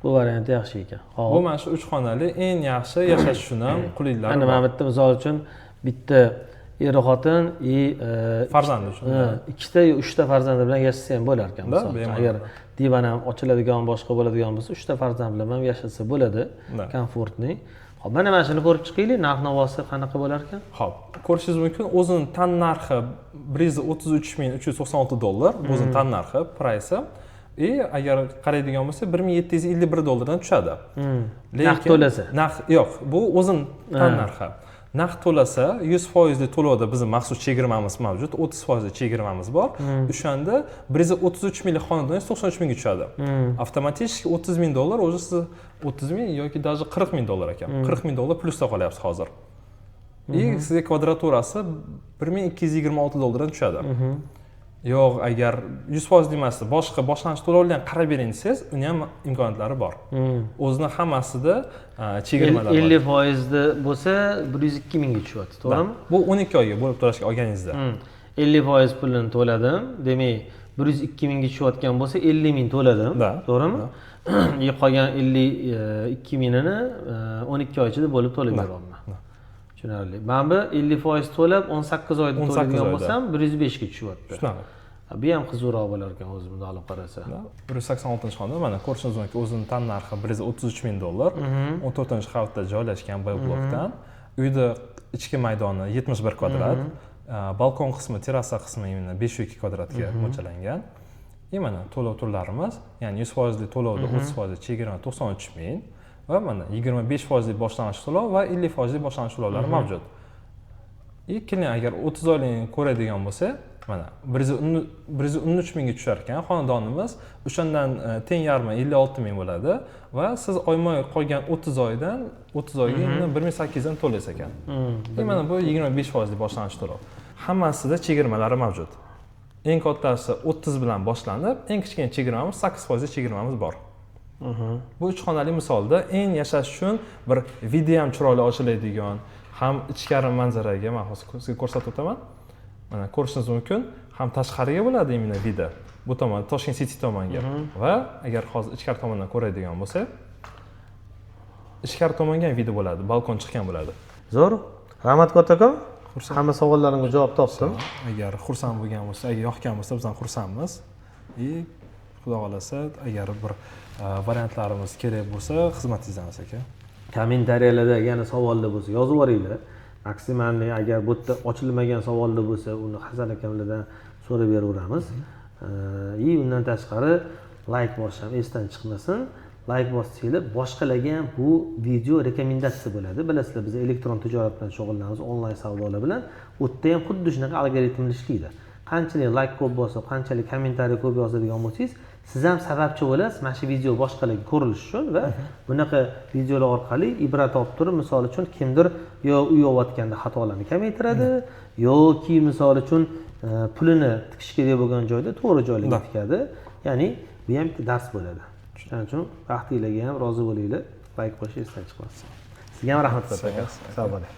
Bu variant yaxshi ekan. Bu mana shu 3 xonali eng yaxshi yashash uchun ham qulaylar. Ana mana bitta misol uchun bitta er xotin farzand uchun. Ikkita yo 3 ta farzandi bilan yashasa ham bo'lar ekan. Agar divan ham ochiladigan, boshqa bo'ladigan bo'lsa, 3 ta farzand bilan ham yashasa bo'ladi. Komfortni. Xo'p, mana shuni ko'rib chiqaylik, narx-navosi qanaqa bo'lar ekan? Xo'p, ko'rishingiz mumkin. O'zining tan narxi $133,396, o'zining tan narxi, price. Agar qaraydigan bo'lsa, $1,751 dan tushadi. Naqd to'lasa. Yo'q, bu o'zining tan narxi. Naqd to'lasa 100% to'lovda bizning maxsus chegirmamiz mavjud, 30% chegirmamiz bor. O'shanda 133 ming xonadon 93 mingga tushadi. Avtomatik $30,000 o'zi siz 30 ming yoki даже $40,000 ekan. $40,000 plusda qolyapsiz hozir. Sizga kvadraturasi $1,226 dan tushadi. Yo'q, agar 100% demasda boshqa boshlanish to'lovlarni qarab bering desangiz, uni ham imkoniyatlari bor. O'zini hammasida chegirmalar bor. 50% bo'lsa 102 mingga tushyapti, to'g'rimi? Bu 12 oyga bo'lib to'lashga olganingizda. 50% pulini to'ladim. Demak, 102 mingga tushayotgan bo'lsa 50 ming to'ladim, to'g'rimi? Qolgan 52 mingini 12 oy ichida bo'lib to'lab beryapman. Tushunarli. Men bu 50% to'lab 18 oyda to'laydigan bo'lsam 105 ga tushyapti. Shunaqa. Bu ham qizuvroq bo'lar ekan o'zi bunday olib qarasa. 186-xonada mana ko'rishingiz mumkin, o'zining tan narxi $133,000, 14-qavatda joylashgan B blokdan. Uyda ichki maydoni 71 kvadrat, balkon qismi, terrasa qismi 502 kvadratga mo'ljallangan. Mana to'lov turlarimiz, ya'ni 100% to'lovda 30% chegirma 93 ming va mana 25% boshlanish to'lov va 50% boshlanish to'lovlari mavjud. Keling, agar 30 oylik ko'radigan bo'lsa, mana 113 mingga tushar ekan xonadonimiz, o'shandan teng yarmi 56 ming bo'ladi va siz oyma-oy qolgan 30 oydan 30 oyga 1800 dan to'laysiz ekan. Mana bu 25% boshlanish to'lov. Hammasida chegirmalari mavjud. Eng kattasi 30 bilan boshlanib, eng kichkina chegirmamiz 8% chegirmamiz bor. Bu 3 xonali misolda eng yashash uchun bir video ham chiroyli ochiladigan, ham ichkari manzaraga men hozir sizga ko'rsatib o'taman. Mana ko'rishingiz mumkin, ham tashqariga bo'ladi mana video. Bu tomon Toshkent City tomonga va agar hozir ichkari tomondan ko'radigan bo'lsa, ichkari tomonga ham video bo'ladi, balkon chiqqan bo'ladi. Zo'r. Rahmat kattakon. Hamma savollarimga javob topdim. Agar xursand bo'lgan bo'lsa, agar yoqgan bo'lsa, biz ham xursandmiz. Xudo xolasa, agar bir variantlarimiz kerak bo'lsa, xizmatingizdamiz aka. Kommentariyalarda yana savollar bo'lsa, yozib yuboringlar. Maksimalni agar bu yerda ochilmagan savollar bo'lsa, uni Hasan akamlardan so'rab beraveramiz. Undan tashqari like bosish ham esdan chiqmasin. Like bossanglar, boshqalarga ham bu video rekomendatsiya bo'ladi. Bilasizlar, biz elektron tijorat bilan shug'ullanamiz, onlayn savdolar bilan. U yerda ham xuddi shunaqa algoritmlar ishlaydi. qanchalik layk ko'p bo'lsa, qanchalik kommentariy ko'p yozadigan bo'lsangiz, siz ham sababchi bo'lasiz mana shu video boshqalarga ko'rilishi uchun va bunaqa videolar orqali ibrat olib turib, misol uchun kimdir yo uy olayotganda xatolarni kamaytiradi, yoki misol uchun pulini tikish kerak bo'lgan joyda to'g'ri joylarga tikadi. Ya'ni bu ham bitta dars bo'ladi. Shuning uchun vaqtingizga ham rozi bo'linglar, layk qo'yishni esdan chiqmasin. Sizga ham rahmat katta aka. Sog' bo'ling.